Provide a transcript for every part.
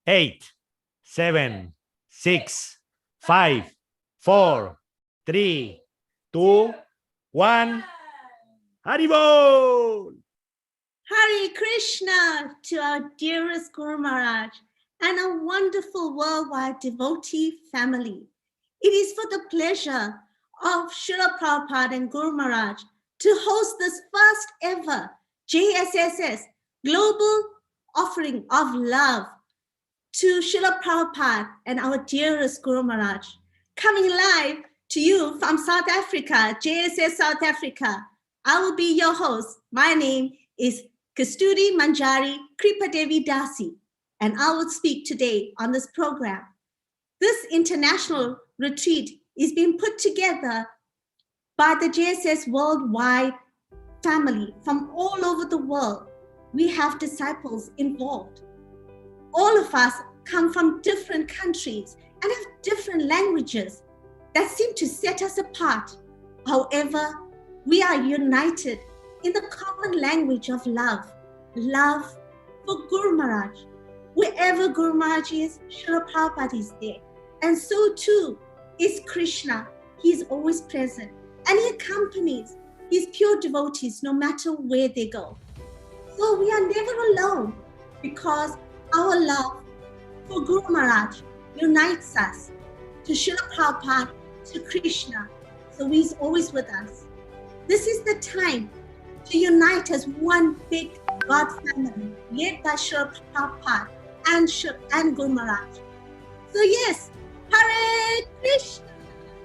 8, 7, 6, 5, 4, 3, 2, 1. Haribol! Hare Krishna to our dearest Guru Maharaj and our wonderful worldwide devotee family. It is for the pleasure of Srila Prabhupada and Guru Maharaj to host this first ever JSSS Global Offering of Love to Srila Prabhupada and our dearest Guru Maharaj. Coming live to you from South Africa, JSS South Africa. I will be your host. My name is Kasturi Manjari Kripa Devi Dasi, and I will speak today on this program. This international retreat is being put together by the JSS worldwide family from all over the world. We have disciples involved. All of us come from different countries and have different languages that seem to set us apart. However, we are united in the common language of love for Guru Maharaj. Wherever Guru Maharaj is, Srila Prabhupada is there. And so too is Krishna. He is always present. And he accompanies his pure devotees no matter where they go. So we are never alone because our love for Guru Maharaj unites us to Srila Prabhupada, to Krishna. So he's always with us. This is the time to unite as one big God family, led by Srila Prabhupada and Guru Maharaj. So yes, Hare Krishna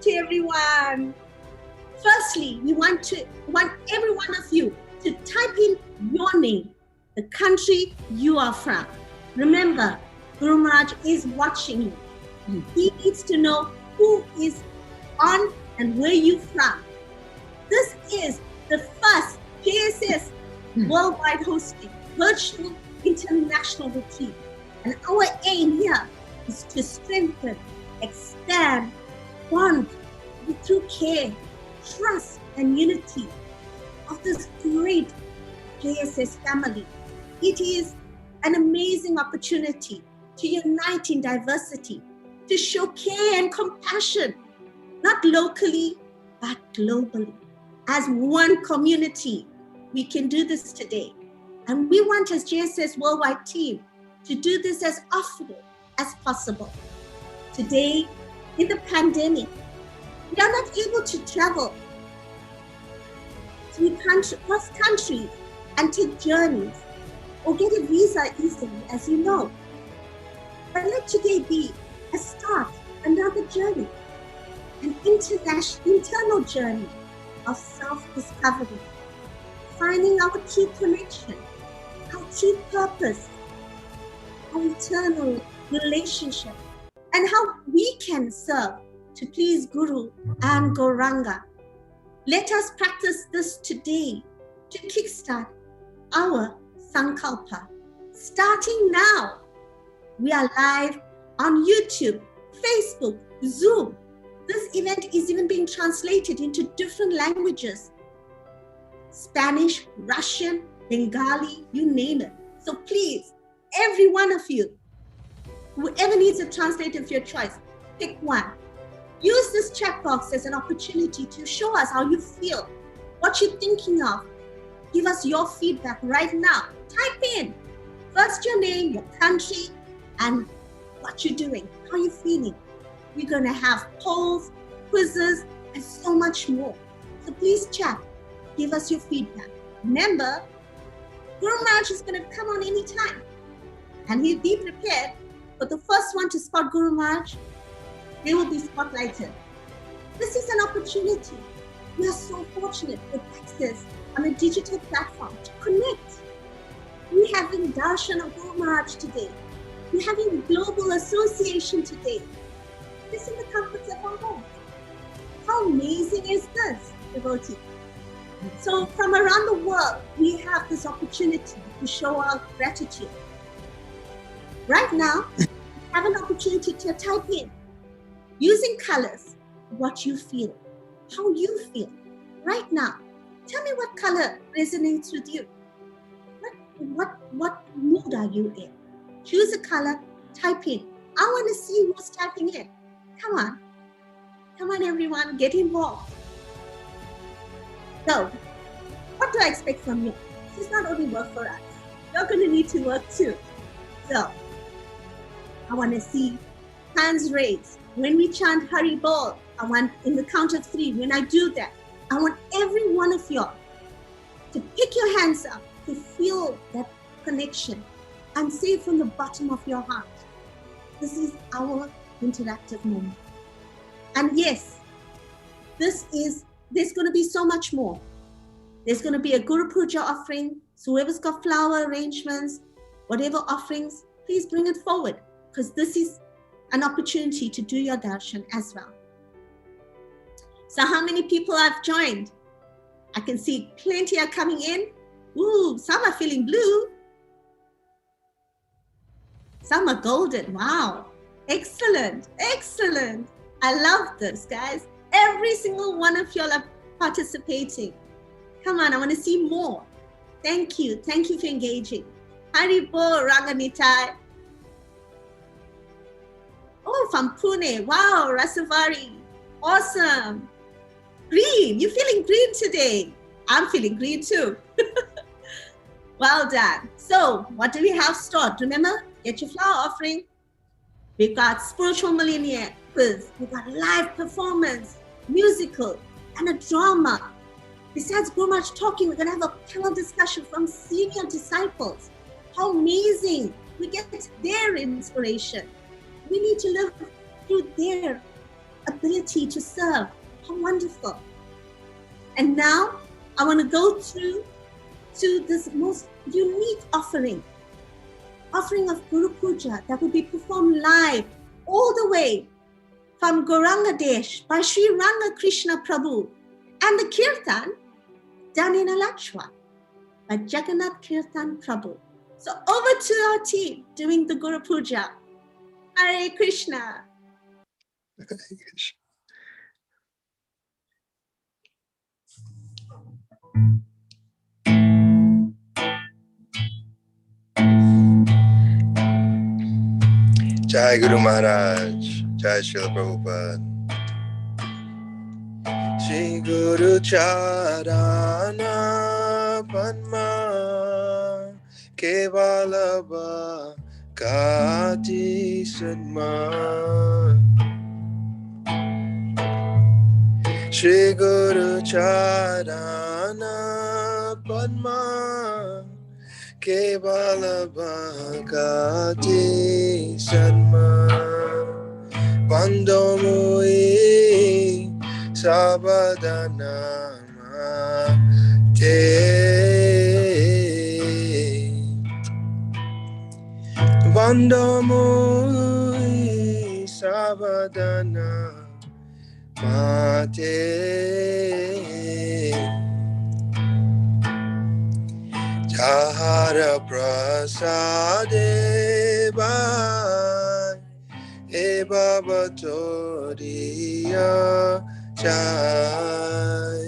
to everyone. Firstly, we want every one of you to type in your name, the country you are from. Remember, Guru Maharaj is watching you. He needs to know who is on and where you're from. This is the first JSS worldwide hosting, virtual international retreat. And our aim here is to strengthen, expand, bond through care, trust, and unity of this great JSS family. It is an amazing opportunity to unite in diversity, to show care and compassion, not locally, but globally. As one community, we can do this today. And we want, as JSS Worldwide team, to do this as often as possible. Today, in the pandemic, we are not able to travel to cross countries and take journeys or get a visa easily, as you know. But let today be a start, another journey, an internal journey of self-discovery, finding our true connection, our true purpose, our eternal relationship, and how we can serve to please Guru and Gauranga. Let us practice this today to kickstart our Sankalpa. Starting now, we are live on YouTube, Facebook, Zoom. This event is even being translated into different languages. Spanish, Russian, Bengali, you name it. So please, every one of you, whoever needs a translator of your choice, pick one. Use this chat box as an opportunity to show us how you feel, what you're thinking of. Give us your feedback right now. Type in first your name, your country, and what you're doing, how you're feeling. We're going to have polls, quizzes, and so much more. So please chat. Give us your feedback. Remember, Guru Maharaj is going to come on anytime. And he'll be prepared for the first one to spot Guru Maharaj. They will be spotlighted. This is an opportunity. We are so fortunate with access on a digital platform to connect. We're having Darshan of Guru Maharaj today. We're having Global Association today. This in the comforts of our home. How amazing is this, devotee? So from around the world, we have this opportunity to show our gratitude. Right now, we have an opportunity to type in, using colors, what you feel, how you feel. Right now, tell me what color resonates with you. What mood are you in? Choose a color Type in. I want to see who's typing in. Come on. Come on, everyone. Get involved. So, what do I expect from you? This is not only work for us. You're going to need to work too. So, I want to see hands raised. When we chant Hari Bol, I want in the count of 3, when I do that, I want every one of you to pick your hands up, to feel that connection and say from the bottom of your heart, this is our interactive moment. And yes, there's going to be so much more. There's going to be a Guru Puja offering. So whoever's got flower arrangements, whatever offerings, please bring it forward, because this is an opportunity to do your darshan as well. So how many people have joined? I can see plenty are coming in. Ooh, some are feeling blue. Some are golden. Wow. Excellent. Excellent. I love this, guys. Every single one of y'all are participating. Come on, I want to see more. Thank you. Thank you for engaging. Haribo Ranganitai. Oh, from Pune. Wow, Rasavari. Awesome. Green. You're feeling green today. I'm feeling green too. Well done. So, what do we have stored? Remember, get your flower offering. We've got spiritual millennium quiz. We've got live performance, musical, and a drama. Besides Guru Maharaj talking, we're going to have a panel discussion from senior disciples. How amazing. We get their inspiration. We need to live through their ability to serve. How wonderful. And now, I want to go through to this most unique offering of Guru Puja that will be performed live all the way from Gauranga Desh by Sri Ranga Krishna Prabhu, and the Kirtan done in Alachwa by Jagannath Kirtan Prabhu. So over to our team doing the Guru Puja. Hare Krishna. Hare Krishna. Jai Guru Maharaj, Jai Srila Prabhupada. Shri Guru Charana Padma Kevalaba Kati Sadma. Shri Guru Charana Padma Kevala Bhakati Sadma Bandomui Sabadanama Te Bandomui Sabadanama Te Jahara Prasade Bhai E Baba Toriya Jai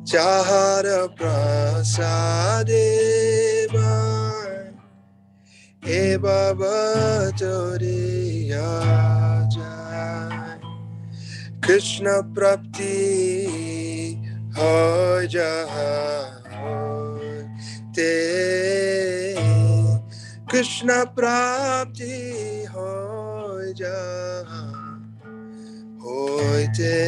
Jahara Prasade Bhai E Baba Toriya Jai Krishna Prapti Hoy Jai Te Krishna Prapti Hoy Jai Te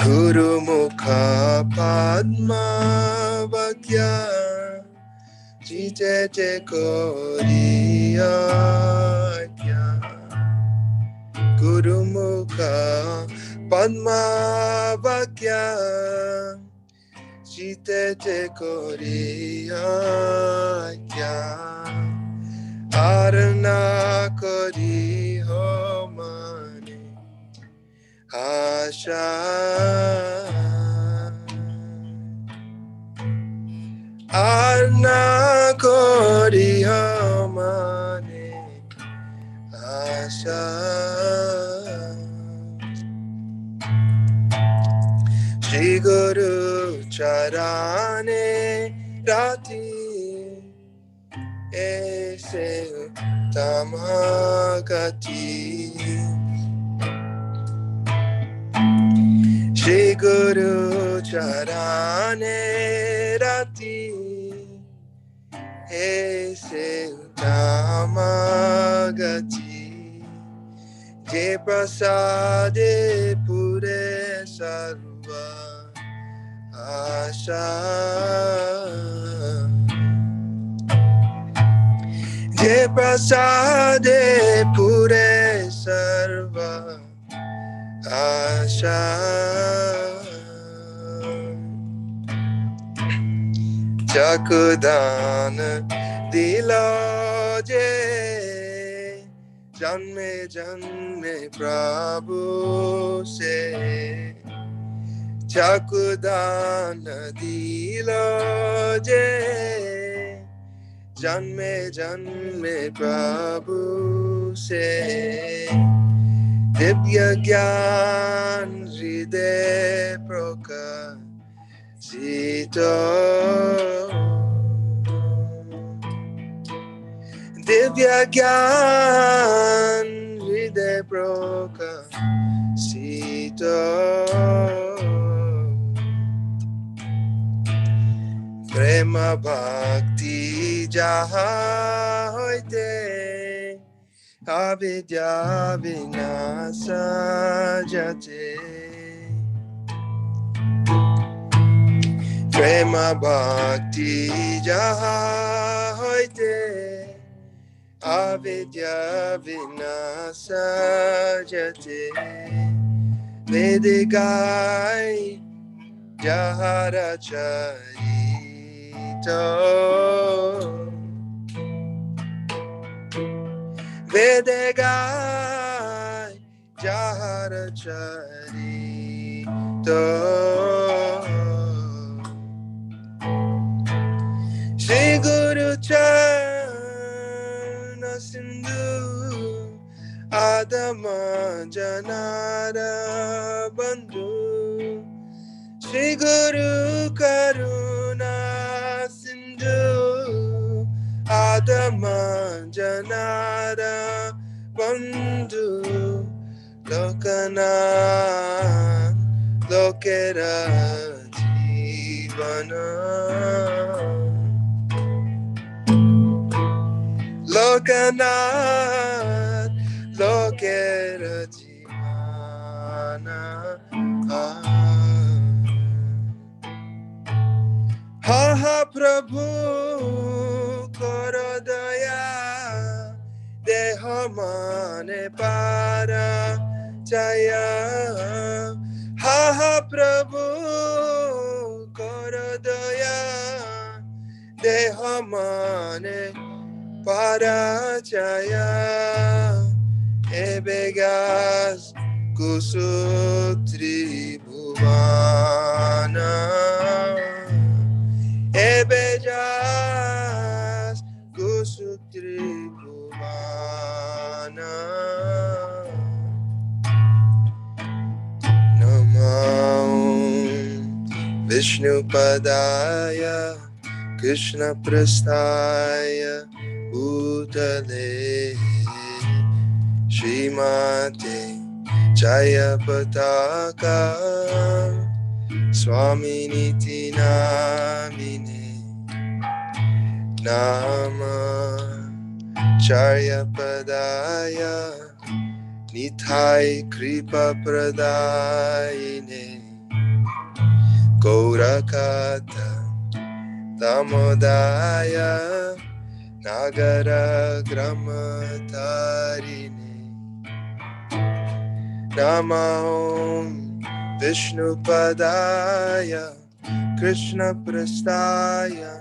Guru Mukha Padma Vakya Jite Te Koriya Guru Mukha Padma Vakya Jite Te Koriya Arna Kori Ho Mane Asha Arna Kori Ho Mane Asha Shri Guru charane rati ese tamagati Shri Guru charane rati ese tamagati Je prasade pure sarva asha Je prasade pure sarva asha Chakudan dilaje Janme janme Prabhu se Chakudan dilaje Janme janme Prabhu se Divya Gyan Hriday Prakashito Divya Gyan Hriday Prakashito Prema Bhakti Jaha hoite Avidya Vinasa Jate Prema Bhakti Jaha hoite Avidya Vinasa Jate Vedigai Jahara Charito Vedegai Jahara Charito Shri Guru Charna Sindhu Adama Janara Bandhu Shri Guru Karuna Sindhu Adama Janara Bandhu Lokana Lokera Jivana Lokana Lokera Jivana Ha ha Prabhu Korodaya Deha mane para Jaya Ha ha Prabhu Korodaya Deha mane para Jaya Ebegas Kusutri Bhuvana Ebejas Kusutri Bhuvana Namo Vishnu Padaya Krishna Prasthaya Bhutale Shrimate Jaya Pataka Swami Niti Namine Nama Charya Padaya Nithai Kripa Pradayine Gaurakata Damodaya Nagara Gramatarine Nama Om Vishnu Padaya Krishna Prasthaya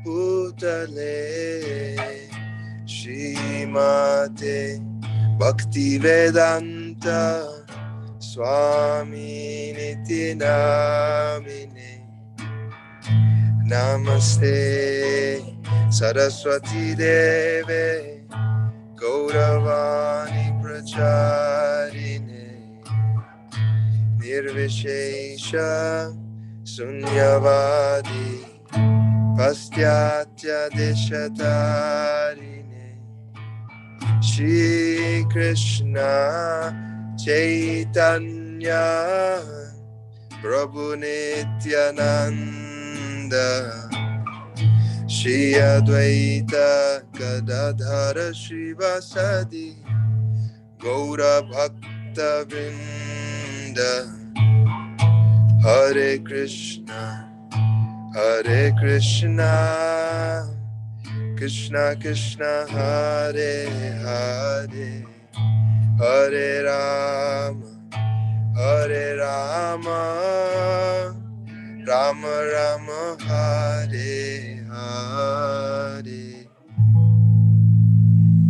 Bhutale Shrimate Bhakti Vedanta Swami Niti Namine Namaste Saraswati Deve Gauravani Pracharine Nirvishesha Sunyavadi Pastyatya Deshatarine Shri Krishna Chaitanya Prabhu Nityananda Shri Advaita Gadadhara Srivasadi Gaura Bhakta Vrinda Hare Krishna Krishna Krishna Hare Hare Hare Rama Rama Rama Hare Hare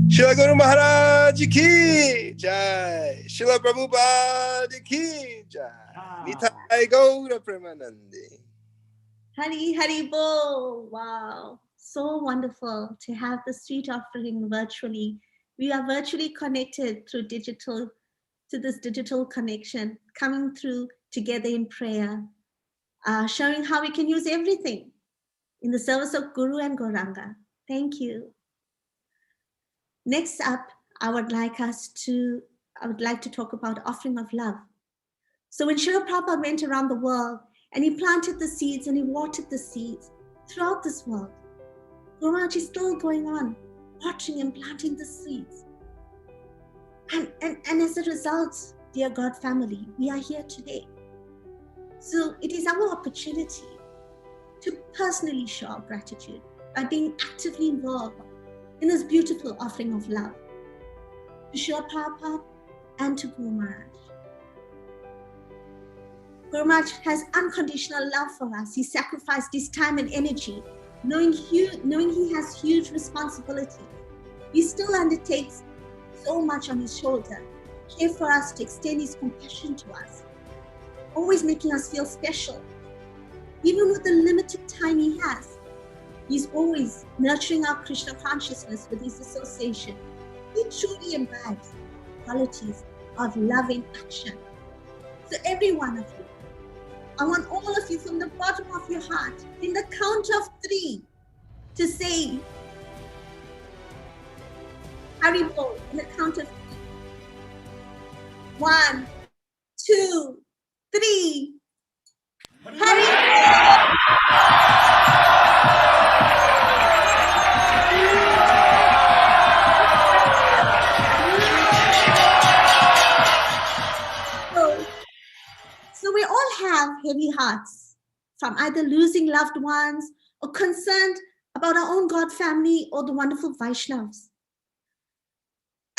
Srila Guru Maharaj ki jai. Srila Prabhupada ki jai. Nitai Gaura Premanande. Hari Hari Bo. Wow. So wonderful to have the sweet offering virtually. We are virtually connected through digital, to this digital connection, coming through together in prayer, showing how we can use everything in the service of Guru and Gauranga. Thank you. Next up, I would like to talk about offering of love. So when Srila Prabhupada went around the world and he planted the seeds and he watered the seeds throughout this world, Guru Maharaj is still going on watering and planting the seeds. And as a result, dear God family, we are here today. So it is our opportunity to personally show our gratitude by being actively involved in this beautiful offering of love to Srila Prabhupada and to Guru Maharaj. Guru Maharaj has unconditional love for us. He sacrificed his time and energy, knowing he has huge responsibility. He still undertakes so much on his shoulder, care for us, to extend his compassion to us, always making us feel special. Even with the limited time he has, he's always nurturing our Krishna consciousness with his association. He truly imbibes qualities of love in action. So every one of you, I want all of you from the bottom of your heart, in the count of 3, to say, Hari Bol, in the count of 3. 1, 2, 3. Hari Bol. So we all have heavy hearts from either losing loved ones or concerned about our own God family or the wonderful Vaishnavas.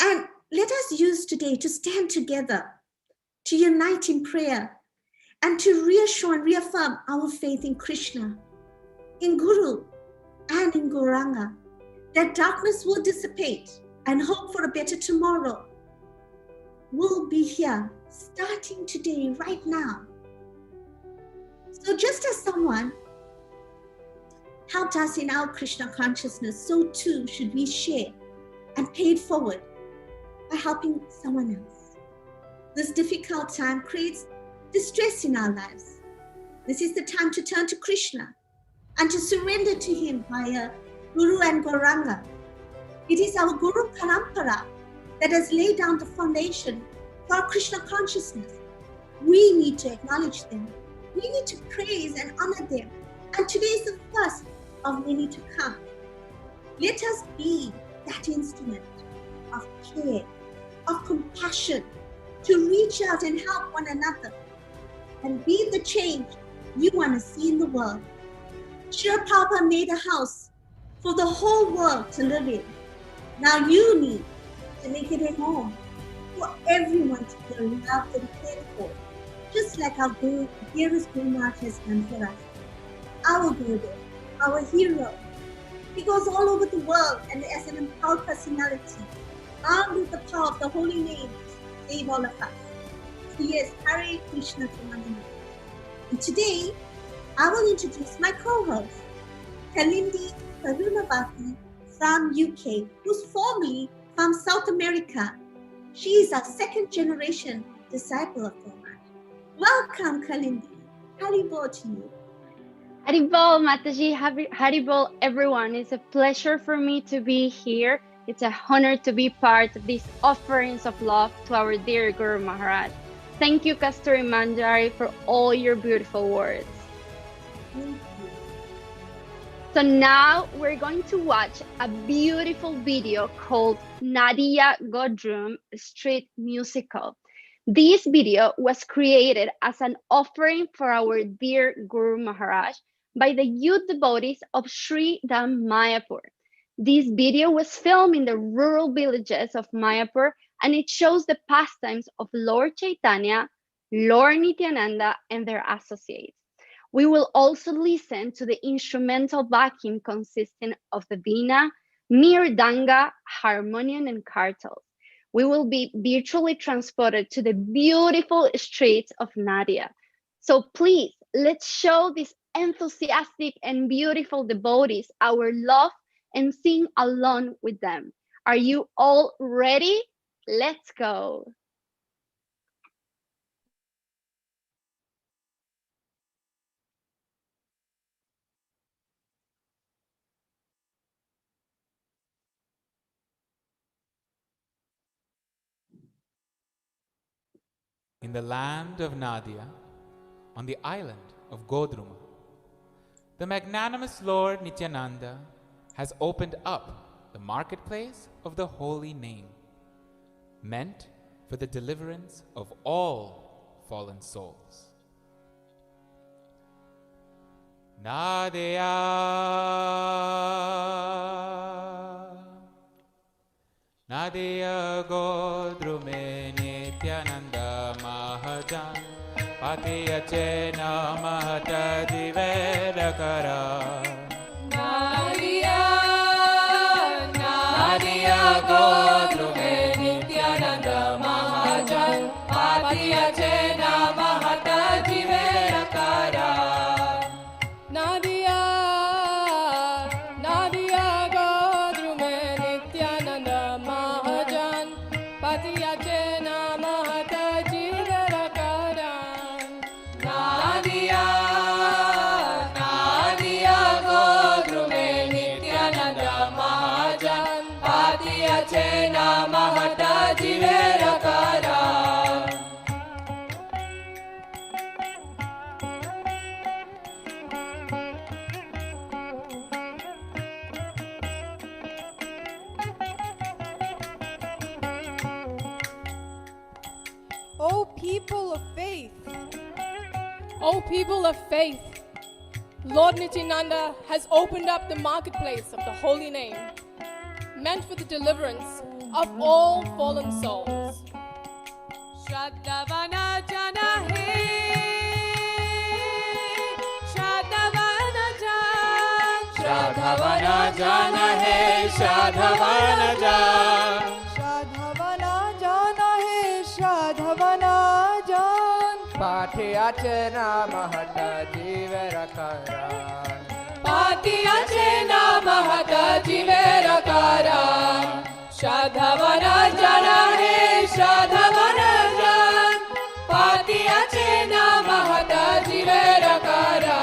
And let us use today to stand together, to unite in prayer, and to reassure and reaffirm our faith in Krishna, in Guru, and in Gauranga, that darkness will dissipate and hope for a better tomorrow will be here, starting today, right now. So just as someone helped us in our Krishna consciousness, so too should we share and pay it forward by helping someone else. This difficult time creates distress in our lives. This is the time to turn to Krishna and to surrender to him via Guru and Gauranga. It is our Guru Parampara that has laid down the foundation for our Krishna consciousness. We need to acknowledge them. We need to praise and honor them. And today is the first of many to come. Let us be that instrument of care, of compassion, to reach out and help one another and be the change you want to see in the world. Srila Prabhupada made a house for the whole world to live in. Now you need to make it a home for everyone to feel loved and cared for, just like our Guru, dearest Guru Maharaj has done for us. Our Gurudev, our hero. He goes all over the world and as an empowered personality, armed with the power of the holy name, to save all of us. So yes, Hare Krishna to Manana. And today, I will introduce my co-host, Kalindi Karunavati from UK, who's formerly from South America. She is a second generation disciple of Guru Maharaj. Welcome, Kalindi. Hari Bol to you. Haribol, Mataji, Haribol, everyone. It's a pleasure for me to be here. It's an honor to be part of these offerings of love to our dear Guru Maharaj. Thank you, Kasturi Manjari, for all your beautiful words. So now we're going to watch a beautiful video called Nadia Godrum Street Musical. This video was created as an offering for our dear Guru Maharaj by the youth devotees of Sri Dham Mayapur. This video was filmed in the rural villages of Mayapur, and it shows the pastimes of Lord Chaitanya, Lord Nityananda, and their associates. We will also listen to the instrumental backing consisting of the veena, mirdanga, harmonium, and kartals. We will be virtually transported to the beautiful streets of Nadia. So please, let's show these enthusiastic and beautiful devotees our love and sing along with them. Are you all ready? Let's go. In the land of Nadia, on the island of Godruma, the magnanimous Lord Nityananda has opened up the marketplace of the holy name, meant for the deliverance of all fallen souls. Nadia, Nadia Godrume Nityananda Mahajan Patiya Chena Mahata Divedakara. Nadia, Nadia Godrume Nityananda Mahajan Patiya Chena Mahata Divedakara. Nadia, Nadia Godrume Nityananda Mahajan Patiya Chena Mahata Divedakara. Nadia, Nadia Godrume Nityananda Mahajan Patiya Chena Mahata Divedakara. O people of faith, O people of faith, Lord Nityananda has opened up the marketplace of the holy name, meant for the deliverance of all fallen souls. Shraddhavana jana hai, Shraddhavana jana, Shradhavana Jana Hai, Shradhavana Jana. Shradhavana jana hai, Shradhavana jan. Patiya Chena Mahata Jivarakara. Patiya Chena Mahata Jivarakara. Shraddhavana jana hai, Shraddhavana jan. Patiya Chena Mahata Jivarakara.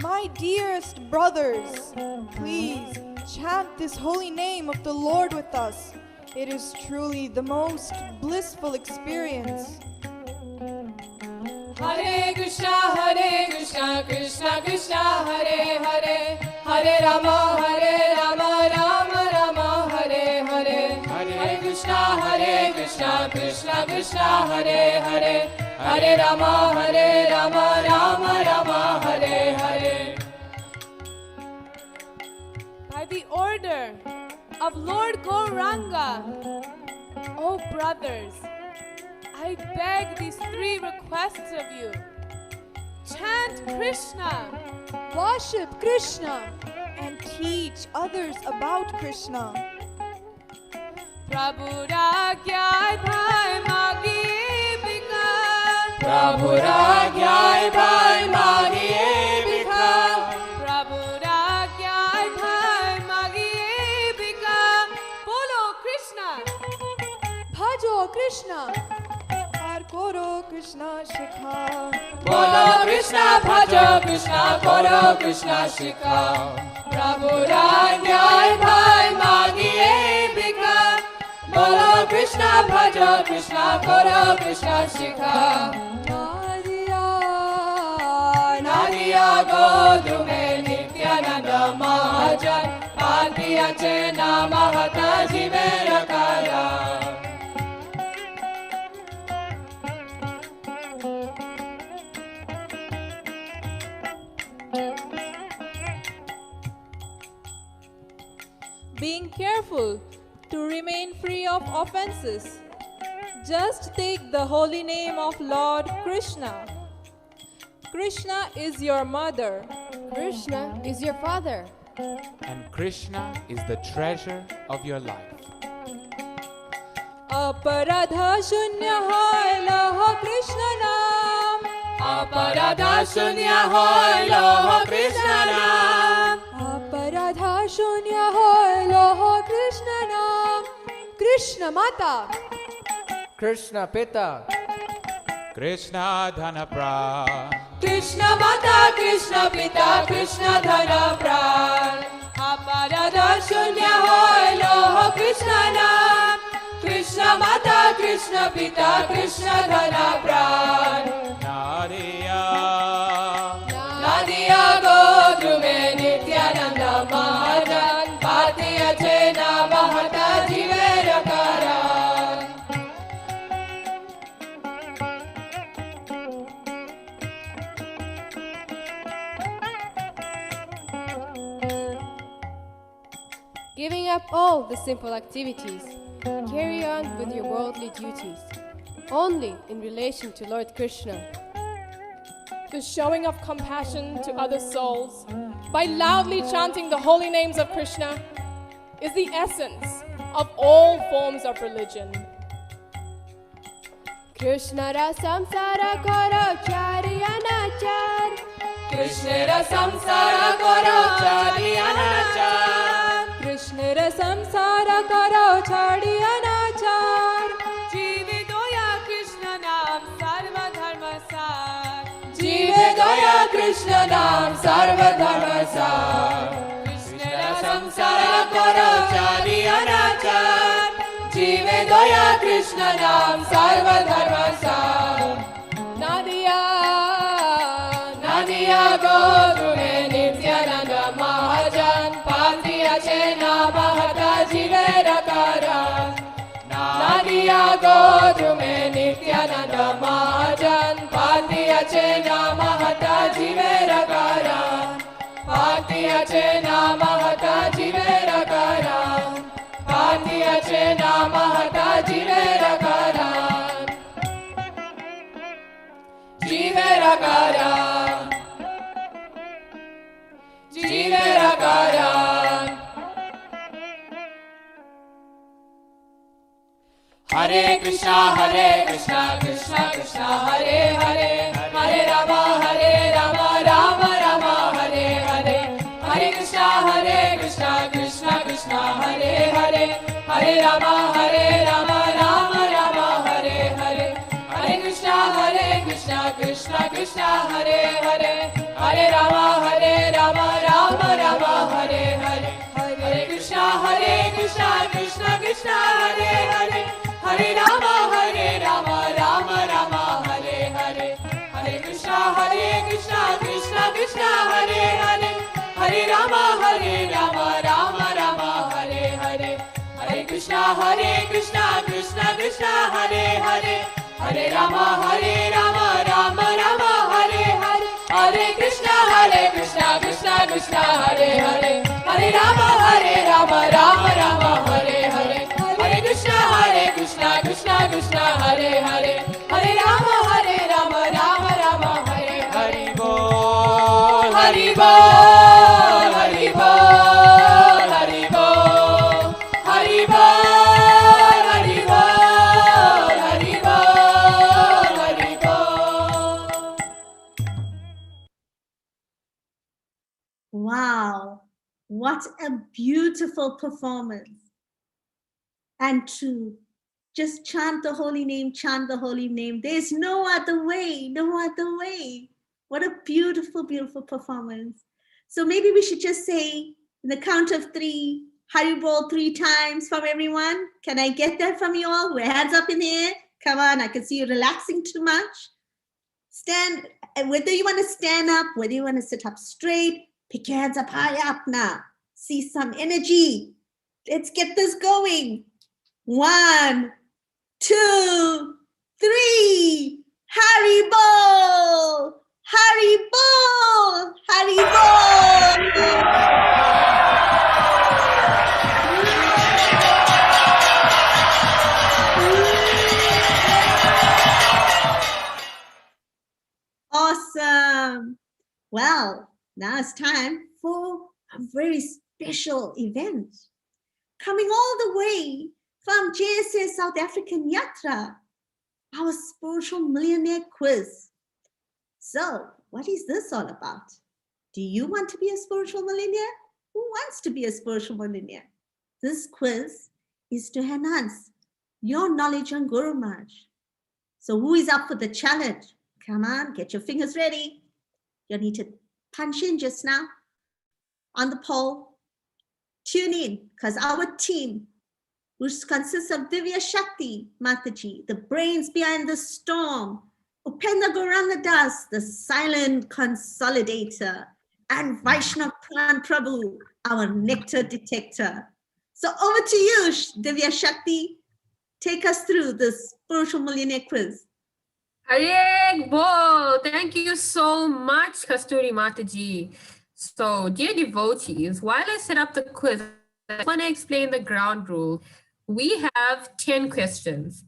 My dearest brothers, please chant this holy name of the Lord with us. It is truly the most blissful experience. Hare Krishna, Krishna Krishna, Hare Hare, Hare Rama, Rama Rama, Hare Hare. Hare Krishna, Krishna Krishna, Hare Hare, Hare Rama, Rama Rama, Hare Hare. By the order of Lord Gauranga, O brothers, I beg these three requests of you. Chant Krishna, Worship Krishna and teach others about Krishna. Prabhu Ragyai Bhai Magi Bika. Prabhu Ragyai Bhai Magiye Bika. Prabhu Ragyai Bhai Magi Bika. Bolo Krishna. Bhajo Krishna. Our Koro Krishna Shikha. Bolo Krishna bhajo Krishna koro Krishna shikha. Prabhu Ranyai bhai magiye bika. Bolo Krishna bhajo Krishna koro Krishna shikha. Nadia Godrume Nityananda Mahajan Bhaktiya Chena Mahata Jivera Kara. Being careful to remain free of offenses. Just take the holy name of Lord Krishna. Krishna is your mother. Krishna is your father. And Krishna is the treasure of your life. Aparadha shunya hai loho Krishna naam. Aparadha shunya hoy loho Krishna naam. Aparadha shunya hoy loho Krishna naam. Krishna Mata. Krishna Pita. Krishna Dhanapra. Krishna Mata, Krishna Pita, Krishna Dhana Pran. Aparadha shunya hoy loho Krishna naam. Krishna Mata, Krishna Pita, Krishna Dhana Pran. Nadiya. Nadia Godrume Nityananda Mahajan Bhaktiya Chena Mahata Jivera Karan. Giving up all the simple activities, carry on with your worldly duties, only in relation to Lord Krishna. The showing of compassion to other souls by loudly chanting the holy names of Krishna is the essence of all forms of religion. Krishna ra samsara karo chari anachar. Krishna ra samsara karo chari anachar. Krishna ra samsara karo chari anachar. Jeeve doya Krishna naam sarva dharma sar. Jeeve doya Krishna naam sarva dharma sar. Krishna ra samsara karo chari anachar. Jeeve doya Krishna naam sarva dharma sar. Nadia Godrume Nityananda Mahajan Bhaktiya Chena Mahata Jivera Karan. Nadia Godrume Nityananda Mahajan Bhaktiya Chena Mahata Jivera Karan. Bhaktiya Chena Mahata Jivera Karan. Bhaktiya Chena Mahata Jivera Karan. Jivera Karan. Jivera Karan. Hare Krishna, Krishna Krishna, Hare Hare, Hare Rama, Rama Rama, Hare Hare. Hare Krishna, Krishna Krishna, Hare Hare, Hare Rama, Rama Rama, Hare Hare. Hare Krishna, Krishna Krishna, Hare Hare, Hare Rama, Rama Rama, Hare Hare. Hare Krishna, Krishna Krishna, Hare Hare, Hare Rama, Rama Rama, Hare Hare. Hare Krishna, Krishna Krishna, Hare Hare, Hare Rama, Rama Rama, Hare Hare. Hare Krishna, Krishna Krishna, Hare Hare, Hare Rama, Rama Rama, Hare Hare. Hare Krishna, Krishna Krishna, Hare Hare, Hare Rama, Rama Rama, Hare Hare. Hare Krishna, Krishna Krishna, Hare Hare, Hare Rama, Rama Rama, Hare Hare. Hari Bol, Hari Bol, Hari Bol, Hari Bol, Hari Bol, Hari Bol, Hari Bol. Wow, what a beautiful performance. And to Just chant the holy name, chant the holy name. There's no other way, no other way. What a beautiful, beautiful performance. So maybe we should just say in the count of 3, Haribol 3 times from everyone. Can I get that from you all? With hands up in the air. Come on, I can see you relaxing too much. Stand, whether you want to stand up, whether you want to sit up straight, pick your hands up high up now. See some energy. Let's get this going. 1, 2, 3. Haribol! Haribol! Haribol! Awesome. Well, now it's time for a very special event. Coming all the way from JSSS South African Yatra, our spiritual millionaire quiz. So, what is this all about? Do you want to be a spiritual millionaire? Who wants to be a spiritual millionaire? This quiz is to enhance your knowledge on Guru Maharaj. So, who is up for the challenge? Come on, get your fingers ready. You need to punch in just now on the poll. Tune in, because our team, which consists of Divya Shakti Mataji, the brains behind the storm, Upenda Gaurangadas, the silent consolidator, and Vaishnav Pran Prabhu, our nectar detector. So over to you, Divya Shakti. Take us through this spiritual millionaire quiz. Hare Bol, thank you so much, Kasturi Mataji. So, dear devotees, while I set up the quiz, I want to explain the ground rule. We have 10 questions.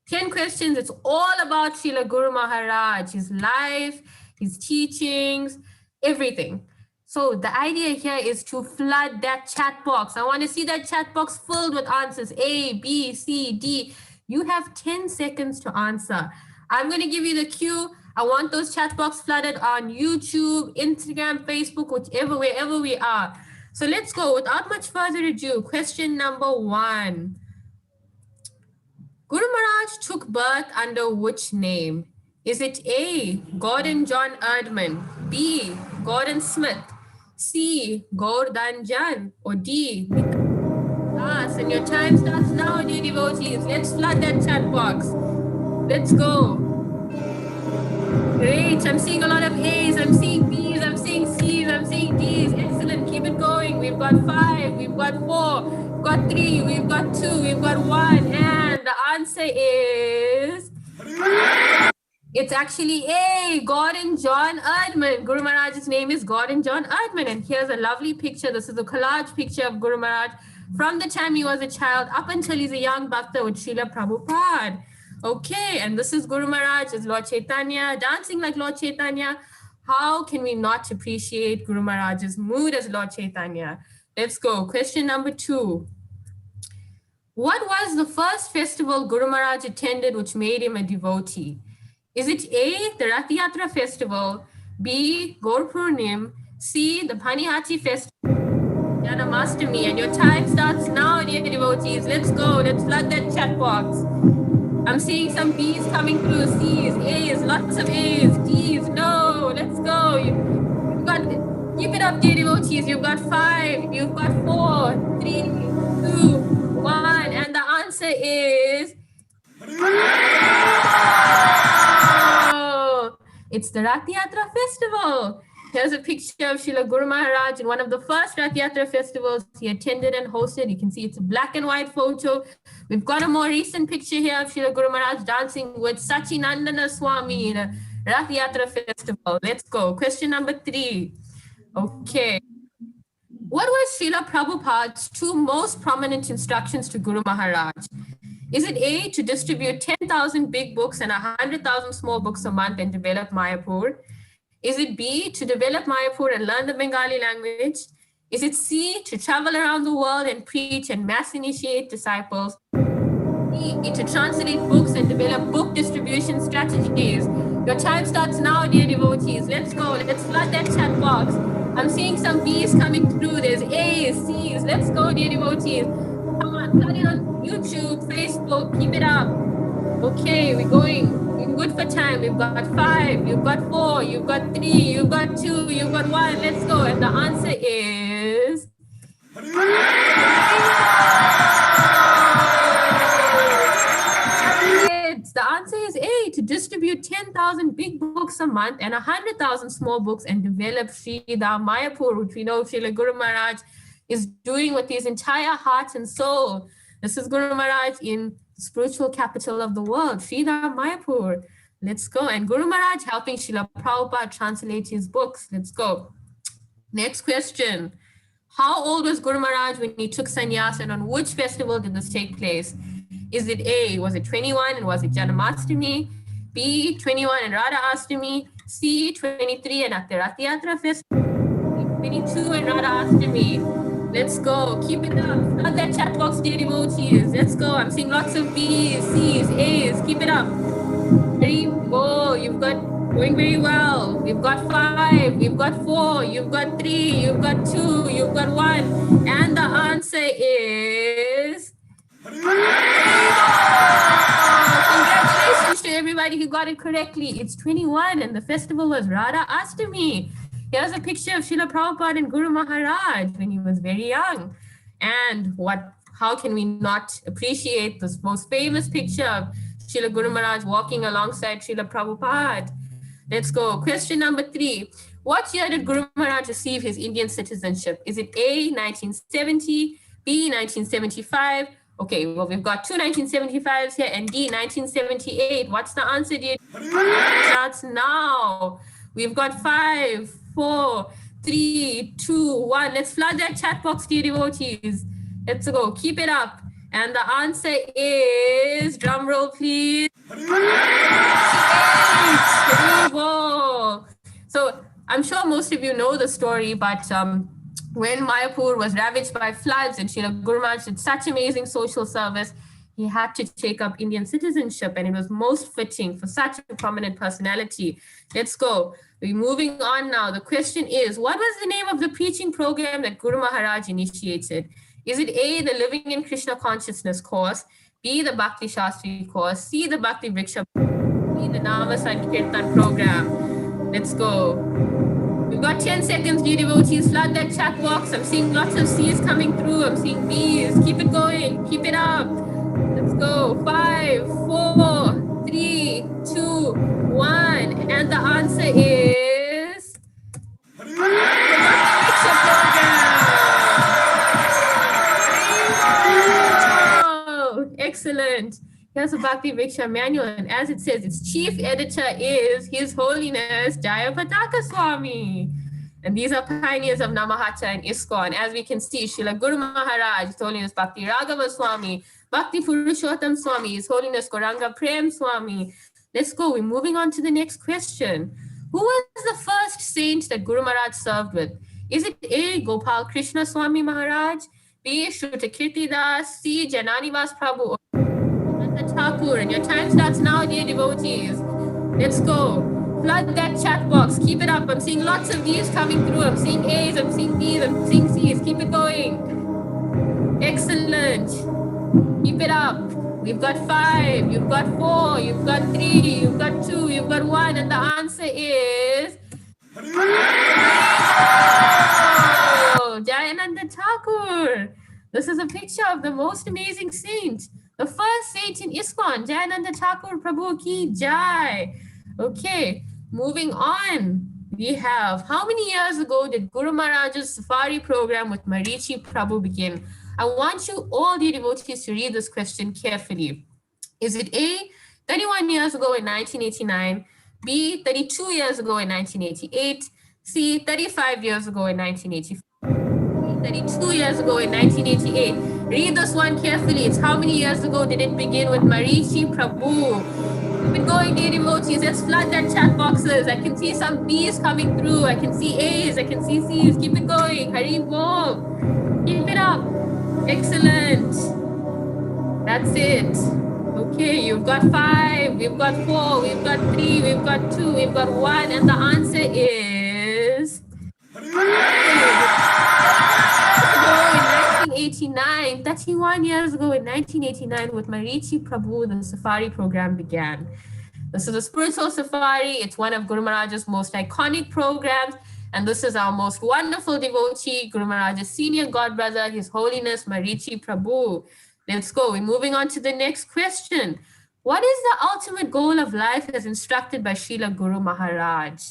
10 questions, it's all about Srila Guru Maharaj, his life, his teachings, everything. So the idea here is to flood that chat box. I want to see that chat box filled with answers, A, B, C, D. You have 10 seconds to answer. I'm going to give you the cue. I want those chat box flooded on YouTube, Instagram, Facebook, wherever we are. So let's go. Without much further ado, question number 1. Guru Maharaj took birth under which name? Is it A, Gordon John Erdman, B, Gordon Smith, C, Gordon Jan, or D, Nicholas? And your time starts now, dear devotees. Let's flood that chat box. Let's go. Great, I'm seeing a lot of A's, I'm seeing B's, I'm seeing C's, I'm seeing D's. Excellent, keep it going. We've got 5, we've got 4, we've got 3, we've got 2, we've got 1. And the answer is, it's actually A, Gordon John Erdman. Guru Maharaj's name is Gordon John Erdman. And here's a lovely picture. This is a collage picture of Guru Maharaj from the time he was a child up until he's a young bhakta with Srila Prabhupada. Okay, and this is Guru Maharaj as Lord Chaitanya, dancing like Lord Chaitanya. How can we not appreciate Guru Maharaj's mood as Lord Chaitanya? Let's go. Question number 2. What was the first festival Guru Maharaj attended which made him a devotee? Is it A, the Rath Yatra festival, B, Gaur Purnim, C, the Panihati festival, Janamastami? And your time starts now, dear devotees. Let's go. Let's flood that chat box. I'm seeing some B's coming through, C's, A's, lots of A's, D's. No, let's go. You've got, keep it up, dear devotees. You've got 5, you've got 4, 3, 2, 1. And the answer is, oh, it's the Rath Yatra festival. Here's a picture of Srila Guru Maharaj in one of the first Rath Yatra festivals he attended and hosted. You can see it's a black and white photo. We've got a more recent picture here of Srila Guru Maharaj dancing with Sachinandana Swami in a Rath Yatra festival. Let's go. Question number 3. Okay. What were Srila Prabhupada's 2 most prominent instructions to Guru Maharaj? Is it A, to distribute 10,000 big books and 100,000 small books a month and develop Mayapur? Is it B, to develop Mayapur and learn the Bengali language? Is it C, to travel around the world and preach and mass initiate disciples? D, to translate books and develop book distribution strategies? Your time starts now, dear devotees. Let's go. Let's flood that chat box. I'm seeing some B's coming through. There's A's, C's. Let's go, dear devotees. Come on, flood it on YouTube, Facebook, keep it up. Okay, we're going. We're good for time. We've got 5, you've got 4, you've got 3, you've got 2, you've got 1. Let's go. And the answer is. The answer is A, to distribute 10,000 big books a month and 100,000 small books and develop Sridhar Mayapur, which we know Srila Guru Maharaj is doing with his entire heart and soul. This is Guru Maharaj in the spiritual capital of the world, Sridhar Mayapur. Let's go. And Guru Maharaj helping Srila Prabhupada translate his books. Let's go. Next question. How old was Guru Maharaj when he took sannyas, and on which festival did this take place? Is it A, was it 21 and was it Janamastami? B, 21 and Radha Astami? C, 23 and at the Rath Yatra festival? 22 and Radha Astami. Let's go. Keep it up. Not that chat box, dear devotees. Let's go. I'm seeing lots of B's, C's, A's. Keep it up. Very go. You've got going very well. We've got 5, we've got 4, you've got 3, you've got 2, you've got 1. And the answer is. Congratulations to everybody who got it correctly. It's 21 and the festival was Radha Astami. Here's a picture of Srila Prabhupada and Guru Maharaj when he was very young. And how can we not appreciate this most famous picture of Srila Guru Maharaj walking alongside Srila Prabhupada? Let's go. Question number 3. What year did Guru Maharaj receive his Indian citizenship? Is it A, 1970, B, 1975? Okay, well, we've got 2 1975s here and D, 1978. What's the answer, dear? Starts now. We've got 5, 4, 3, 2, 1. Let's flood that chat box, dear devotees. Let's go. Keep it up. And the answer is, drum roll, please. 78. So I'm sure most of you know the story, but when Mayapur was ravaged by floods and Srila Guru Maharaj did such amazing social service, he had to take up Indian citizenship, and it was most fitting for such a prominent personality. Let's go. We're moving on now. The question is, what was the name of the preaching program that Guru Maharaj initiated? Is it A, the Living in Krishna Consciousness course, B, the Bhakti Shastri course, C, the Bhakti Vriksha, D, the Nama Sankirtan program? Let's go. We've got 10 seconds, dear devotees. Flood that chat box. I'm seeing lots of C's coming through. I'm seeing B's. Keep it going. Keep it up. Let's go. 5, 4, 3, 2, 1. And the answer is... Excellent. Here's a Bhakti Vriksha manual, and as it says, its chief editor is His Holiness Jayapataka Swami. And these are pioneers of Namahata and ISKCON. As we can see, Srila Guru Maharaj, His Holiness Bhakti Raghava Swami, Bhakti Purushottam Swami, His Holiness Gauranga Prem Swami. Let's go. We're moving on to the next question. Who was the first saint that Guru Maharaj served with? Is it A, Gopal Krishna Swami Maharaj, B, Shrutakirti Das, C, Jananivas Prabhu, Thakur? And your time starts now, dear devotees. Let's go. Flood that chat box. Keep it up. I'm seeing lots of D's coming through. I'm seeing A's, I'm seeing B's, I'm seeing C's. Keep it going. Excellent. Keep it up. We've got 5, you've got 4, you've got 3, you've got 2, you've got 1, and the answer is... Jayananda Thakur. This is a picture of the most amazing saint. The first saint in ISKCON, Jayananda Thakur Prabhu Ki Jai. Okay, moving on. We have, how many years ago did Guru Maharaj's safari program with Marichi Prabhu begin? I want you all, dear devotees, to read this question carefully. Is it A, 31 years ago in 1989, B, 32 years ago in 1988, C, 35 years ago in 1985, 32 years ago in 1988. Read this one carefully. It's how many years ago did it begin with Marichi Prabhu? Keep it going, dear devotees. Let's flood that chat boxes. I can see some B's coming through. I can see A's. I can see C's. Keep it going. Hari Bol. Keep it up. Excellent. That's it. Okay, you've got 5, we've got 4, we've got 3, we've got 2, we've got 1, and the answer is... In 1989, 31 years ago in 1989, with Marichi Prabhu, the safari program began. This is a spiritual safari. It's one of Guru Maharaj's most iconic programs. And this is our most wonderful devotee, Guru Maharaj's senior godbrother, His Holiness Marichi Prabhu. Let's go. We're moving on to the next question. What is the ultimate goal of life as instructed by Srila Guru Maharaj?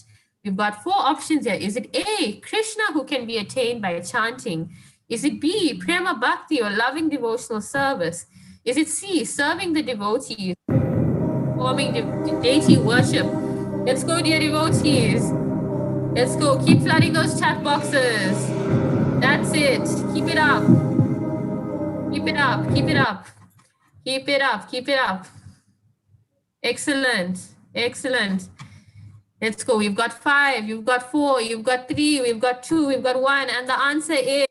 We've got four options here. Is it A, Krishna who can be attained by chanting? Is it B, Prema Bhakti or loving devotional service? Is it C, serving the devotees, performing deity worship? Let's go, dear devotees. Let's go. Keep flooding those chat boxes. That's it. Keep it up. Keep it up. Keep it up. Keep it up. Keep it up. Excellent. Excellent. Let's go. We've got 5, you've got 4, you've got 3, we've got 2, we've got 1, and the answer is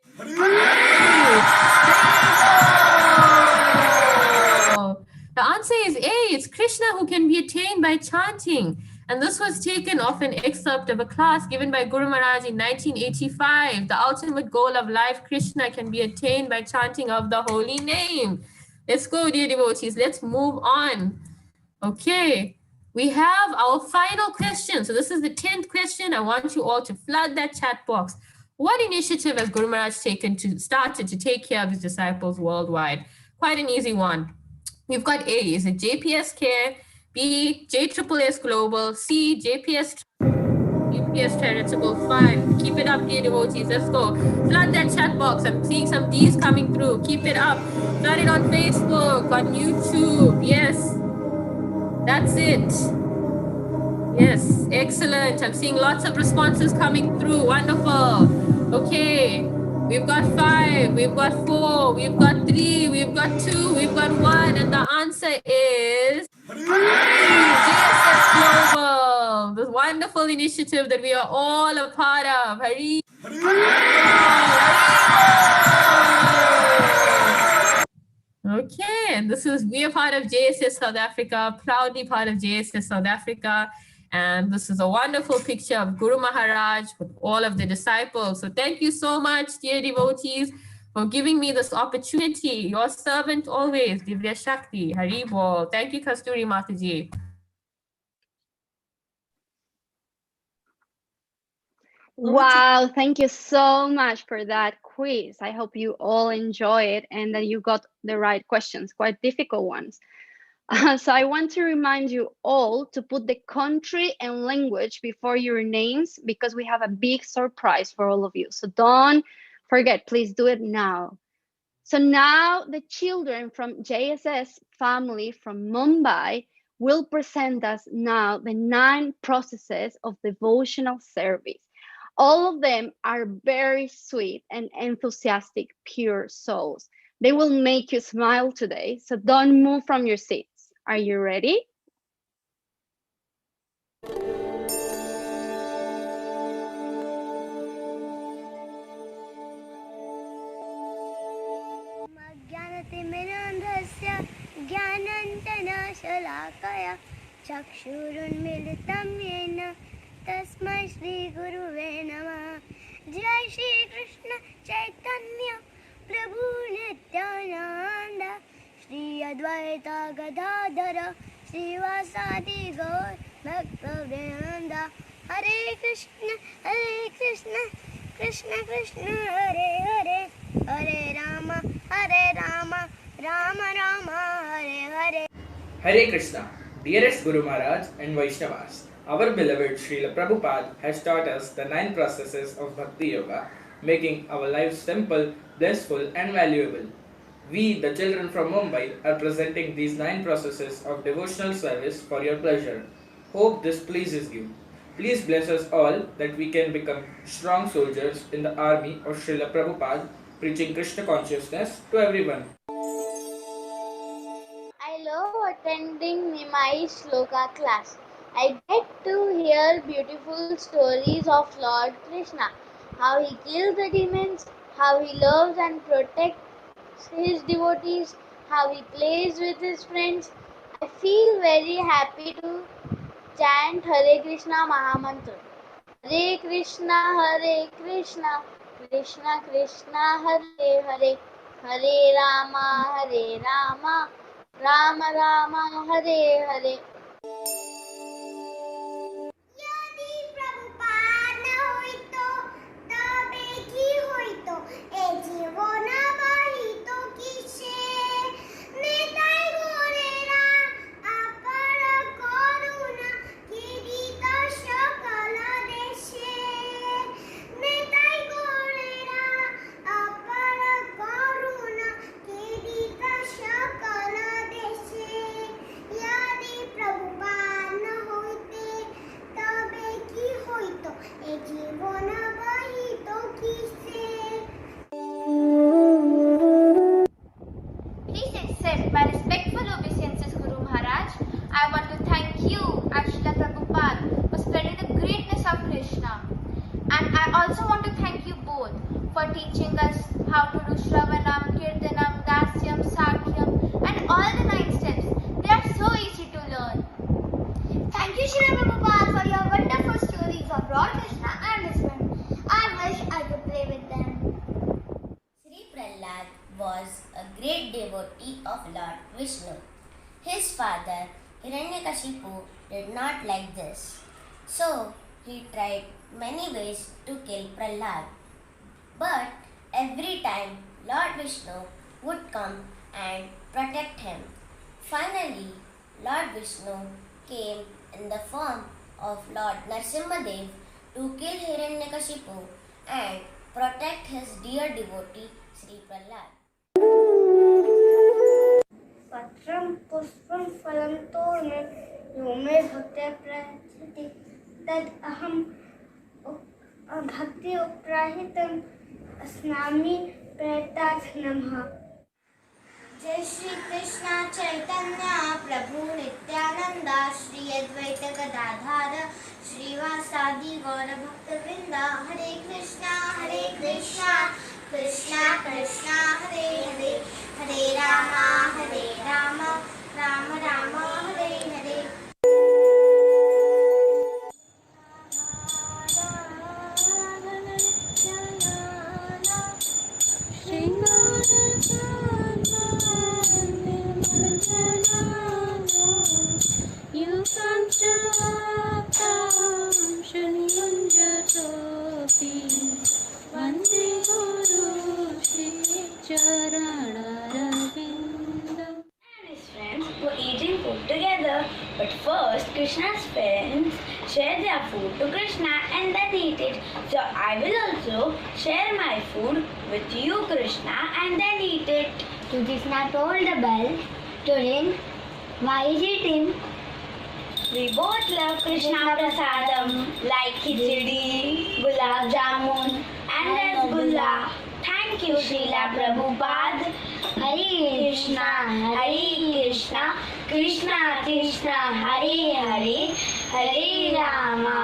the answer is A. It's Krishna who can be attained by chanting. And this was taken off an excerpt of a class given by Guru Maharaj in 1985. The ultimate goal of life, Krishna, can be attained by chanting of the holy name. Let's go, dear devotees. Let's move on. Okay. We have our final question. So this is the 10th question. I want you all to flood that chat box. What initiative has Guru Maharaj started to take care of his disciples worldwide? Quite an easy one. We've got A, is it JPS Care? B, JSSS Global. C, JPS Charitable. 5. Keep it up, dear devotees. Let's go. Flood that chat box. I'm seeing some D's coming through. Keep it up. Flood it on Facebook, on YouTube. Yes. That's it. Yes, excellent. I'm seeing lots of responses coming through. Wonderful. Okay, we've got 5, we've got 4, we've got 3, we've got 2, we've got 1, and the answer is JSS Global, this wonderful initiative that we are all a part of. Hari. Okay, and we are part of JSS South Africa, proudly part of JSS South Africa. And this is a wonderful picture of Guru Maharaj with all of the disciples. So thank you so much, dear devotees, for giving me this opportunity. Your servant always, Divya Shakti, Hari Bol. Thank you, Kasturi Mataji. Wow, thank you so much for that quiz. I hope you all enjoy it and that you got the right questions, quite difficult ones. So I want to remind you all to put the country and language before your names because we have a big surprise for all of you. So don't forget, please do it now. So now the children from JSS family from Mumbai will present us now the 9 processes of devotional service. All of them are very sweet and enthusiastic, pure souls. They will make you smile today, so don't move from your seats. Are you ready? ज्ञानञ्जनशलाकया चक्षुरुन्मिलितं येन तस्मै श्रीगुरुवे नमः। जय श्री कृष्ण चैतन्य प्रभु नित्यानंद श्री अद्वैत गदाधर श्रीवासादि गौर भक्तवृंद। हरे कृष्ण कृष्ण कृष्ण हरे हरे, हरे Ram Ram Ram Hare Hare. Hare Krishna, dearest Guru Maharaj and Vaishnavas, our beloved Srila Prabhupada has taught us the 9 processes of Bhakti Yoga, making our lives simple, blissful and valuable. We, the children from Mumbai, are presenting these 9 processes of devotional service for your pleasure. Hope this pleases you. Please bless us all that we can become strong soldiers in the army of Srila Prabhupada, preaching Krishna consciousness to everyone. I love attending Nimai Shloka class. I get to hear beautiful stories of Lord Krishna, how he kills the demons, how he loves and protects his devotees, how he plays with his friends. I feel very happy to chant Hare Krishna Mahamantra. Hare Krishna, Krishna Krishna Hare Hare, Hare Rama, Rama Rama, Hare Hare. यदि प्रभुपाद न होइतो तबे की होइतो ए जीवन बाहितो किसे नेताई गोरेरा अपर करुणा किरीट सकल देशे नेताई गोरेरा अपर करुणा किरीट सकल देशे यदि प्रभुपाद न होइते तबे की होइतो ए जीवन बाहितो किसे Please accept my respectful obeisances, Guru Maharaj. I want to thank you and Srila Prabhupada for spreading the greatness of Krishna. And I also want to thank you both for teaching us how to do Shravanam, Kirtanam, Dasyam, Sakhyam and all the 9 steps. They are so easy to learn. Thank you, Srila Prabhupada, for your wonderful stories of Lord Krishna and his friends. I wish I could play with them. Sri Prahlad was a great devotee of Lord Vishnu. His father, Hiranyakashipu, did not like this. So, he tried many ways to kill Prahlad. But every time, Lord Vishnu would come and protect him. Finally, Lord Vishnu came in the form of Lord Narsimhadev to kill Hiranyakashipu and protect his dear devotee Sri Prahlad. पत्रं पुष्पं फलं तोरणं यो मे भक्त्या प्रयच्छति तद् अहं भक्ति उपराहितं अस्नामि प्रयतात् नमः जय श्री कृष्ण चैतन्य प्रभु नित्यानंद श्री अद्वैत गदाधर श्रीवासादि गौर भक्तवृंद हरे Krishna Krishna Krishna Hare Hare Hare Ram Ram Ram Hare Hare You come to Shani Vande Guru Shri Charanarvindam. And his friends were eating food together. But first, Krishna's parents share their food to Krishna and then eat it. So I will also share my food with you, Krishna, and then eat it. So Krishna told the bell to ring. Why is eating? We both love Krishna Prasadam like khichdi, gulab jamun and rasgulla. Thank you, Srila Prabhupada. Hare Krishna, Krishna Krishna, Hare Hare, Hare Rama,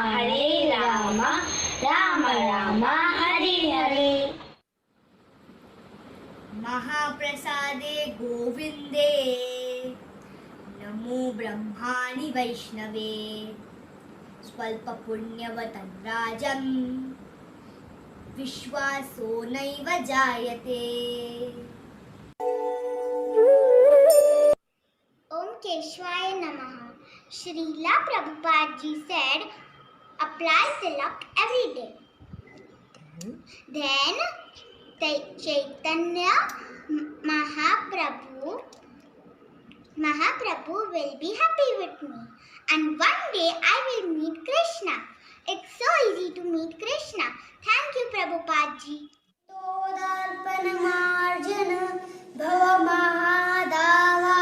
Rama Rama, Hare Hare. महाप्रसादे गोविन्दे नमो ब्रह्माणि वैष्णवे स्वल्पपुण्यवतं राजं विश्वासो नैव जायते Om Keshwaya Namaha. Srila Prabhupada ji said, apply tilak every day. Then Chaitanya Mahaprabhu will be happy with me. And one day I will meet Krishna. It's so easy to meet Krishna. Thank you, Prabhupada ji. Todarpanamarjana bhava mahadava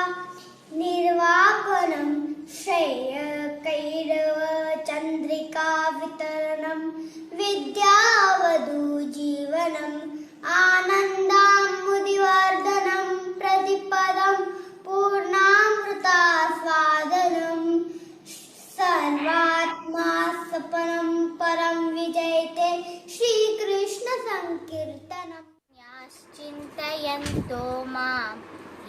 nirvapanam shreya kairava chandrika vitaranam vidyavadu jivanam anandam mudivardhanam pratipadam purnamrita swadanam sarvatma sapanam param vijayate Shri Krishna Sankirtanam Yaschintayanto mam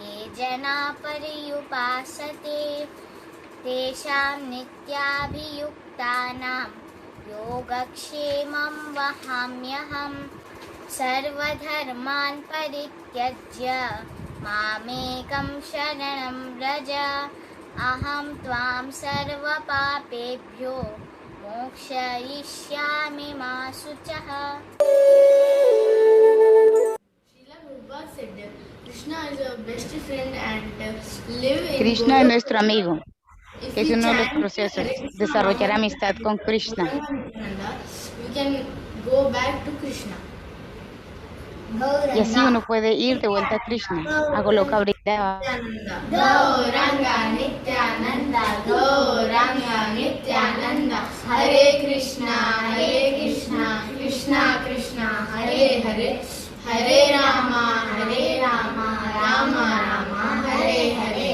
ye jana pariyupasate tesham nityabhiyuktanam yogakshemam vahamyaham सर्वधर्मान् परित्यज्य मामेकं शरणं व्रज अहं त्वां सर्वपापेभ्यो मोक्षयिष्यामि मा शुचः. Krishna es nuestro amigo. Es uno de los procesos, desarrollar amistad con Krishna. Y así uno puede ir de vuelta a Krishna, a Goloka Vrindavan. Gauranga Nityananda, Gauranga Nityananda, Hare Krishna, Krishna Krishna, Hare Hare, Hare Rama, Rama Rama, Hare Hare.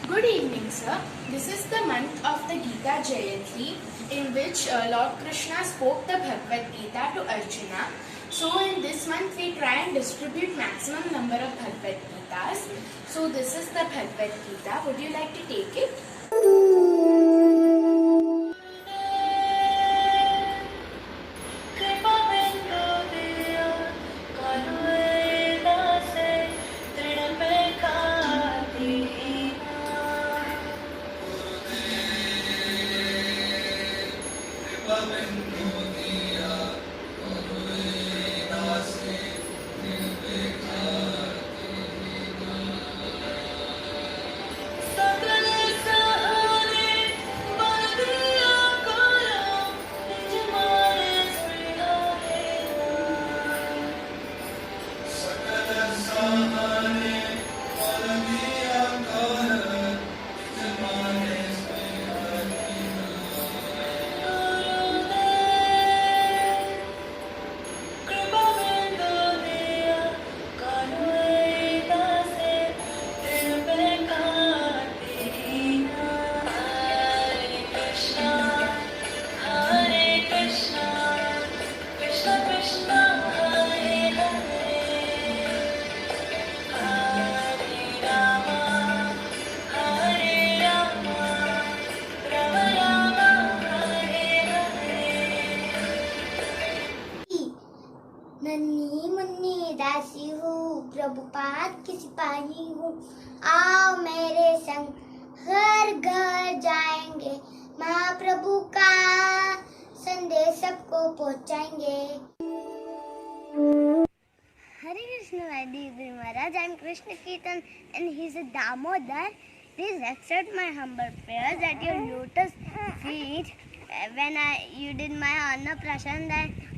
Good evening, sir. This is the month of the Gita Jayanti, in which Lord Krishna spoke the Bhagavad Gita to Arjuna. So in this month we try and distribute maximum number of Bhagavad Gitas. So this is the Bhagavad Gita. Would you like to take it? नन्ही मुन्नी दासी हूँ, प्रभुपाद की सिपाही हूँ, आओ मेरे संग घर घर जाएंगे, महाप्रभु का संदेश सबको पहुँचाएंगे. Hare Krishna, my dear Guru Maharaj. I am Krishna Kirtan and he is a Damodar. Please accept my humble prayers at your lotus feet. When you did my Anna Prashan,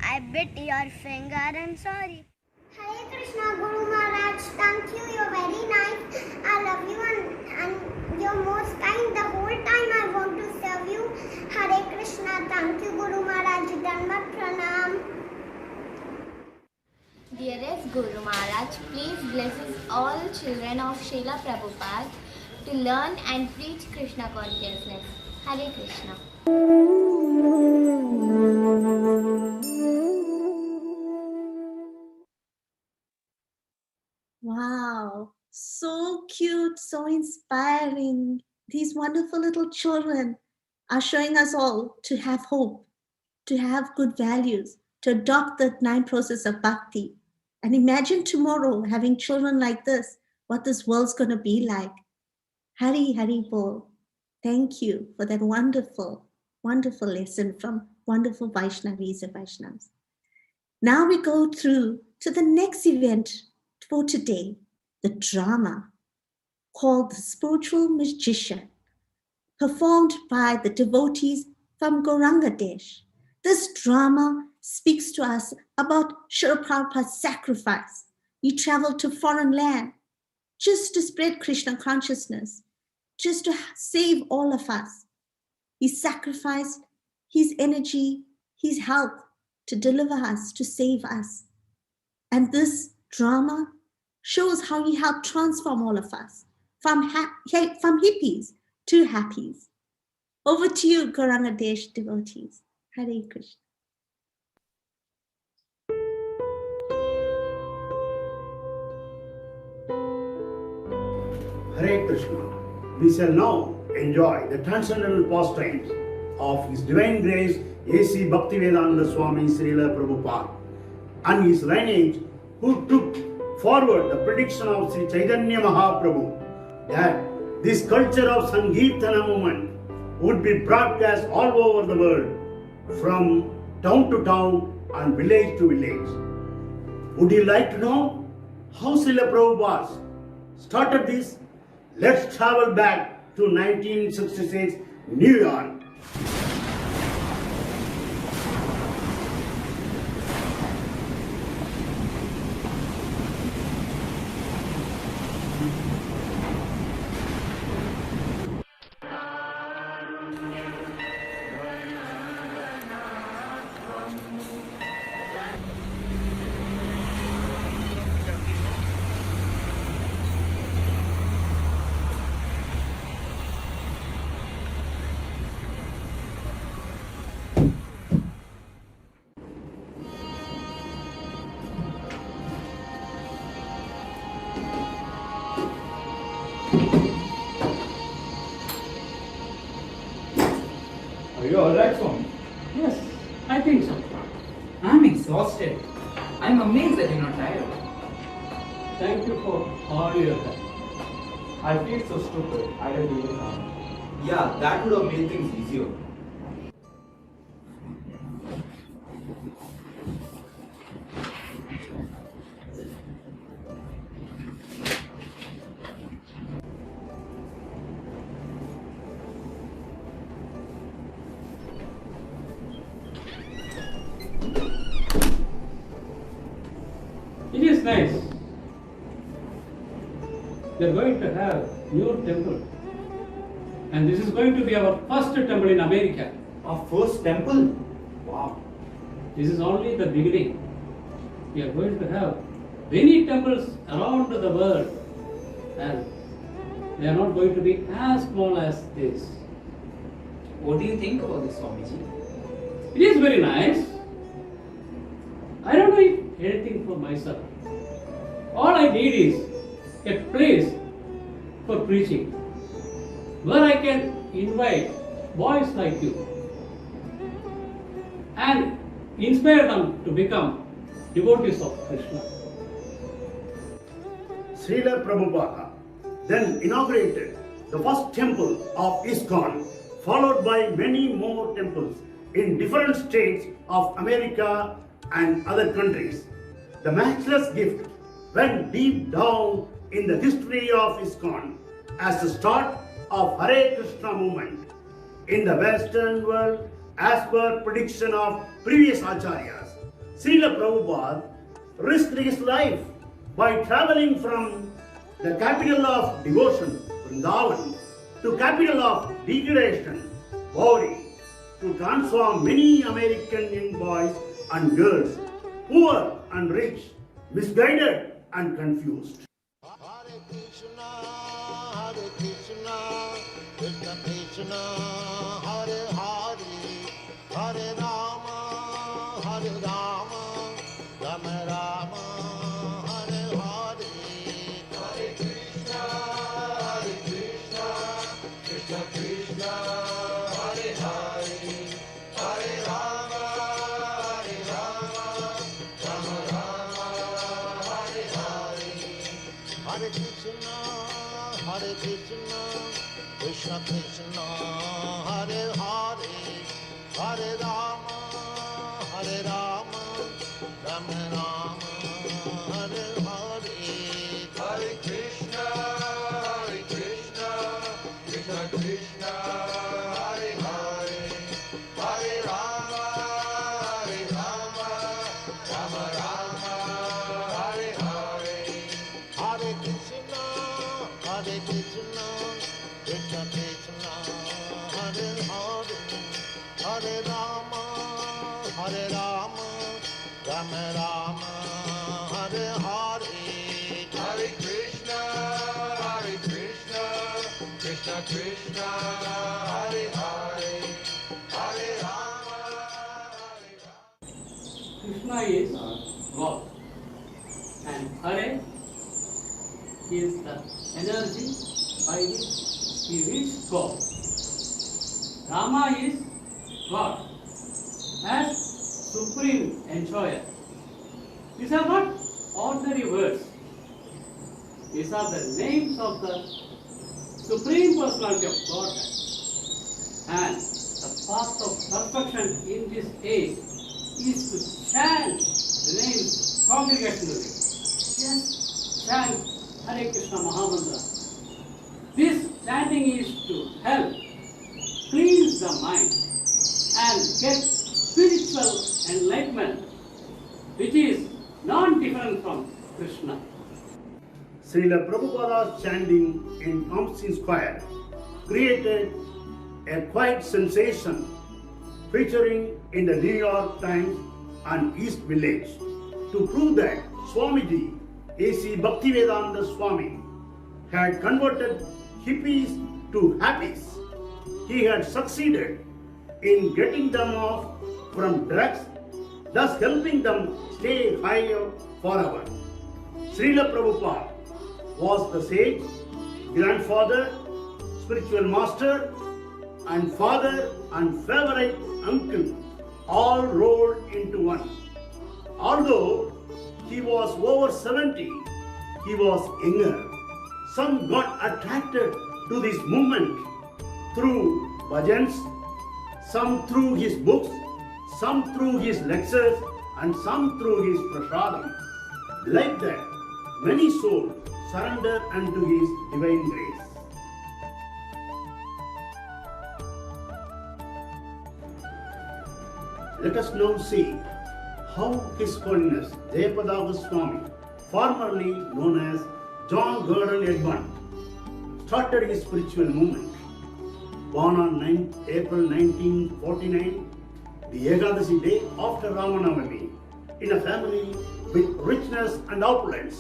I bit your finger. I'm sorry. Hare Krishna, Guru Maharaj. Thank you. You're very nice. I love you and you're most kind. The whole time I want to serve you. Hare Krishna. Thank you, Guru Maharaj. Dhanvat Pranam. Dearest Guru Maharaj, please bless all children of Srila Prabhupada to learn and preach Krishna consciousness. Hare Krishna. Wow, so cute, so inspiring. These wonderful little children are showing us all to have hope, to have good values, to adopt the 9 process of bhakti. And imagine tomorrow having children like this, what this world's going to be like. Hari Hari Bol. Thank you for that wonderful, wonderful lesson from wonderful Vaishnavis and Vaishnavas. Now we go through to the next event for today, the drama called The Spiritual Magician, performed by the devotees from Gauranga Desh. This drama speaks to us about Srila Prabhupada's sacrifice. He traveled to foreign land just to spread Krishna consciousness, just to save all of us. He sacrificed his energy, his health to deliver us, to save us. And this drama shows how he helped transform all of us from hippies to happies. Over to you, Gauranga Desh devotees. Hare Krishna. Hare Krishna. We shall now enjoy the transcendental pastimes of His Divine Grace A.C. Bhaktivedanta Swami Srila Prabhupada. and his lineage who took forward the prediction of Sri Chaitanya Mahaprabhu that this culture of Sankirtana movement would be broadcast all over the world, from town to town and village to village. Would you like to know how Srila Prabhupada started this? Let's travel back to 1966, New York. Are you alright, Swami? Yes, I think so. I'm exhausted. I'm amazed that you're not tired. Thank you for all your help. I feel so stupid. I didn't even know. Yeah, that would have made things easier. It is nice. We are going to have new temple. And this is going to be our first temple in America. Our first temple? Wow. This is only the beginning. We are going to have many temples around the world. And they are not going to be as small as this. What do you think about this, Swamiji? It is very nice. I don't know anything for myself. All I need is a place for preaching where I can invite boys like you and inspire them to become devotees of Krishna. Srila Prabhupada then inaugurated the first temple of ISKCON, followed by many more temples in different states of America and other countries. The matchless gift went deep down in the history of ISKCON as the start of Hare Krishna movement in the Western world as per prediction of previous acharyas. Srila Prabhupada risked his life by traveling from the capital of devotion, Vrindavan, to capital of degradation, Gauri, to transform many American young boys and girls, poor and rich, misguided and confused. Hare Krishna, Krishna Krishna, Hare Hare, Hare Rama, Hare Rama, Rama Rama, Hare Hare. Hare Krishna, Krishna Krishna, Hare Hare, Hare Rama, Rama Rama, Hare Hare. Hare Krishna, Krishna Krishna, Hare Hare, Hare Rama, Rama Rama, Hare Hare. Hare Krishna, Krishna Krishna, Hare Hare, Hare Rama, Rama Rama, Hare Hare. Hare Krishna, Krishna Krishna, Hare Hare, Hare Rama, Rama Rama, Hare Hare. Hare Krishna, Krishna Krishna, Hare Hare, Hare Rama. Krishna is God and Hare is the energy by which he reaches God. Rama is God as supreme enjoyer These are not ordinary words. These are the names of the Supreme Personality of Godhead. And the path of perfection in this age is to chant the names congregationally. Just chant Hare Krishna Mahamantra. This chanting is to help cleanse the mind and get spiritual enlightenment, which is non-different from Krishna. Srila Prabhupada's chanting in Thompson Square created a quiet sensation featuring in the New York Times and East Village to prove that Swamiji, A.C. Bhaktivedanta Swami, had converted hippies to happies. He had succeeded in getting them off from drugs, thus helping them stay higher forever. Srila Prabhupada was the sage, grandfather, spiritual master, and father and favorite uncle, all rolled into one. Although he was over 70, he was younger. Some got attracted to this movement through bhajans, some through his books, some through his lectures, and some through his prasadam. Like that, many souls surrender unto his divine grace. Let us now see how His Holiness Jayapadava Swami, formerly known as John Gordon Edmund, started his spiritual movement. Born on April 1949, the Ekadasi day after Ramanavami, in a family with richness and opulence,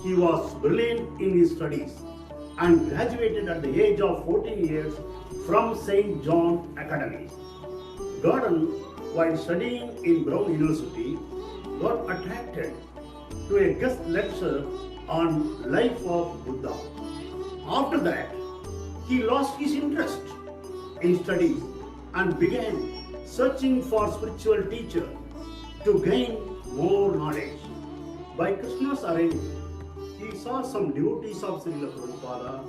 he was brilliant in his studies and graduated at the age of 14 years from St. John Academy. Gordon, while studying in Brown University, got attracted to a guest lecture on life of Buddha. After that, he lost his interest in studies and began searching for spiritual teacher to gain more knowledge. By Krishna's arrangement, he saw some devotees of Srila Prabhupada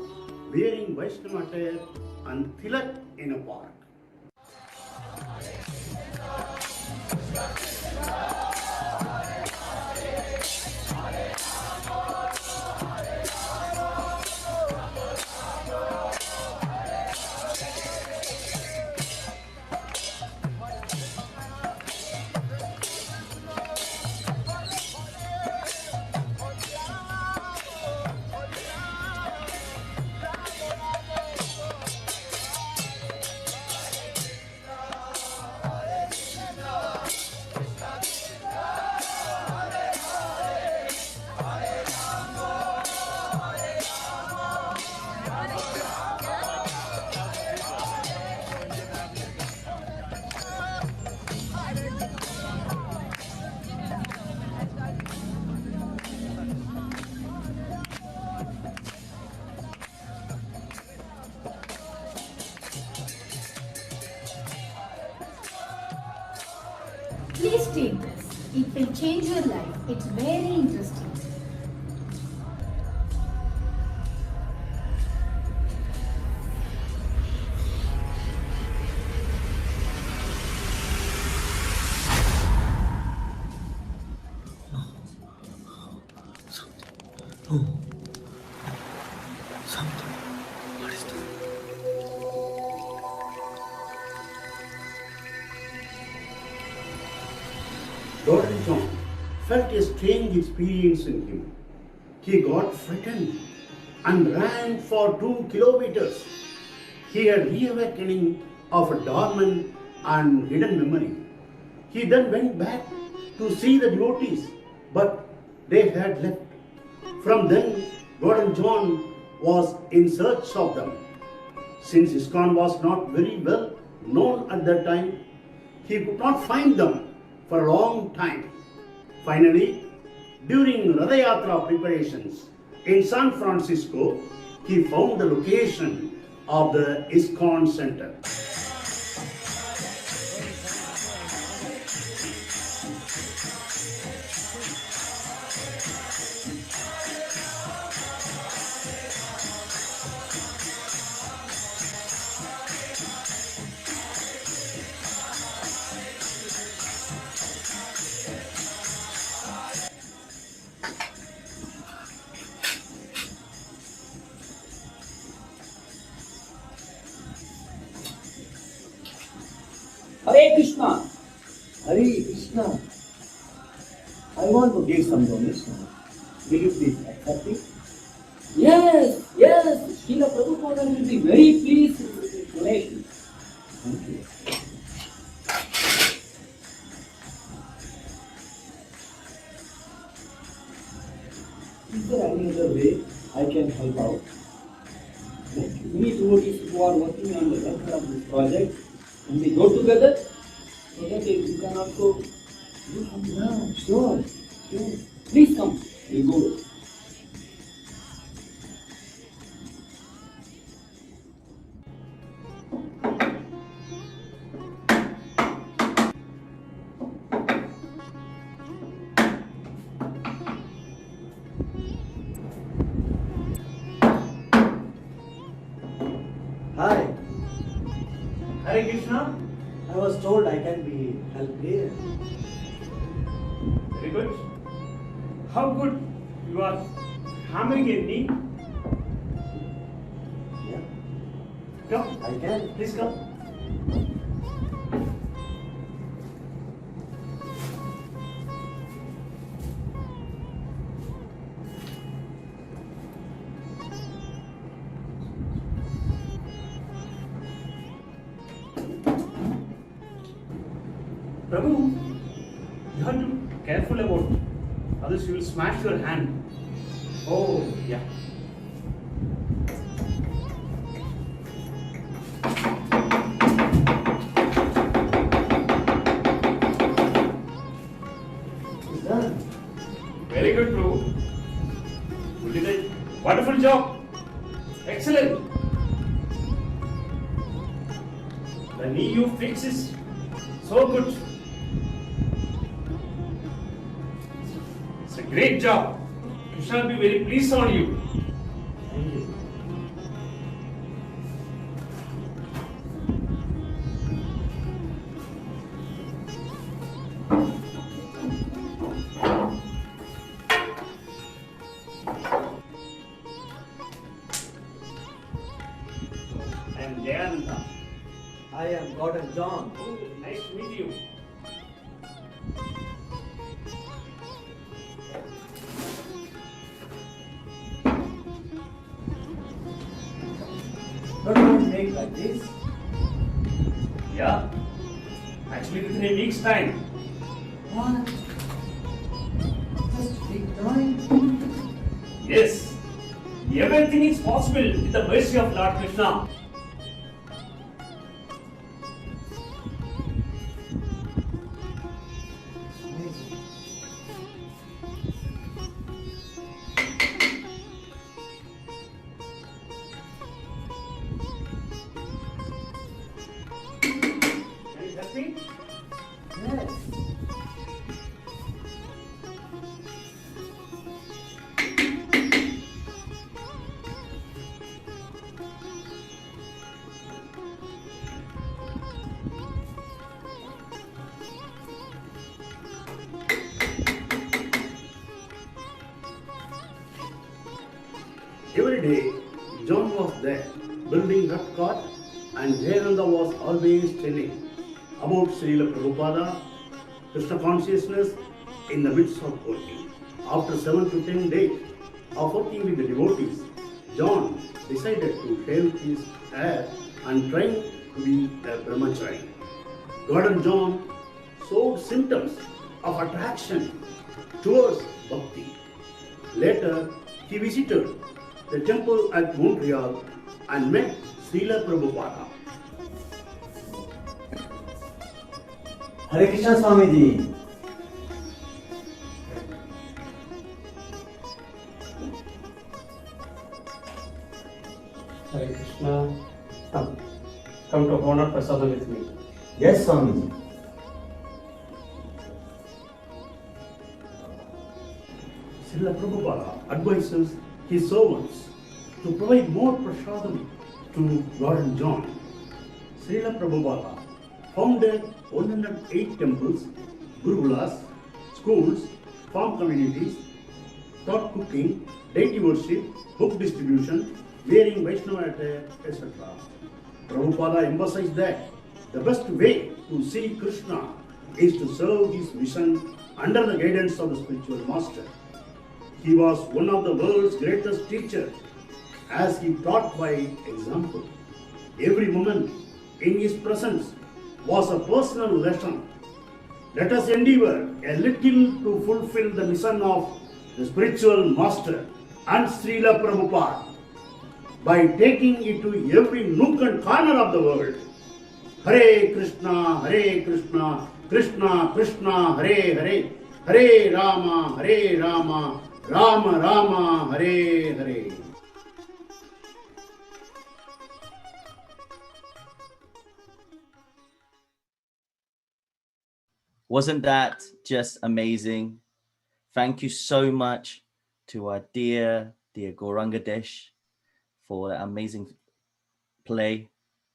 wearing Vaishnava attire and tilak in a park. Please take this. It will change your life. It's very interesting. Lord John felt a strange experience in him. He got frightened and ran for 2 kilometers. He had reawakening of a dormant and hidden memory. He then went back to see the devotees, but they had left. From then, Gordon John was in search of them. Since ISKCON was not very well known at that time, he could not find them for a long time. Finally, during Ratha Yatra preparations in San Francisco, he found the location of the ISKCON Center. Hare Krishna. Hare Krishna. I want to give some donation. Will you please accept it? Yes, yes. Srila Prabhupada will be very pleased with this donation. Thank you. Is there any other way I can help out? Many devotees who are working on the welfare of this project, and we go together so that you can also do something. Yeah, sure. Please come. We'll go. Hi. Hare Krishna. I was told I can be helped here. Very good. How good you are hammering a knee. Yeah. Come. I can. Please come. Prabhu, you have to be careful about it, otherwise you will smash your hand. Oh, yeah. It's done. Very good, Prabhu. You did a wonderful job. Excellent. The knee you fix is so good. It's a great job. Krishna will be very pleased on you. Thank you. I am Jayananda. I am Gordon John. Oh, nice to meet you. Don't you make like this? Yeah. Actually, within a week's time. What? Just big drawing? Yes. Everything is possible with the mercy of Lord Krishna. Can you help me? Yes. Every day, John was there building that cart, and Jayananda was always telling about Srila Prabhupada, Krishna consciousness in the midst of working. After 7 to 10 days of working with the devotees, John decided to shave his hair and trying to be a brahmachari. Gordon John showed symptoms of attraction towards bhakti. Later, he visited the temple at Montreal and met Srila Prabhupada. Hare Krishna Swamiji. Hare Krishna. Come to honor prasadam with me. Yes, Swamiji. Srila Prabhupada advises his servants to provide more prasadam to Gordon John. Srila Prabhupada founded 108 temples, gurukulas, schools, farm communities, taught cooking, deity worship, book distribution, wearing Vaishnava attire, etc. Prabhupada emphasized that The best way to see Krishna is to serve his mission under the guidance of the spiritual master. He was one of the world's greatest teachers as he taught by example. Every moment in his presence was a personal lesson. Let us endeavor a little to fulfill the mission of the spiritual master and Srila Prabhupada by taking it to every nook and corner of the world. Hare Krishna, Krishna Krishna, Hare Hare, Hare Rama, Rama Rama, Hare Hare. Wasn't that just amazing? Thank you so much to our dear Gorangadesh for that amazing play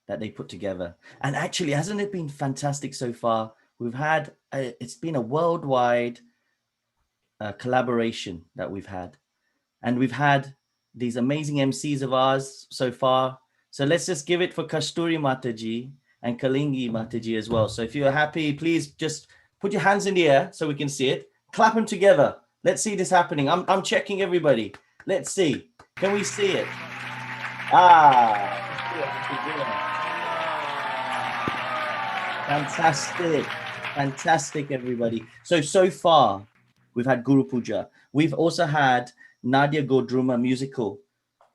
that they put together. And actually, hasn't it been fantastic so far? We've had, it's been a worldwide collaboration that we've had. And we've had these amazing MCs of ours so far. So let's just give it for Kasturi Mataji and Kalingi Mataji as well. So if you're happy, please just put your hands in the air so we can see it. Clap them together. Let's see this happening. I'm checking everybody. Let's see. Can we see it? Fantastic. Fantastic, everybody. So far, we've had Guru Puja. We've also had Nadia Godruma musical.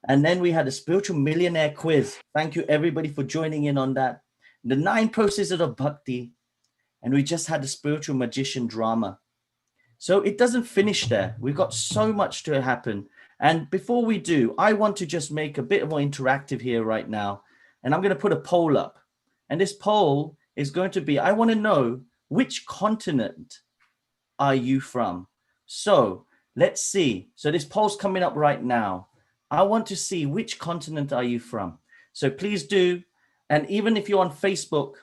And then we had a spiritual millionaire quiz. Thank you, everybody, for joining in on that. The 9 processes of bhakti. And we just had the spiritual magician drama. So it doesn't finish there. We've got so much to happen. And before we do, I want to just make a bit more interactive here right now. And I'm going to put a poll up. And this poll is going to be, I want to know, which continent are you from? So let's see. So this poll's coming up right now. I want to see, which continent are you from? So please do. And even if you're on Facebook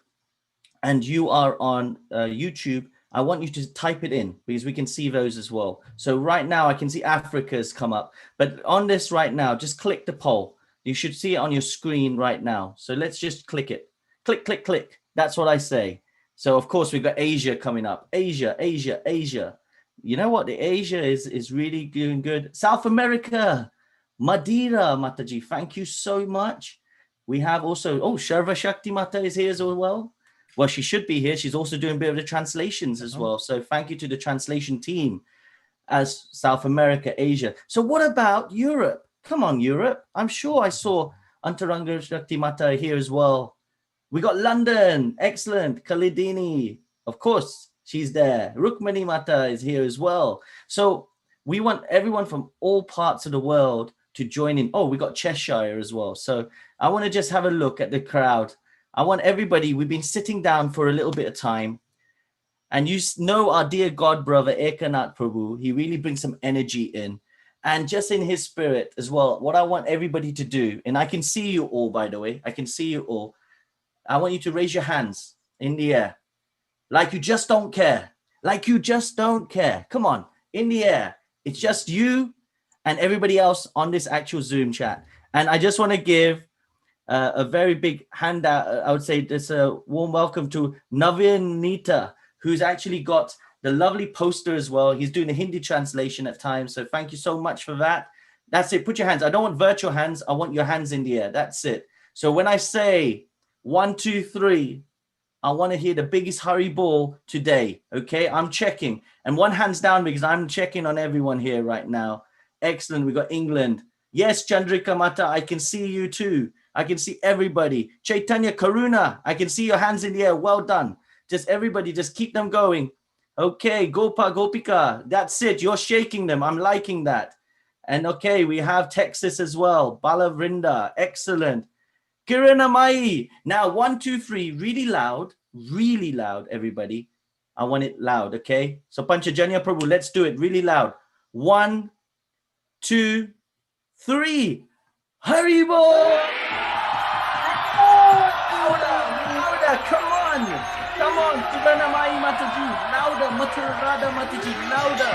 and you are on YouTube, I want you to type it in because we can see those as well. So right now I can see Africa's come up, but on this right now, just click the poll. You should see it on your screen right now. So let's just click it. Click, click, click. That's what I say. So of course we've got Asia coming up. Asia. You know what? The Asia is really doing good. South America, Madeira Mataji, thank you so much. We have also, Sharva Shakti Mata is here as well. Well, she should be here. She's also doing a bit of the translations as well. So thank you to the translation team as South America, Asia. So what about Europe? Come on, Europe. I'm sure I saw Antaranga Shakti Mata here as well. We got London. Excellent. Kalidini. Of course, she's there. Rukmani Mata is here as well. So we want everyone from all parts of the world to join in. Oh, we got Cheshire as well. So I want to just have a look at the crowd. I want everybody, we've been sitting down for a little bit of time. And you know our dear God brother, Ekanath Prabhu, he really brings some energy in. And just in his spirit as well, what I want everybody to do, and I can see you all, by the way, I can see you all. I want you to raise your hands in the air. Like you just don't care. Like you just don't care. Come on, in the air. It's just you and everybody else on this actual Zoom chat. And I just want to give a very big handout. I would say this a warm welcome to Navin Nita, who's actually got the lovely poster as well. He's doing a Hindi translation at times. So thank you so much for that. That's it. Put your hands. I don't want virtual hands. I want your hands in the air. That's it. So when I say 1, 2, 3, I want to hear the biggest hurry ball today. Okay, I'm checking. And one hand's down because I'm checking on everyone here right now. Excellent. We got England. Yes, Chandrika Mata, I can see you too. I can see everybody. Chaitanya Karuna, I can see your hands in the air. Well done. Just everybody, just keep them going. Okay, Gopa, Gopika, that's it. You're shaking them. I'm liking that. And okay, we have Texas as well. Balavrinda, excellent. Kirana Mai. Now, 1, 2, 3, really loud, everybody. I want it loud, okay? So Panchajanya Prabhu, let's do it really loud. 1, 2, 3. Haribo! Louder, come on, Kirana Mai Mataji, louder, Mathurada Mataji, louder.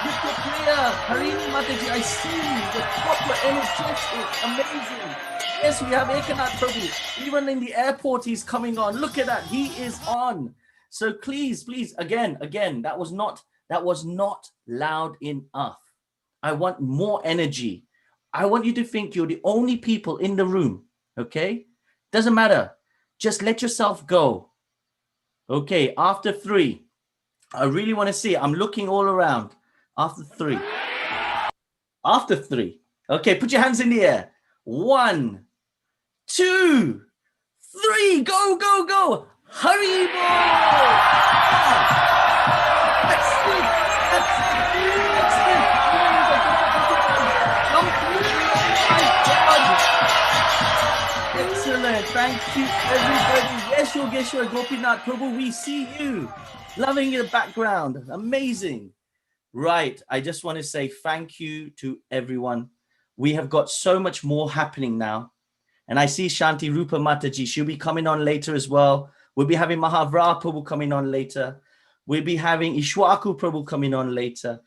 Little clear, Harini Mataji, I see the proper energetic, amazing. Yes, we have Ekanath Prabhu. Even in the airport, he's coming on. Look at that. He is on. So please, again, that was not loud enough. I want more energy. I want you to think you're the only people in the room. Okay? Doesn't matter. Just let yourself go. Okay, after 3. I really want to see it. I'm looking all around. After 3. After 3. Okay, put your hands in the air. 1, 2, 3. Go, go, go. Hurry, Excellent. Thank you, everybody. Yes, Yogeshwar Gopinath Prabhu, we see you. Loving the background. Amazing. Right. I just want to say thank you to everyone. We have got so much more happening now. And I see Shanti Rupa Mataji. She'll be coming on later as well. We'll be having Mahavra Prabhu coming on later. We'll be having Ishwaku Prabhu coming on later.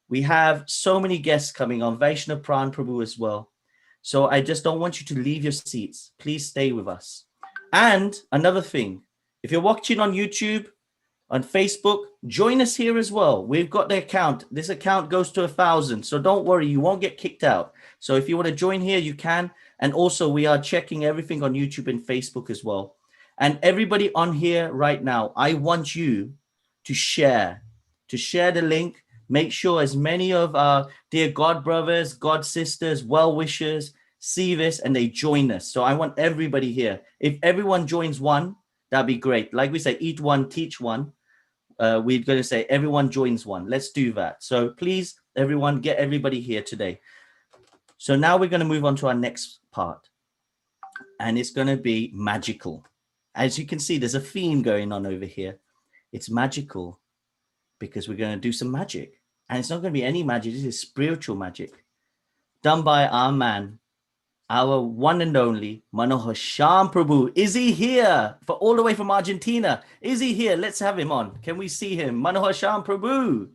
We have so many guests coming on. Vaishnav Pran Prabhu as well. So I just don't want you to leave your seats. Please stay with us. And another thing, if you're watching on YouTube, on Facebook, join us here as well. We've got the account. This account goes to 1,000. So don't worry, you won't get kicked out. So if you want to join here, you can. And also we are checking everything on YouTube and Facebook as well. And everybody on here right now, I want you to share the link. Make sure as many of our dear God brothers, God sisters, well-wishers see this and they join us. So I want everybody here. If everyone joins one, that'd be great. Like we say, eat one, teach one. We're going to say everyone joins one. Let's do that. So please, everyone, get everybody here today. So now we're going to move on to our next part. And it's going to be magical. As you can see, there's a theme going on over here. It's magical because we're going to do some magic. And it's not going to be any magic. This is spiritual magic done by our man, our one and only Manohar Shyam Prabhu. Is he here? For all the way from Argentina. Is he here? Let's have him on. Can we see him? Manohar Shyam Prabhu.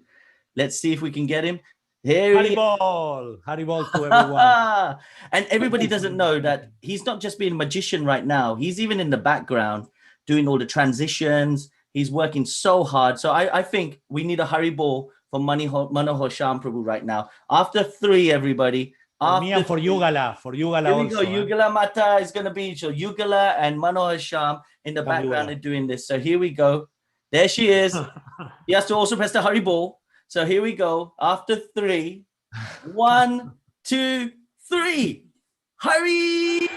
Let's see if we can get him. Here he is. Haribol to everyone. And everybody doesn't know that he's not just being a magician right now. He's even in the background doing all the transitions. He's working so hard. So I think we need a Haribol for Manohar Shyam Prabhu right now. After 3, everybody. For me and for Yugala. For Yugala here we also. go. Yugala Mata is going to be, so Yugala and Manohar Shyam in the background are doing this. So here we go. There she is. He has to also press the Haribol. So here we go. After 3. 1, 2, 3. Hurry!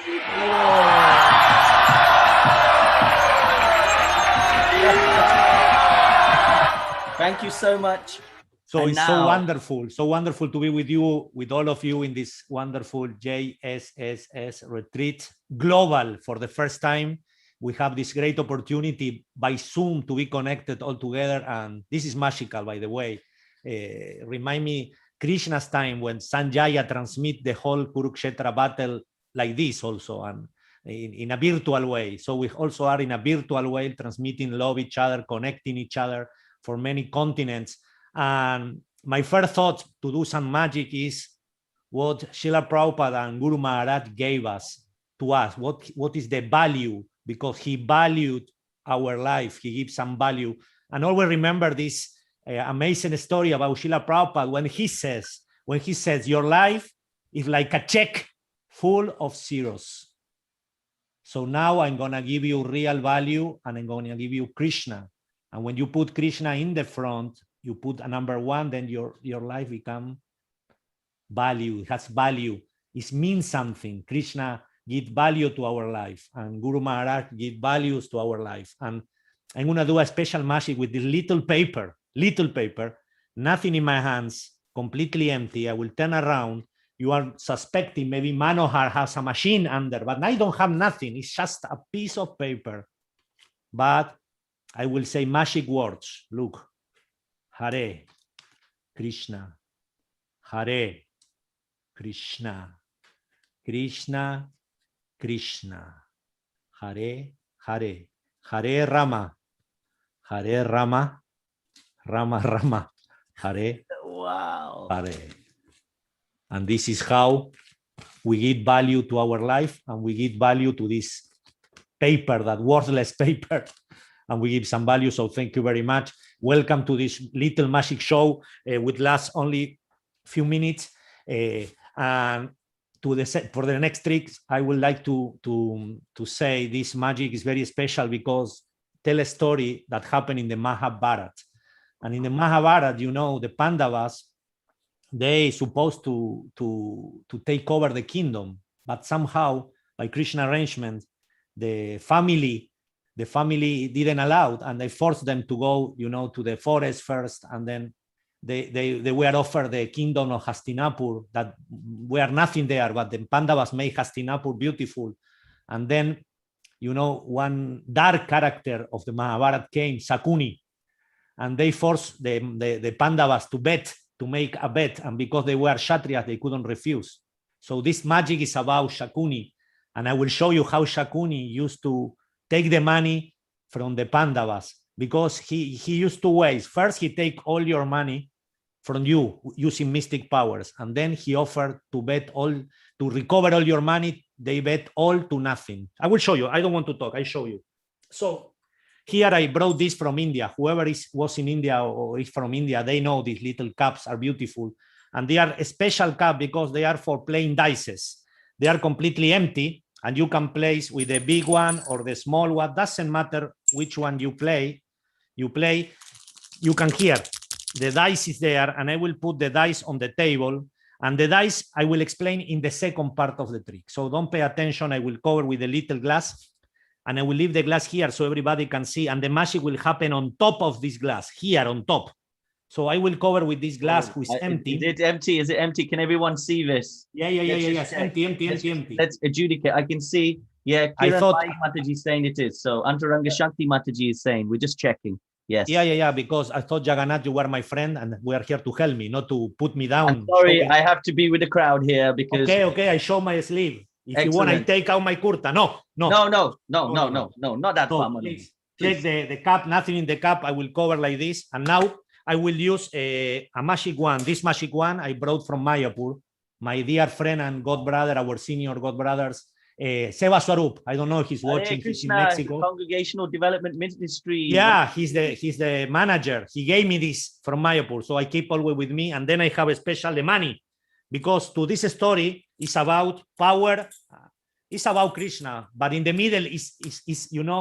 Thank you so much. So And it's now- so wonderful to be with you, with all of you in this wonderful JSSS retreat global for the first time. We have this great opportunity by Zoom to be connected all together. And this is magical, by the way. Remind me Krishna's time when Sanjaya transmit the whole Kurukshetra battle like this also, and in a virtual way. So we also are in a virtual way, transmitting love each other, connecting each other for many continents. And my first thought to do some magic is what Srila Prabhupada and Guru Maharaj gave us to us. What is the value? Because he valued our life. He gives some value. And always remember this amazing story about Srila Prabhupada when he says, your life is like a check full of zeros. So now I'm going to give you real value and I'm going to give you Krishna. And when you put Krishna in the front, you put a number 1, then your life becomes value. It has value. It means something. Krishna gives value to our life, and Guru Maharaj gives values to our life. And I'm going to do a special magic with this little paper, nothing in my hands, completely empty. I will turn around. You are suspecting maybe Manohar has a machine under, but I don't have nothing. It's just a piece of paper. But I will say magic words. Look. Hare Krishna, Hare Krishna, Krishna Krishna, Hare Hare, Hare Rama, Hare Rama, Rama Rama, Hare Wow. Hare. And this is how we give value to our life, and we give value to this paper, that worthless paper, and we give some value. So thank you very much. Welcome to this little magic show, which lasts only few minutes. And for the next tricks, I would like to say this magic is very special because tell a story that happened in the Mahabharata. And in the Mahabharata, you know, the Pandavas, they supposed to take over the kingdom, but somehow by Krishna arrangement, the family didn't allow, and they forced them to go, you know, to the forest first, and then they were offered the kingdom of Hastinapur that were nothing there, but the Pandavas made Hastinapur beautiful. And then, you know, one dark character of the Mahabharata came, Shakuni, and they forced the Pandavas to make a bet, and because they were Kshatriyas, they couldn't refuse. So this magic is about Shakuni, and I will show you how Shakuni used to take the money from the Pandavas, because he used two ways. First, he take all your money from you using mystic powers, and then he offered to recover all your money. They bet all to nothing. I will show you. I don't want to talk. I show you. So here I brought this from India. Whoever was in India or is from India, they know these little cups are beautiful, and they are a special cup because they are for playing dices. They are completely empty, and you can place with the big one or the small one. Doesn't matter which one you play. You can hear the dice is there, and I will put the dice on the table, and the dice I will explain in the second part of the trick. So don't pay attention. I will cover with a little glass, and I will leave the glass here so everybody can see, and the magic will happen on top of this glass, here on top. So I will cover with this glass, who is empty. Is it empty? Is it empty? Can everyone see this? Yes. Empty. Let's adjudicate. I can see. Yeah, Kiran Mataji is saying it is. So Antaranga Shakti Mataji is saying, we're just checking. Yes. Yeah, because I thought, Jagannath, you were my friend, and we are here to help me, not to put me down. I'm sorry, I have to be with the crowd here because... Okay, I show my sleeve. If you want, I take out my kurta. No, not that far. Please take the cup, nothing in the cup. I will cover like this. And now I will use a magic wand. This magic wand I brought from Mayapur. My dear friend and god brother, our senior god brothers, Seva Swarup. I don't know if he's watching. He's in Mexico. Congregational Development Ministry. Yeah, he's the manager. He gave me this from Mayapur, so I keep always with me. And then I have a special the money, because to this story is about power. It's about Krishna, but in the middle is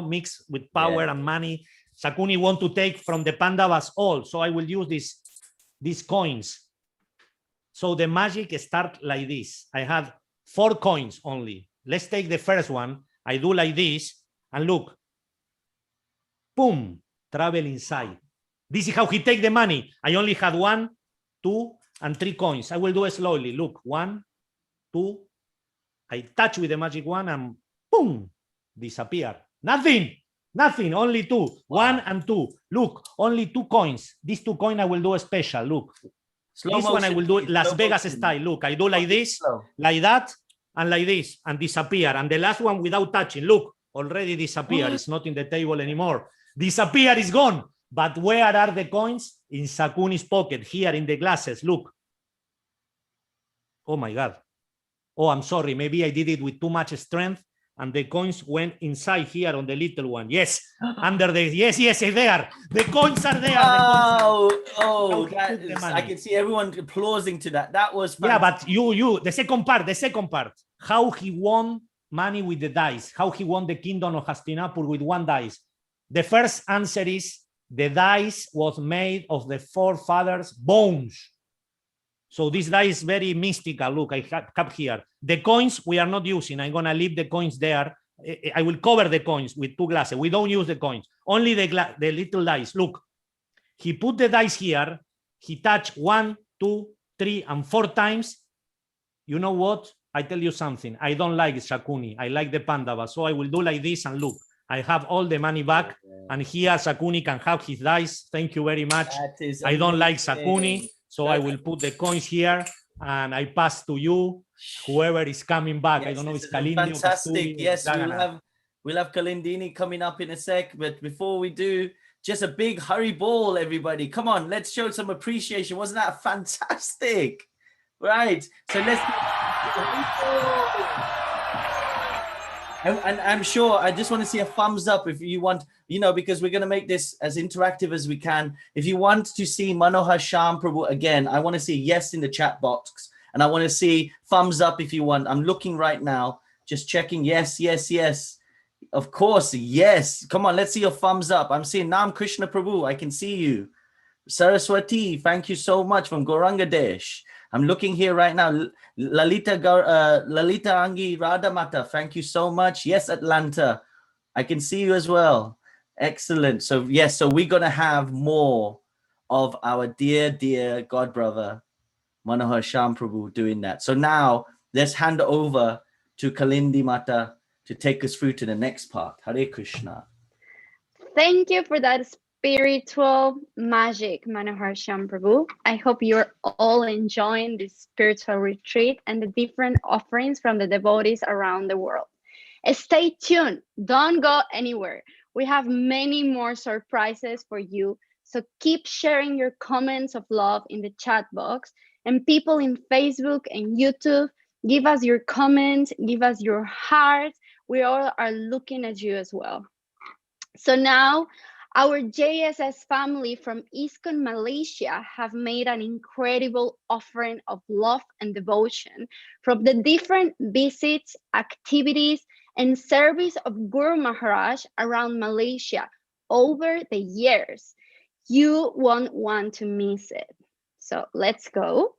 mixed with power and money. Shakuni want to take from the Pandavas all, so I will use these coins. So the magic starts like this. I have 4 coins only. Let's take the first one. I do like this, and look. Boom, travel inside. This is how he take the money. I only had 1, 2, and 3 coins. I will do it slowly. Look, 1, 2. I touch with the magic wand and boom, disappear. Nothing, only 2. 1 and 2. Look, only 2 coins. These 2 coins I will do a special. Look, this one I will do Las Vegas style. Look, I do like this, like that, and like this, and disappear. And the last one without touching. Look, already disappear. It's not in the table anymore. Disappear, is gone. But where are the coins? In Shakuni's pocket, here in the glasses. Look. Oh my God. Oh, I'm sorry. Maybe I did it with too much strength, and the coins went inside here on the little one. Yes, under the yes, there. The coins are there. I can see everyone applauding to that. That was fantastic. Yeah, but you, the second part. How he won money with the dice? How he won the kingdom of Hastinapur with 1 dice? The first answer is the dice was made of the forefathers' bones. So this die is very mystical. Look, I have here. The coins we are not using. I'm going to leave the coins there. I will cover the coins with 2 glasses. We don't use the coins. Only the little dice. Look, he put the dice here. He touched 1, 2, 3, and 4 times. You know what? I tell you something. I don't like Shakuni. I like the Pandava. So I will do like this, and look. I have all the money back. And here Shakuni can have his dice. Thank you very much. I don't like Shakuni. So I will put the coins here, and I pass to you, whoever is coming back. I don't know, it's Kalindi. Fantastic. Yes, we'll have Kalindini coming up in a sec. But before we do, just a big hurry ball, everybody. Come on, let's show some appreciation. Wasn't that fantastic? Right. So let's And I'm sure I just want to see a thumbs up if you want, because we're going to make this as interactive as we can. If you want to see Manohar Sham Prabhu again, I want to see yes in the chat box. And I want to see thumbs up if you want. I'm looking right now, just checking. Yes, yes, yes. Of course, yes. Come on, let's see your thumbs up. I'm seeing Nam Krishna Prabhu. I can see you. Saraswati, thank you so much from Gorangadesh. I'm looking here right now. Lalita Angi Radhamata, thank you so much. Yes, Atlanta, I can see you as well. Excellent. So yes, so we're going to have more of our dear God brother, Manohar Sham Prabhu doing that. So now let's hand over to Kalindi Mata to take us through to the next part. Hare Krishna. Thank you for that spiritual magic, Manohar Sham Prabhu. I hope you're all enjoying this spiritual retreat and the different offerings from the devotees around the world. Stay tuned. Don't go anywhere. We have many more surprises for you. So keep sharing your comments of love in the chat box. And people in Facebook and YouTube, give us your comments, give us your hearts. We all are looking at you as well. So now our JSS family from ISKCON Malaysia have made an incredible offering of love and devotion from the different visits, activities, and service of Guru Maharaj around Malaysia over the years. You won't want to miss it. So let's go.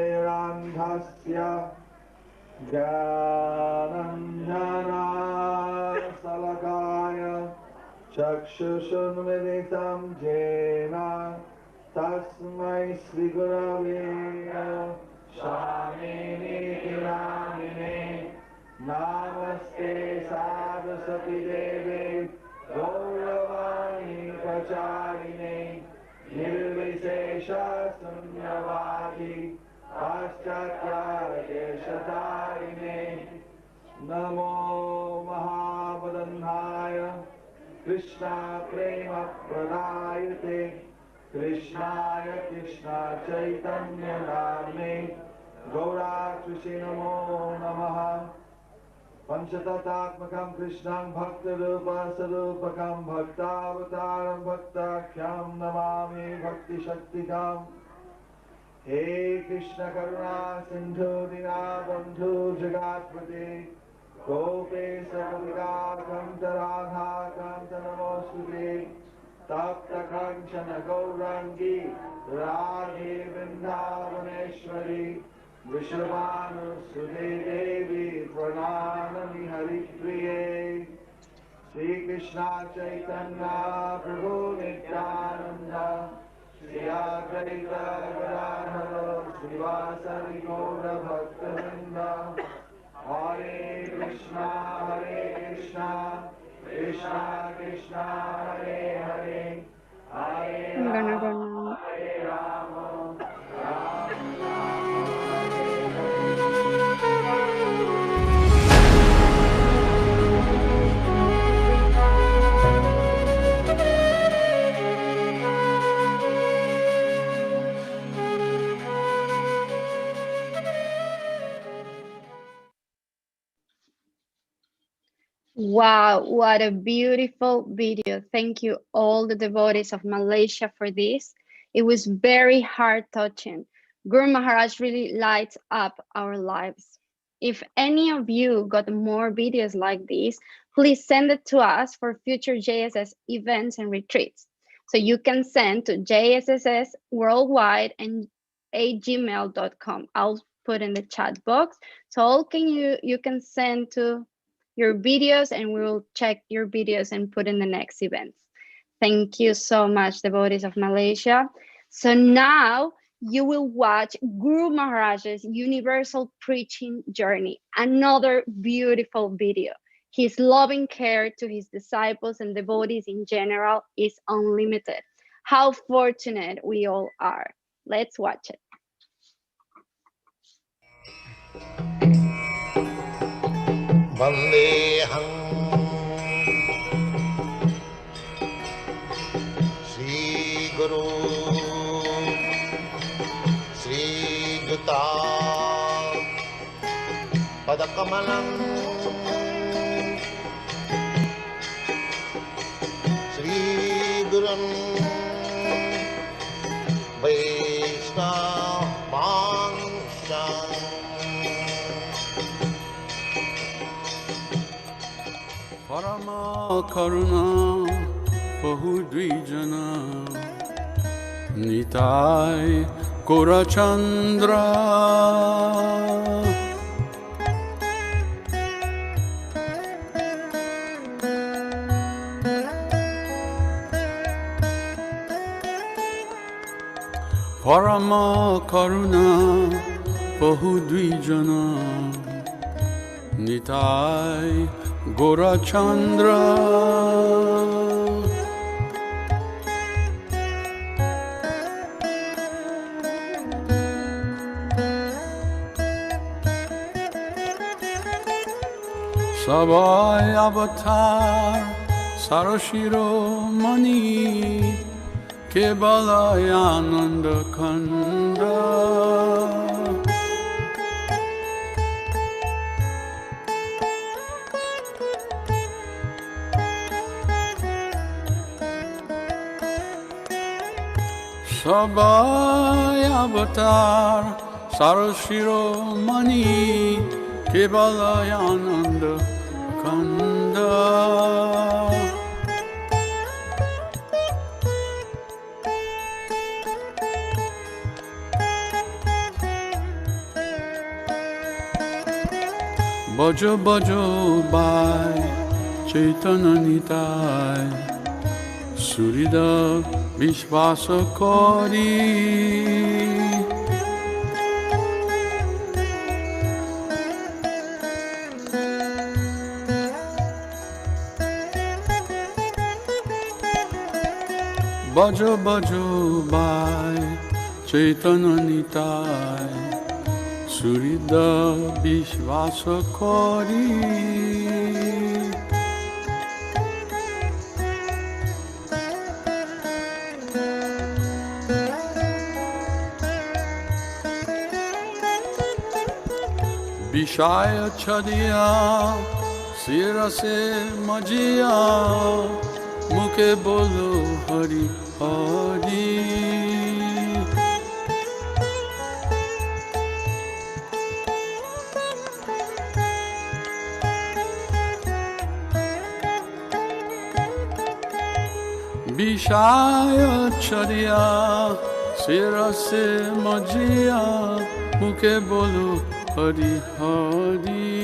अज्ञानातिमिरान्धस्य ज्ञानञ्जनाशलाकाय चक्षुषुन्मिलितं येन तस्मै श्रीगुरवे शामिनीतिनामिने नमस्ते सारस्वती देवे गौरवाणी प्रचारिणे निर्विशेषशून्यवादी पाश्चात्यादेशतारिणे नमो महावदन्नाय कृष्णा प्रेम प्रदायते कृष्णाय कृष्णा चैतन्य नाम्ने गौराकृषि नमो नमः पंचतत्त्वात्मकं कृष्णं भक्तरूपस्वरूपकं भक्तावतारं भक्ताख्यं नमामि भक्तिशक्तिकम् हे कृष्ण करुणा सिंधु दीनबंधु जगत्पते गोपेश कविराघंत राधा कांत नमोस्तुते तप्त कांचन गौरांगी राधे वृंदावनेश्वरी विश्वभानुसुते देवी प्रणमामि हरिप्रिये श्री कृष्ण चैतन्य प्रभु नित्यानंद श्री अद्वैत गदाधर श्रीवासरि गौर भक्तवृंद हरे Krishna Krishna Krishna Hare Hare Hare I'm gonna go Ram now. Hare Ram Ram Wow, what a beautiful video. Thank you, all the devotees of Malaysia, for this. It was very heart touching. Guru Maharaj really lights up our lives. If any of you got more videos like this, please send it to us for future JSS events and retreats. So you can send to JSSS worldwide and gmail.com. I'll put in the chat box. So all you can send to your videos and we will check your videos and put in the next events. Thank you so much, devotees of Malaysia. So now you will watch Guru Maharaj's universal preaching journey, another beautiful video. His loving care to his disciples and devotees in general is unlimited. How fortunate we all are. Let's watch it. वन्देऽहं श्रीगुरो श्रीयुता पदकमलम् श्रीगुरुन् वैष्णवांश्च Parama karuna bahudvijana Nitai Gorachandra Parama karuna bahudvijana Nitai Gorachandra Sabai avatar Sarashiro Mani Kebalayananda Kanda Sabai avatar Sarashiro Mani Kebalayananda Kanda Bajo Bajo Bai Chaitanya Nitai Surida Vishvasa Kori Bajo Bajo Bai Chaitanya Nitai Surida Vishvasa Kori Vishaya Chadiya Sirase Majiya Mukhe Bolo Hari Hari Vishaya Chadiya Sirase Majiya Mukhe Bolo Hari Hari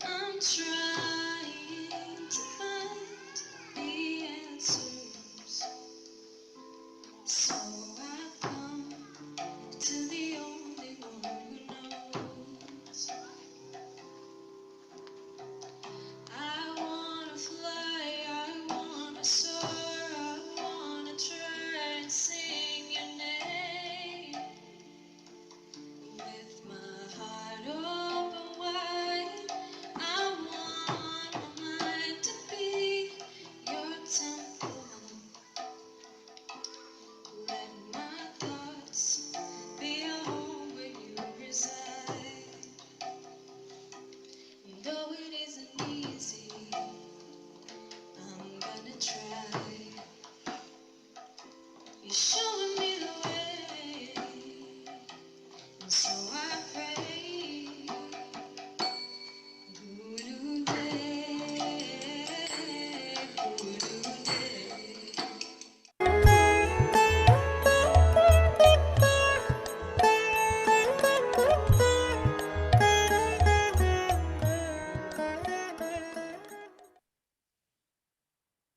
I'm trying to find the answers. So I come to the only one who knows. I wanna fly, I wanna soar, I wanna try and sing your name. With my heart open wide, I want my mind to be your temple. Let my thoughts be a home where you reside. Though it isn't easy, I'm gonna try. You're showing me the way, and so I pray. Guru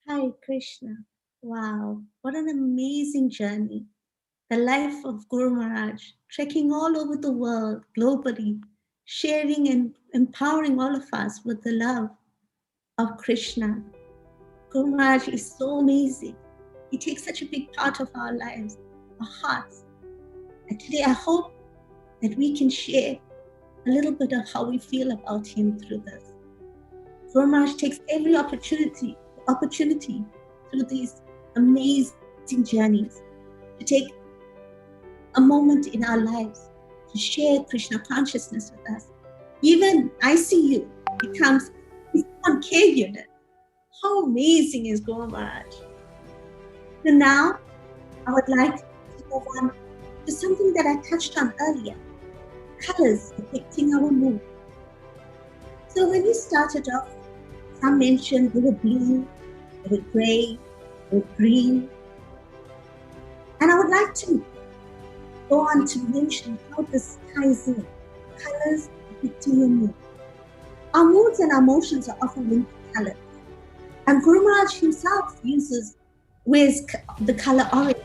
Hare Krishna. Wow, what an amazing journey. The life of Guru Maharaj, trekking all over the world, globally, sharing and empowering all of us with the love of Krishna. Guru Maharaj is so amazing. He takes such a big part of our lives, our hearts. And today I hope that we can share a little bit of how we feel about him through this. Guru Maharaj takes every opportunity through these amazing journeys to take a moment in our lives to share Krishna consciousness with us. Even ICU becomes his own care unit. How amazing is Guru Maharaj? So now I would like to move on to something that I touched on earlier, colors depicting our mood. So when we started off, some mentioned they were blue, they were gray, they were green. And I would like to go on to mention how this ties in, colors depicting your mood. Our moods and our emotions are often linked to colors. And Guru Maharaj himself wears the color orange.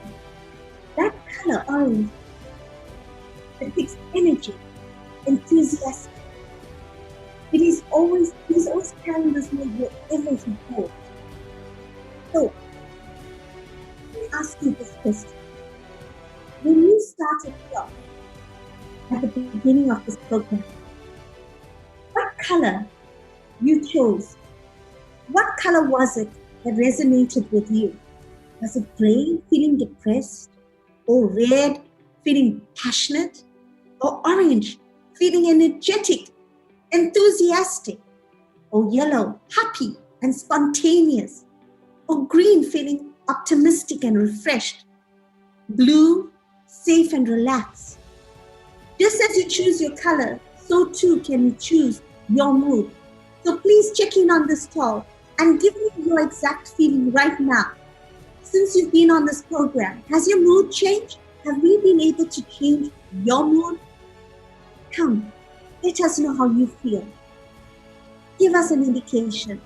That color orange depicts energy, enthusiasm. He's always carrying this mood wherever he goes. So, let me ask you this question. When you started off at the beginning of this program, what color you chose? What color was it that resonated with you? Was it gray, feeling depressed? Or red, feeling passionate? Or orange, feeling energetic, enthusiastic? Or yellow, happy and spontaneous? Or green, feeling optimistic and refreshed? Blue, safe and relaxed. Just as you choose your color, so too can you choose your mood. So please check in on this call and give me your exact feeling right now. Since you've been on this program, has your mood changed? Have we been able to change your mood? Come, let us know how you feel. Give us an indication.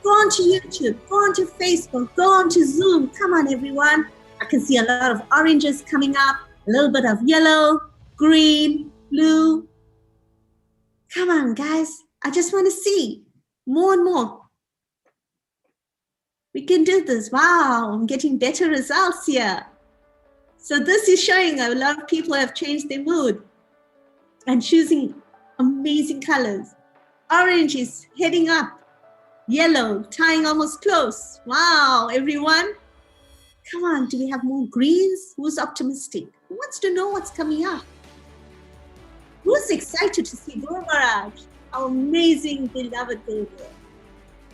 Go on to YouTube, go on to Facebook, go on to Zoom. Come on, everyone. I can see a lot of oranges coming up, a little bit of yellow, green, blue. Come on, guys. I just want to see more and more. We can do this. Wow, I'm getting better results here. So this is showing a lot of people have changed their mood and choosing amazing colors. Orange is heading up. Yellow, tying almost close. Wow, everyone. Come on, do we have more greens? Who's optimistic? Who wants to know what's coming up? Who's excited to see Guru Maharaj? Our amazing, beloved Guru.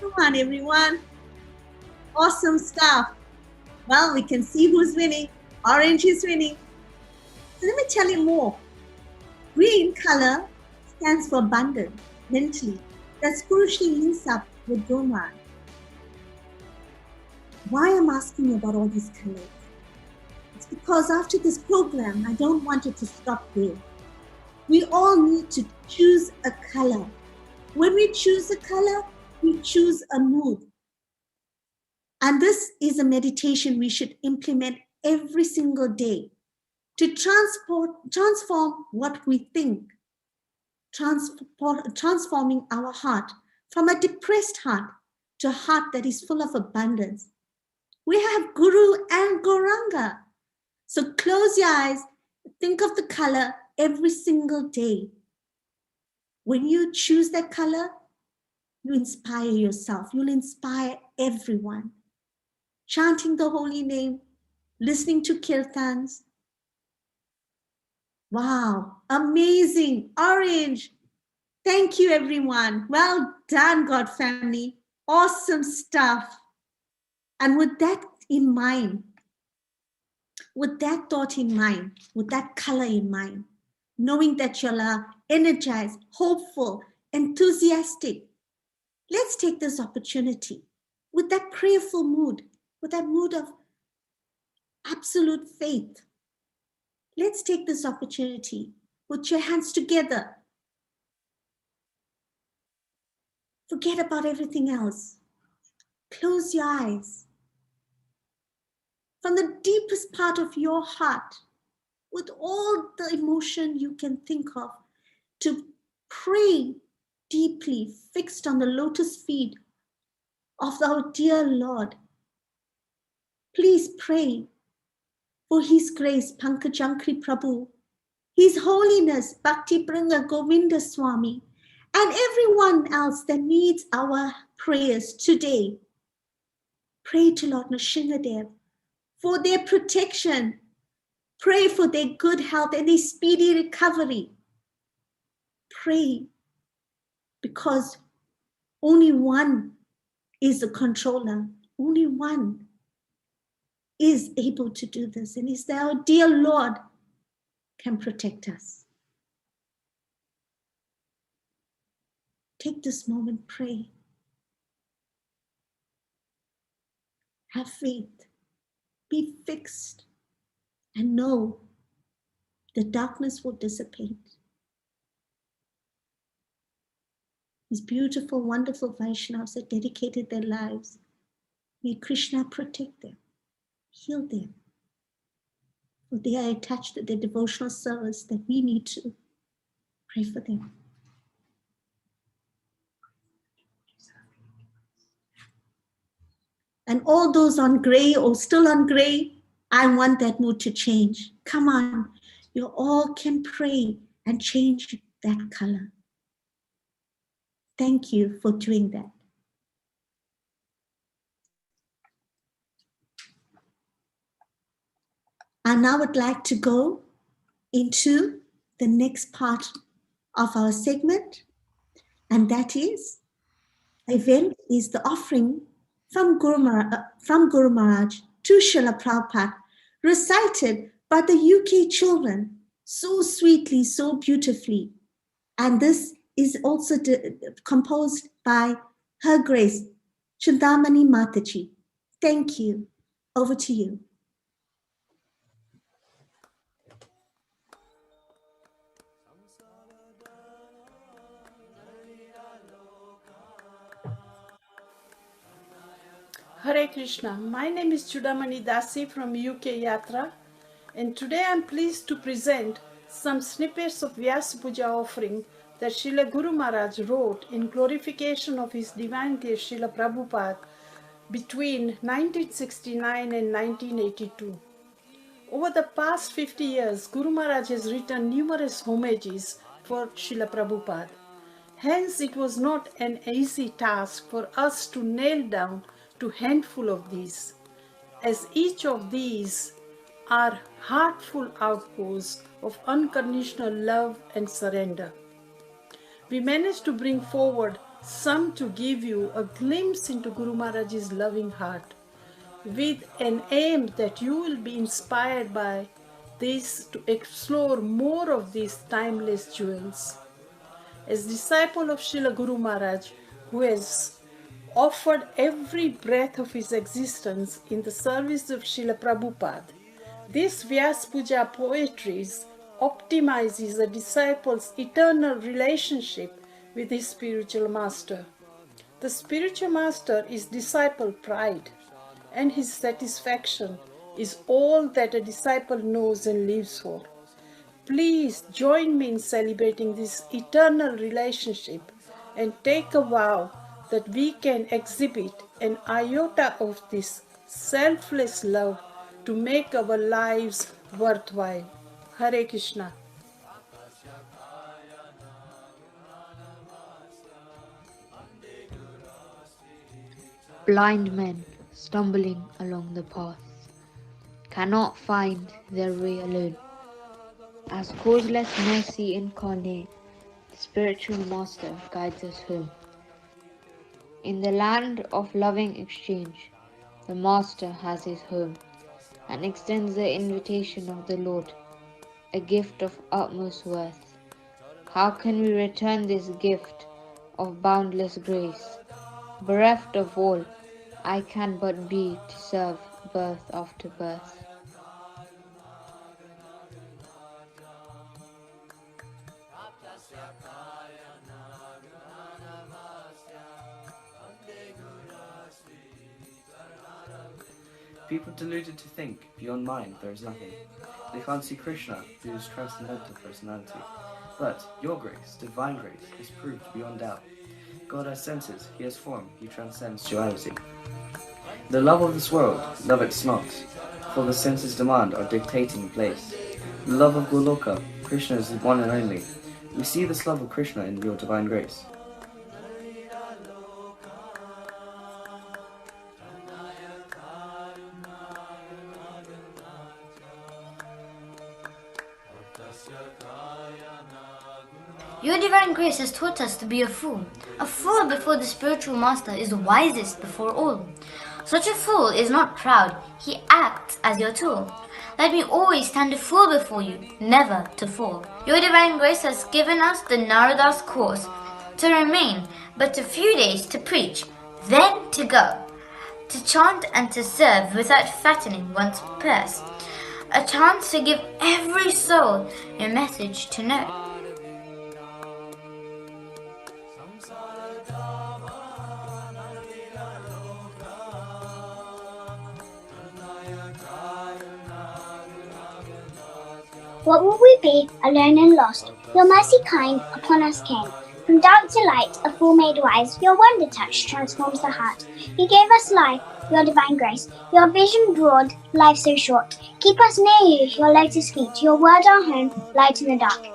Come on, everyone. Awesome stuff. Well, we can see who's winning. Orange is winning. So let me tell you more. Green color stands for abundance, mentally. That spiritually links up with Guru Maharaj. Why I'm asking you about all these colors? It's because after this program, I don't want it to stop there. We all need to choose a color. When we choose a color, we choose a mood. And this is a meditation we should implement every single day to transform what we think, transforming our heart from a depressed heart to a heart that is full of abundance. We have Guru and Gauranga. So close your eyes, think of the color every single day. When you choose that color, you inspire yourself, you'll inspire everyone. Chanting the holy name, listening to kirtans. Wow, amazing, orange. Thank you, everyone. Well done, God family. Awesome stuff. And with that in mind, with that thought in mind, with that color in mind, knowing that you're energized, hopeful, enthusiastic, let's take this opportunity with that prayerful mood, with that mood of absolute faith. Let's take this opportunity. Put your hands together. Forget about everything else. Close your eyes. From the deepest part of your heart, with all the emotion you can think of, to pray deeply, fixed on the lotus feet of our dear Lord, Please pray for His Grace Pankajankri Prabhu, His Holiness Bhakti Pringa Govinda Swami, and everyone else that needs our prayers today. Pray to Lord Nrsingadev for their protection. Pray for their good health and their speedy recovery. Pray because only one is the controller. Only one is able to do this, and is our dear Lord can protect us. Take this moment, pray. Have faith. Be fixed and know the darkness will dissipate. These beautiful, wonderful Vaishnavas that dedicated their lives. May Krishna protect them, heal them. For they are attached to their devotional service that we need to pray for them. And all those on gray or still on gray, I want that mood to change. Come on, you all can pray and change that color. Thank you for doing that. I now would like to go into the next part of our segment, and that is, the event is the offering from Guru Maharaj to Srila Prabhupada, recited by the UK children so sweetly, so beautifully. And this is also composed by Her Grace, Chintamani Mataji. Thank you. Over to you. Hare Krishna. My name is Chudamani Dasi from UK Yatra, and today I am pleased to present some snippets of Vyasa Puja offering that Srila Guru Maharaj wrote in glorification of his divine guest Srila Prabhupada between 1969 and 1982. Over the past 50 years, Guru Maharaj has written numerous homages for Srila Prabhupada. Hence, it was not an easy task for us to nail down to a handful of these, as each of these are heartful outpours of unconditional love and surrender. We managed to bring forward some to give you a glimpse into Guru Maharaj's loving heart, with an aim that you will be inspired by this to explore more of these timeless jewels. As disciple of Srila Guru Maharaj, who has offered every breath of his existence in the service of Srila Prabhupada, this Vyasa Puja poetry optimizes a disciple's eternal relationship with his spiritual master. The spiritual master is disciple pride, and his satisfaction is all that a disciple knows and lives for. Please join me in celebrating this eternal relationship and take a vow that we can exhibit an iota of this selfless love to make our lives worthwhile. Hare Krishna. Blind men stumbling along the path cannot find their way alone. As causeless mercy incarnate, the spiritual master guides us home. In the land of loving exchange, the master has his home and extends the invitation of the Lord, a gift of utmost worth. How can we return this gift of boundless grace? Bereft of all, I can but be to serve birth after birth. People deluded to think beyond mind there is nothing. They can't see Krishna, who is transcendental personality. But your grace, divine grace, is proved beyond doubt. God has senses, he has form, he transcends duality. The love of this world, love it not, for the senses demand are dictating place. The love of Goloka, Krishna is one and only. We see this love of Krishna in your divine grace. Your divine grace has taught us to be a fool. A fool before the spiritual master is wisest before all. Such a fool is not proud, he acts as your tool. Let me always stand a fool before you, never to fall. Your divine grace has given us the Narada's course, to remain but a few days to preach, then to go, to chant and to serve without fattening one's purse. A chance to give every soul a message to know. What would we be, alone and lost? Your mercy kind upon us came. From dark to light, a fool made wise. Your wonder touch transforms the heart. You gave us life, your divine grace. Your vision broad, life so short. Keep us near you, your lotus feet. Your word our home, light in the dark.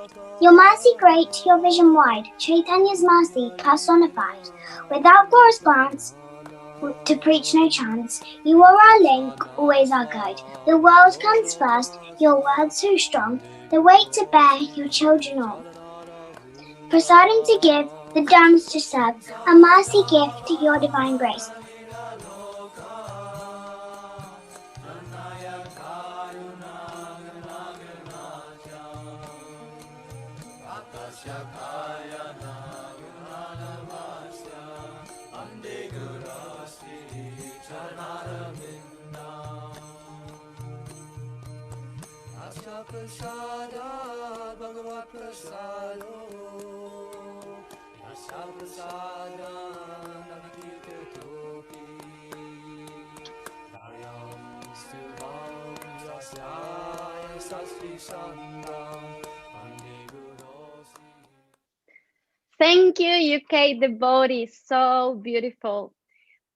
Your mercy great, your vision wide. Chaitanya's mercy personified. Without correspondence, to preach no chance. You are our link, always our guide. The world comes first, your word so strong. The weight to bear, your children all. Prasadam to give, the dharmas to serve. A mercy gift to your divine grace. Thank you, UK devotees. So beautiful.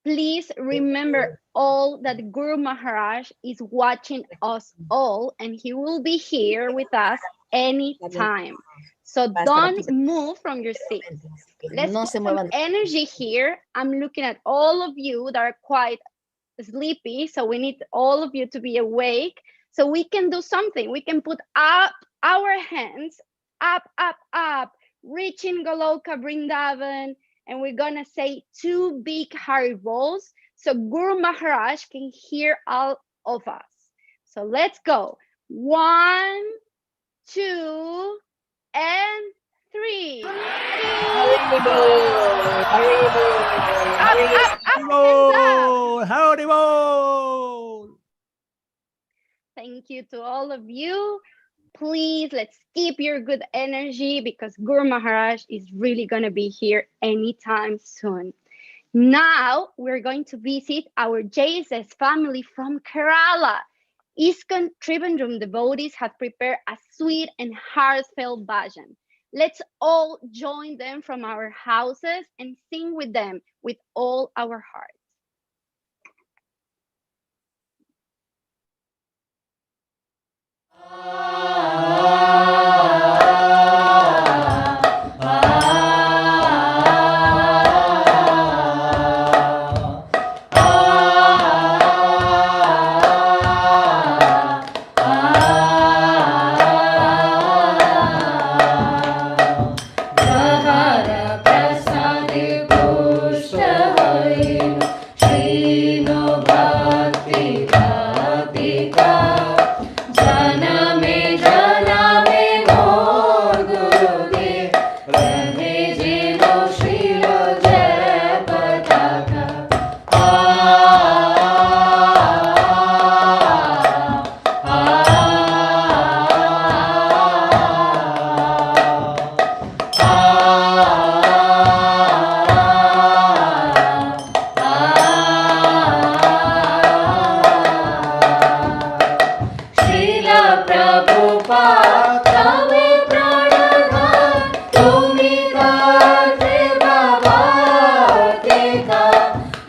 Please remember all that Guru Maharaj is watching us all, and he will be here with us anytime. So don't move from your seat. Let's put some energy here. I'm looking at all of you that are quite sleepy, so we need all of you to be awake so we can do something. We can put up our hands up, up, up, reaching Goloka Vrindavan, and we're gonna say 2 big Haribols so Guru Maharaj can hear all of us. So let's go. 1, 2, and 3. Haribol! Thank you to all of you. Please, let's keep your good energy because Guru Maharaj is really going to be here anytime soon. Now, we're going to visit our JSS family from Kerala. ISKCON Trivandrum devotees have prepared a sweet and heartfelt bhajan. Let's all join them from our houses and sing with them with all our hearts.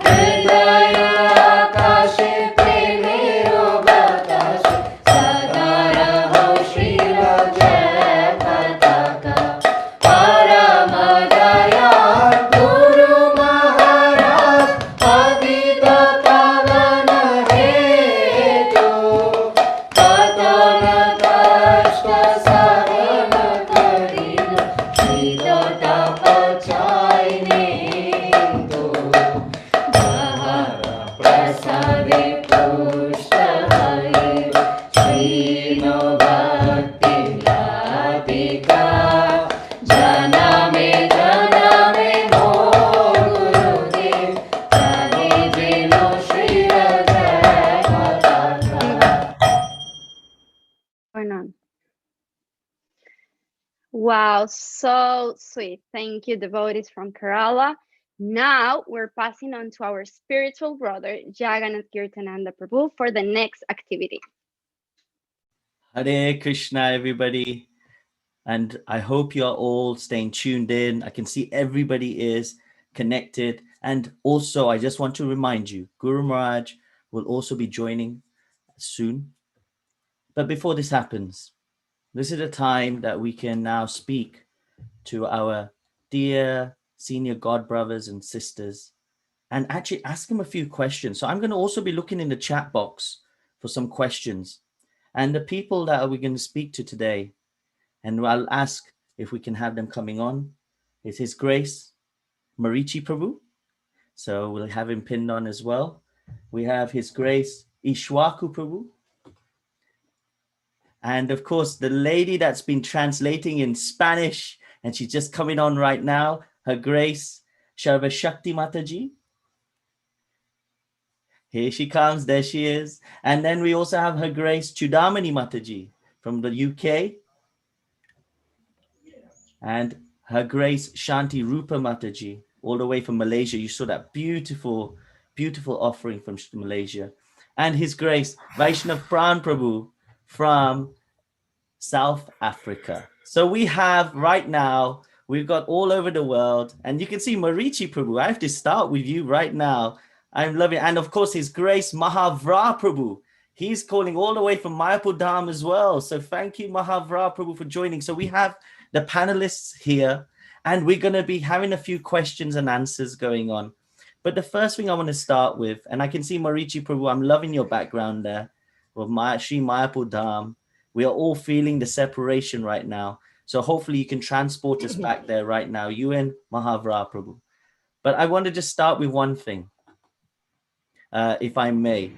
Hridaya dino bhakti radhika janame janame mo gurudev jani dino shri jai mata Going on. Wow, so sweet. Thank you, devotees from Kerala. Now we're passing on to our spiritual brother, Jagannath Kirtananda Prabhu, for the next activity. Hare Krishna, everybody. And I hope you're all staying tuned in. I can see everybody is connected. And also, I just want to remind you, Guru Maharaj will also be joining soon. But before this happens, this is a time that we can now speak to our dear senior God brothers and sisters and actually ask them a few questions. So I'm going to also be looking in the chat box for some questions. And the people that we're going to speak to today, and I'll ask if we can have them coming on, is His Grace Marichi Prabhu. So we'll have him pinned on as well. We have His Grace Ishwaku Prabhu. And of course, the lady that's been translating in Spanish, and she's just coming on right now, Her Grace Sharva Shakti Mataji. Here she comes, there she is. And then we also have Her Grace Chudamani Mataji from the UK. And Her Grace Shanti Rupa Mataji, all the way from Malaysia. You saw that beautiful, beautiful offering from Malaysia. And His Grace Vaishnav Pran Prabhu from South Africa. So we have right now, we've got all over the world, and you can see Marichi Prabhu. I have to start with you right now. I'm loving it. And of course, His Grace Mahavra Prabhu. He's calling all the way from Mayapur Dham as well. So thank you, Mahavra Prabhu, for joining. So we have the panelists here, and we're going to be having a few questions and answers going on. But the first thing I want to start with, and I can see Marichi Prabhu, I'm loving your background there, with Sri Mayapur Dham. We are all feeling the separation right now. So hopefully you can transport us back there right now, you and Mahavra Prabhu. But I want to just start with one thing, if I may.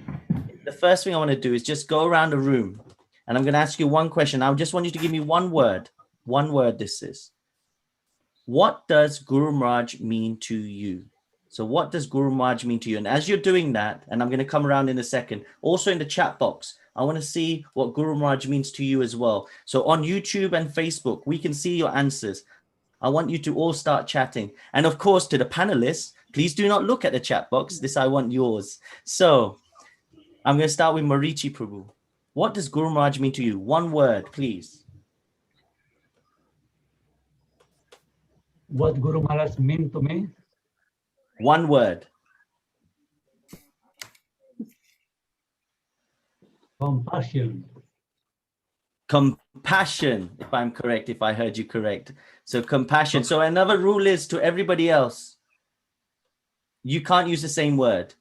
The first thing I want to do is just go around the room, and I'm going to ask you one question. I just want you to give me one word. One word this is. What does Guru Maharaj mean to you? So what does Guru Maharaj mean to you? And as you're doing that, and I'm going to come around in a second, also in the chat box, I want to see what Guru Maharaj means to you as well. So on YouTube and Facebook, we can see your answers. I want you to all start chatting. And of course, to the panelists, please do not look at the chat box. This, I want yours. So I'm going to start with Marichi Prabhu. What does Guru Maharaj mean to you? One word, please. What Guru Maharaj mean to me? One word. Compassion. Compassion, if I'm correct, if I heard you correct. So compassion. So another rule is to everybody else, you can't use the same word.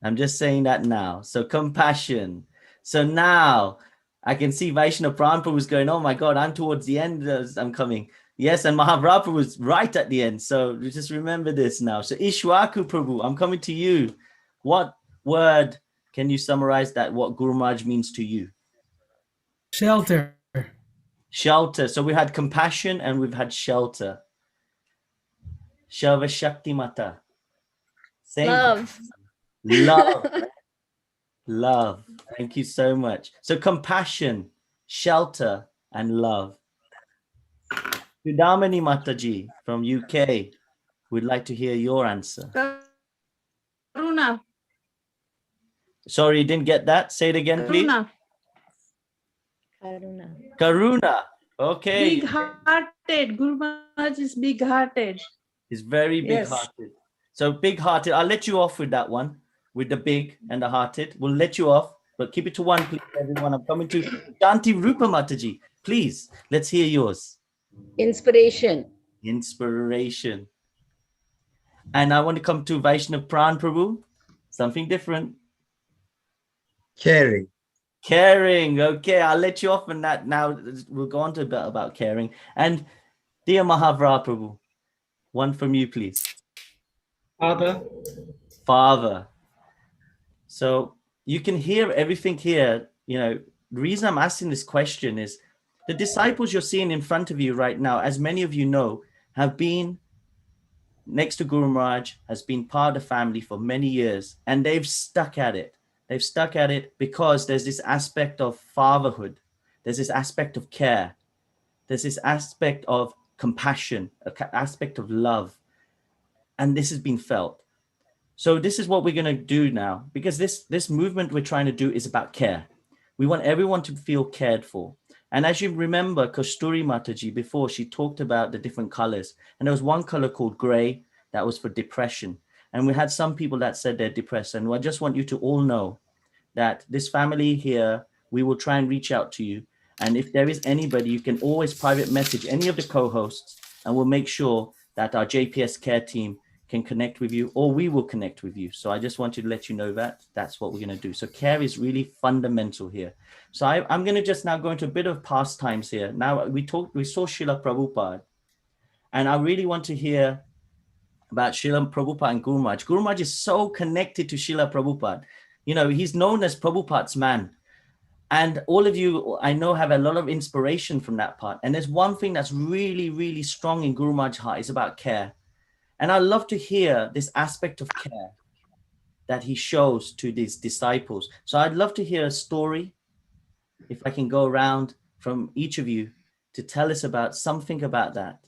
I'm just saying that now. So compassion. So now I can see Vaishnav Pran Prabhu was going, oh my God, I'm towards the end as I'm coming. Yes, and Mahavra Prabhu was right at the end. So just remember this now. So Ishwaku Prabhu, I'm coming to you. What word can you summarize that, what Guru Maharaj means to you? Shelter. Shelter. So we had compassion and we've had shelter. Sharva Shakti Mata. Same. Love. Love. Love. Thank you so much. So compassion, shelter, and love. Chudamani Mataji from UK, we'd like to hear your answer. Karuna. Sorry, you didn't get that. Say it again, please. Karuna. Karuna. Okay. Big-hearted. Guru Maharaj is big-hearted. He's very big-hearted. So big-hearted. I'll let you off with that one, with the big and the hearted. We'll let you off, but keep it to one, please, everyone. I'm coming to Shanti Rupa Mataji. Please, let's hear yours. Inspiration. Inspiration. And I want to come to Vaishnav Pran Prabhu. Something different. Caring. Caring. Okay, I'll let you off on that now. We'll go on to a bit about caring. And dear Mahavra Prabhu, one from you, please. Father. Father. So you can hear everything here, you know, the reason I'm asking this question is the disciples you're seeing in front of you right now, as many of you know, have been next to Guru Maharaj, has been part of the family for many years, and they've stuck at it. They've stuck at it because there's this aspect of fatherhood, there's this aspect of care, there's this aspect of compassion, an aspect of love, and this has been felt. So this is what we're going to do now, because this movement we're trying to do is about care. We want everyone to feel cared for. And as you remember, Kasturi Mataji, before, she talked about the different colors. And there was one color called gray that was for depression. And we had some people that said they're depressed. And I just want you to all know that this family here, we will try and reach out to you. And if there is anybody, you can always private message any of the co-hosts, and we'll make sure that our JPS care team can connect with you, or we will connect with you. So I just wanted to let you know that that's what we're going to do. So care is really fundamental here. So I'm going to just now go into a bit of pastimes here. Now we saw Srila Prabhupada, and I really want to hear about Srila Prabhupada and Guru Maharaj. Guru Maharaj is so connected to Srila Prabhupada. You know, he's known as Prabhupada's man. And all of you, I know, have a lot of inspiration from that part. And there's one thing that's really, really strong in Guru Maharaj's heart is about care. And I love to hear this aspect of care that he shows to these disciples. So I'd love to hear a story, if I can go around from each of you to tell us about something about that,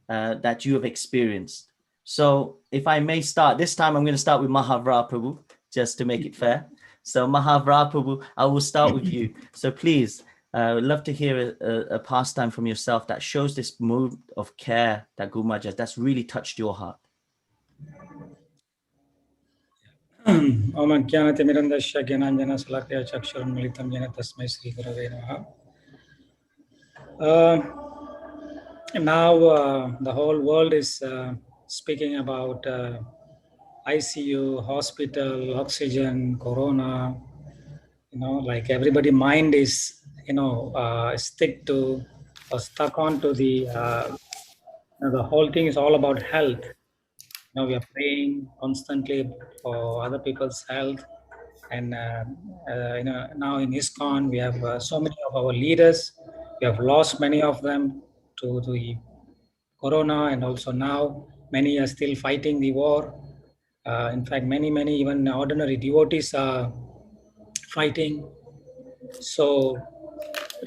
that you have experienced. So if I may start, this time I'm going to start with Mahavra Prabhu, just to make it fair. So Mahavra Prabhu, I will start with you. So please, I would love to hear a pastime from yourself that shows this move of care that Guru Maharaj has, that's really touched your heart. ओम ज्ञानतिमिरन्दस्य ज्ञानाञ्जनशलाकया चक्षुरुन्मिलितं येन तस्मै श्रीगुरवे नमः. Now the whole world is speaking about ICU, hospital, oxygen, corona. You know, like everybody mind is, stuck on to the, the whole thing is all about health. Now we are praying constantly for other people's health. And now in ISKCON, we have so many of our leaders. We have lost many of them to the corona, and also now many are still fighting the war. In fact, many even ordinary devotees are fighting. So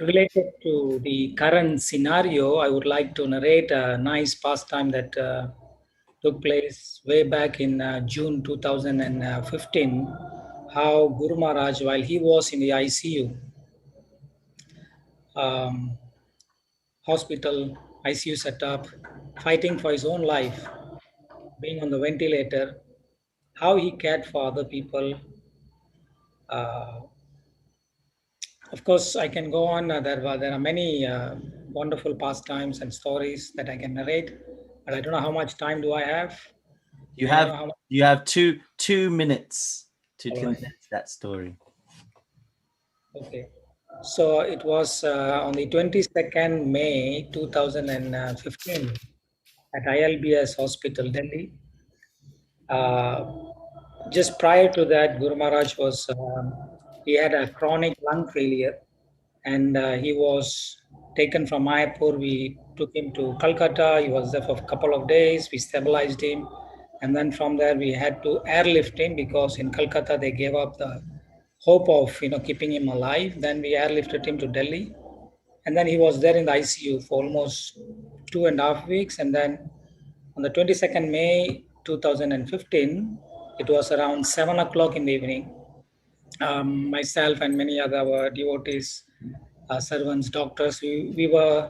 related to the current scenario, I would like to narrate a nice pastime that took place way back in June 2015, how Guru Maharaj, while he was in the ICU, hospital, ICU setup, fighting for his own life, being on the ventilator, how he cared for other people. Of course, I can go on. There are many wonderful pastimes and stories that I can narrate, but I don't know how much time do I have. You have two minutes to condense that story. Okay. So it was on the 22nd May 2015 at ILBS Hospital, Delhi. Just prior to that, Guru Maharaj he had a chronic lung failure, and he was taken from Mayapur. We took him to Calcutta. He was there for a couple of days. We stabilized him. And then from there, we had to airlift him because in Calcutta, they gave up the hope of keeping him alive. Then we airlifted him to Delhi. And then he was there in the ICU for almost 2.5 weeks. And then on the 22nd May 2015, it was around 7 o'clock in the evening. Myself and many other devotees, servants, doctors, we were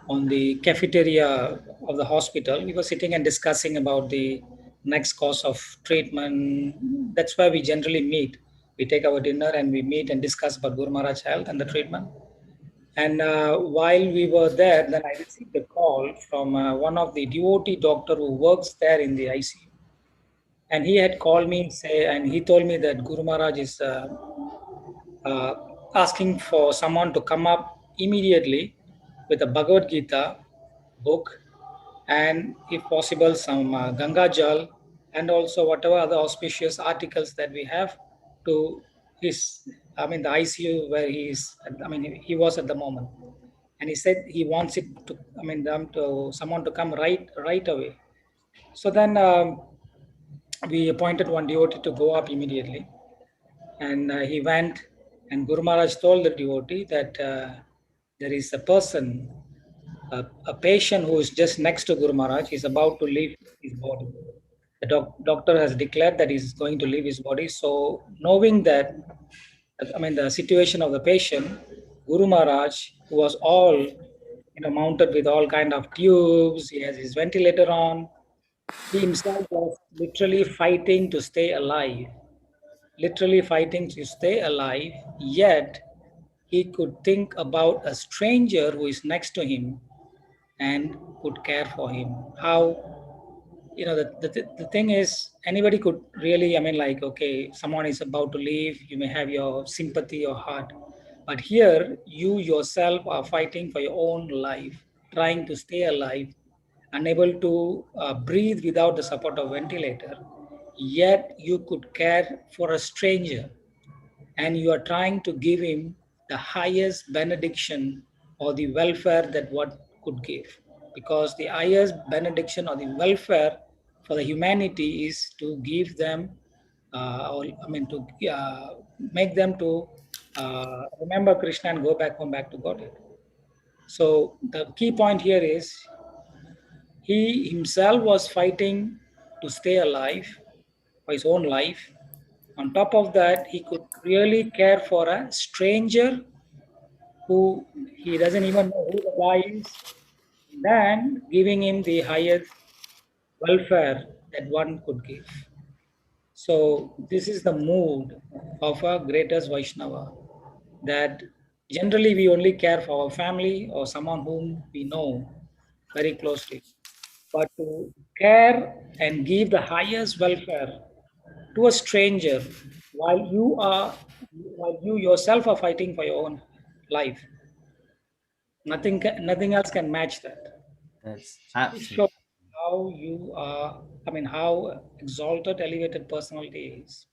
on the cafeteria of the hospital. We were sitting and discussing about the next course of treatment. That's why we generally meet. We take our dinner and we meet and discuss about Guru Maharaj health and the treatment. And while we were there, then I received a call from one of the devotee doctor who works there in the ICU. And he had called me and he told me that Guru Maharaj is asking for someone to come up immediately with a Bhagavad Gita book, and if possible some Ganga Jal, and also whatever other auspicious articles that we have to his I mean, the ICU where he was at the moment, and he said he wants it to, I mean, them to someone to come right away. So then we appointed one devotee to go up immediately, and he went, and Guru Maharaj told the devotee that there is a person, a patient who is just next to Guru Maharaj is about to leave his body. The doctor has declared that he's going to leave his body. So knowing that, I mean, the situation of the patient, Guru Maharaj, who was all, mounted with all kind of tubes, he has his ventilator on. He himself was literally fighting to stay alive, literally fighting to stay alive. Yet he could think about a stranger who is next to him and could care for him. How, the thing is, anybody could really, I mean, like, okay, someone is about to leave, you may have your sympathy or heart, but here you yourself are fighting for your own life, trying to stay alive, unable to breathe without the support of ventilator, yet you could care for a stranger, and you are trying to give him the highest benediction or the welfare that what could give, because the highest benediction or the welfare for the humanity is to give them or I mean to make them to remember Krishna and go back home, back to Godhead. So the key point here is he himself was fighting to stay alive for his own life. On top of that, he could really care for a stranger who he doesn't even know who the guy is, then giving him the highest welfare that one could give. So this is the mood of a greatest Vaishnava, that generally we only care for our family or someone whom we know very closely. But to care and give the highest welfare to a stranger while you yourself are fighting for your own life, nothing else can match that. That's It absolutely shows how you are, I mean, how exalted, elevated personality is.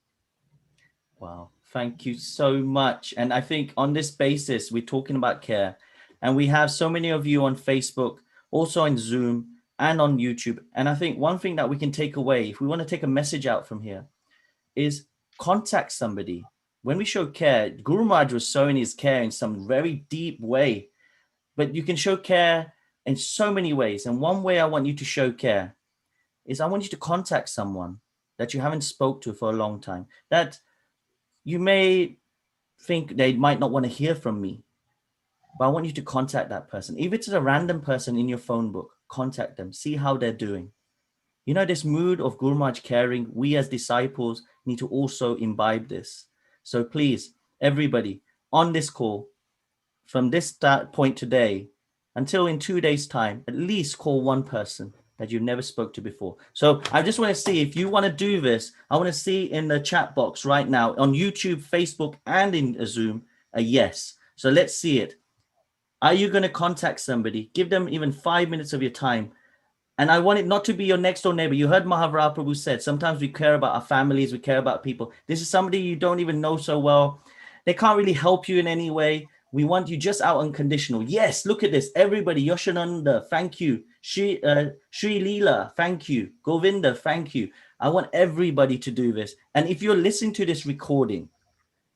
wow. Thank you so much. And I think on this basis, we're talking about care, and we have so many of you on Facebook, also on Zoom and on YouTube. And I think one thing that we can take away, if we want to take a message out from here, is contact somebody. When we show care, Guru Maharaj was showing his care in some very deep way, but you can show care in so many ways. And one way I want you to show care is I want you to contact someone that you haven't spoke to for a long time, that you may think they might not want to hear from me, but I want you to contact that person. If it's a random person in your phone book, contact them, see how they're doing. You know, this mood of Guru Maharaj caring, we as disciples need to also imbibe this. So please, everybody on this call, from this start point today until in 2 days' time, at least call one person that you've never spoke to before. So I just want to see if you want to do this. I want to see in the chat box right now on YouTube, Facebook, and in Zoom a yes. So let's see it. Are you going to contact somebody? Give them even 5 minutes of your time. And I want it not to be your next door neighbor. You heard Mahavira Prabhu said, sometimes we care about our families, we care about people. This is somebody you don't even know so well. They can't really help you in any way. We want you just out unconditional. Yes, look at this. Everybody, Yoshananda, thank you. Sri Leela, thank you. Govinda, thank you. I want everybody to do this. And if you're listening to this recording,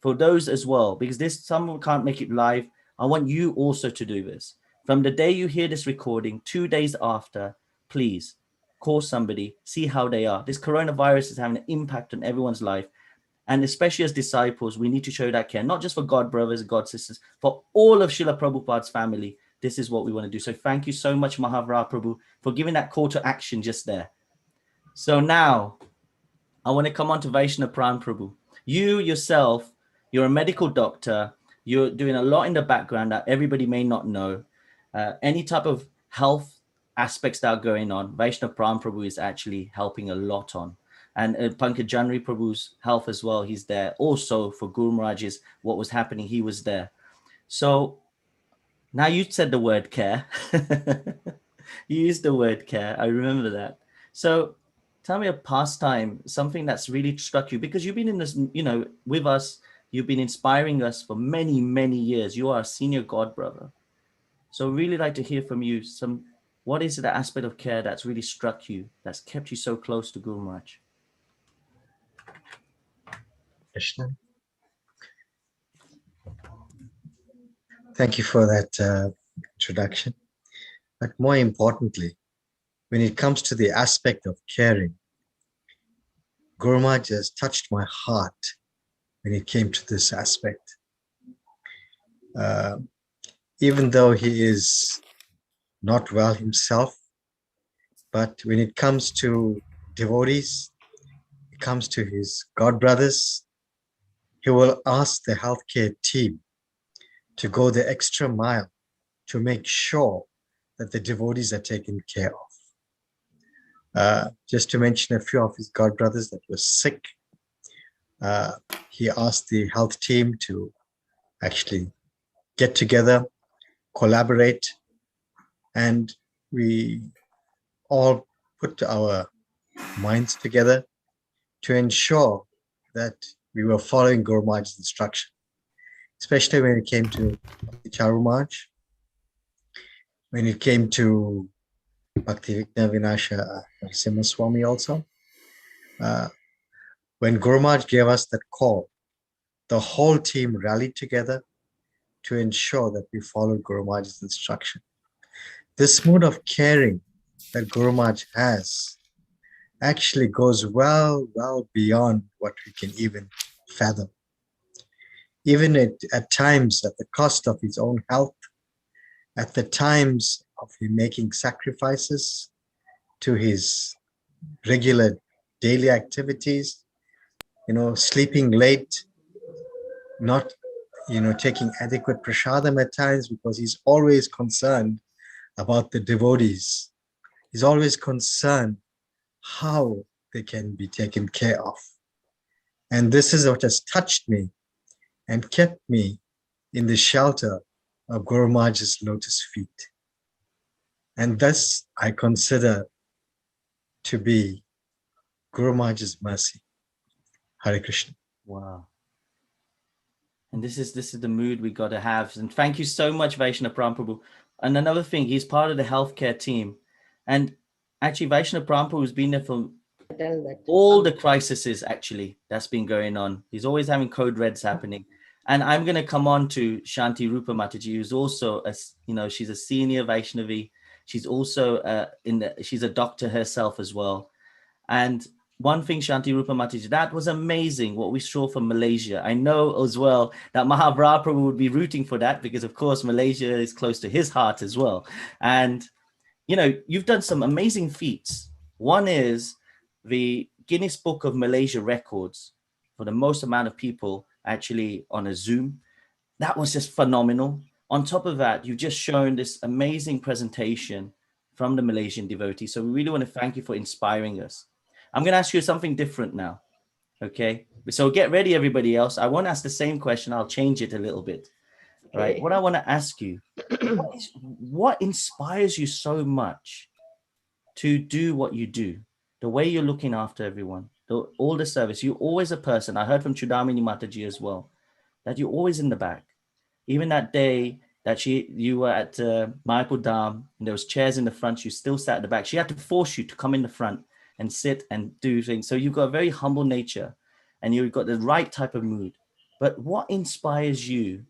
for those as well, because this someone can't make it live, I want you also to do this. From the day you hear this recording, 2 days after, please call somebody, see how they are. This coronavirus is having an impact on everyone's life. And especially as disciples, we need to show that care, not just for God brothers and God sisters, for all of Srila Prabhupada's family. This is what we want to do. So thank you so much, Mahavira Prabhu, for giving that call to action just there. So now I want to come on to Vaishnav Pran Prabhu. You yourself, you're a medical doctor. You're doing a lot in the background that everybody may not know. Any type of health aspects that are going on, Vaishnav Pran Prabhu is actually helping a lot on. And Pankaj Janri Prabhu's health as well, he's there. Also for Guru Maharaj's, what was happening, he was there. So now you said the word care. You used the word care. I remember that. So tell me a pastime, something that's really struck you, because you've been in this, with us You've been inspiring us for many, many years. You are a senior god brother. So really like to hear from you what is the aspect of care that's really struck you, that's kept you so close to Guru Maharaj? Krishna. Thank you for that introduction. But more importantly, when it comes to the aspect of caring, Guru Maharaj has touched my heart when it came to this aspect. Even though he is not well himself, but when it comes to devotees, it comes to his god brothers, he will ask the healthcare team to go the extra mile to make sure that the devotees are taken care of. Just to mention a few of his god brothers that were sick, he asked the health team to actually get together, collaborate, and we all put our minds together to ensure that we were following Guru Maharaj's instruction, especially when it came to Charu Maharaj, when it came to Bhakti Vigna Vinasha Narasimha Swami also. When Guru Maharaj gave us that call, the whole team rallied together to ensure that we followed Guru Maharaj's instruction. This mood of caring that Guru Maharaj has actually goes well beyond what we can even fathom. Even at times at the cost of his own health, at the times of him making sacrifices to his regular daily activities, sleeping late, not, taking adequate prasadam at times, because he's always concerned about the devotees. He's always concerned how they can be taken care of. And this is what has touched me and kept me in the shelter of Guru Maharaj's lotus feet. And thus I consider to be Guru Maharaj's mercy. Hare Krishna. Wow. And this is the mood we got to have. And thank you so much, Vaishnav Prabhu. And another thing, he's part of the healthcare team. And actually, Vaishnav Prabhu has been there for all the crises actually that's been going on. He's always having code reds happening. And I'm going to come on to Shanti Rupa Mataji, who's also she's a senior Vaishnavi. She's also she's a doctor herself as well. And one thing, Shanti Rupa Mataji, that was amazing what we saw from Malaysia. I know as well that Mahaprabhu would be rooting for that because, of course, Malaysia is close to his heart as well. And, you've done some amazing feats. One is the Guinness Book of Malaysia records for the most amount of people actually on a Zoom. That was just phenomenal. On top of that, you've just shown this amazing presentation from the Malaysian devotee. So we really want to thank you for inspiring us. I'm going to ask you something different now. Okay. So get ready, everybody else. I won't ask the same question. I'll change it a little bit. Okay. Right. What I want to ask you, what inspires you so much to do what you do? The way you're looking after everyone, all the service, you're always a person. I heard from Chudamini Mataji as well, that you're always in the back. Even that day that you were at Mayapur Dham, and there was chairs in the front, you still sat at the back. She had to force you to come in the front and sit and do things. So you've got a very humble nature and you've got the right type of mood. But what inspires you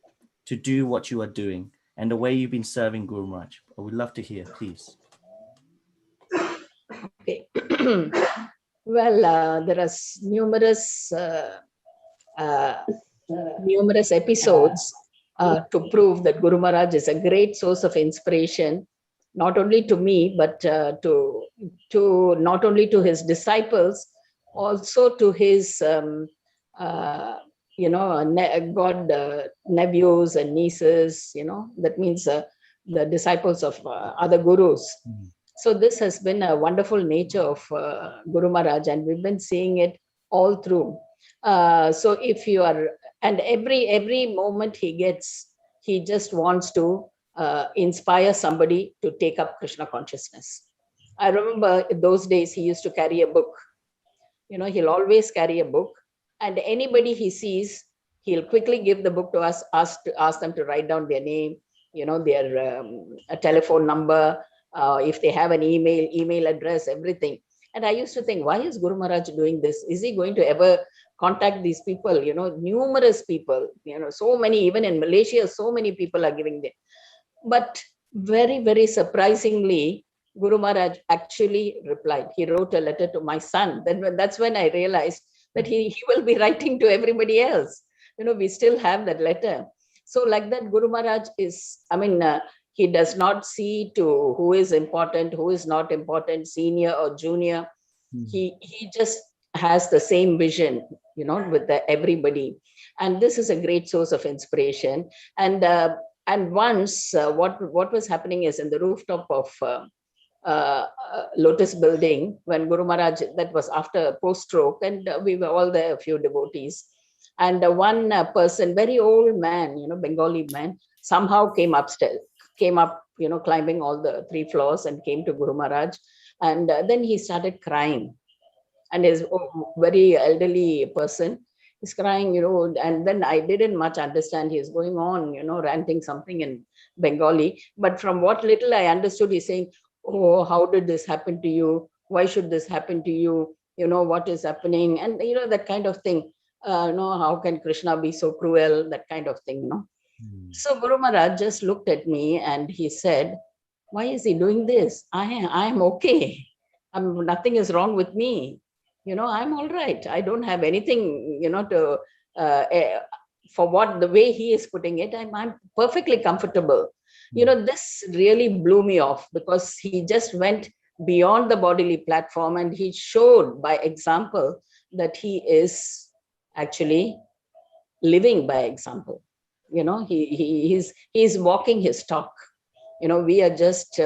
to do what you are doing and the way you've been serving Guru Maharaj? I would love to hear, please. Okay. Well, there are numerous episodes to prove that Guru Maharaj is a great source of inspiration, not only to me, but to not only to his disciples, also to his nephews and nieces. That means the disciples of other gurus. So this has been a wonderful nature of Guru Maharaj, and we've been seeing it all through. So if you are, and every moment he gets, he just wants to inspire somebody to take up Krishna consciousness. I remember in those days he used to carry a book. He'll always carry a book, and anybody he sees, He'll quickly give the book to us, ask them to write down their name, their a telephone number, if they have an email address, everything. And I used to think, why is Guru Maharaj doing this? Is he going to ever contact these people? Numerous people, so many, even in Malaysia, so many people are giving them. But very, very surprisingly, Guru Maharaj actually replied. He wrote a letter to my son. That's when I realized that he will be writing to everybody else. We still have that letter. So like that, Guru Maharaj is, he does not see to who is important, who is not important, senior or junior. He just has the same vision, with everybody. And this is a great source of inspiration. And once what was happening is in the rooftop of Lotus building, when Guru Maharaj, that was after post-stroke, and we were all there, a few devotees. And one person, very old man, Bengali man, somehow came upstairs, came up, climbing all the 3 floors and came to Guru Maharaj. And then he started crying. And his very elderly person is crying, and then I didn't much understand. He's going on, ranting something in Bengali. But from what little I understood, he's saying, oh, how did this happen to you? Why should this happen to you? What is happening? And, that kind of thing. How can Krishna be so cruel? That kind of thing, So Guru Maharaj just looked at me and he said, why is he doing this? I am okay. Nothing is wrong with me. I'm all right. I don't have anything, to, for what the way he is putting it, I'm perfectly comfortable. This really blew me off, because he just went beyond the bodily platform and he showed by example that he is actually living by example. He's walking his talk. We are just,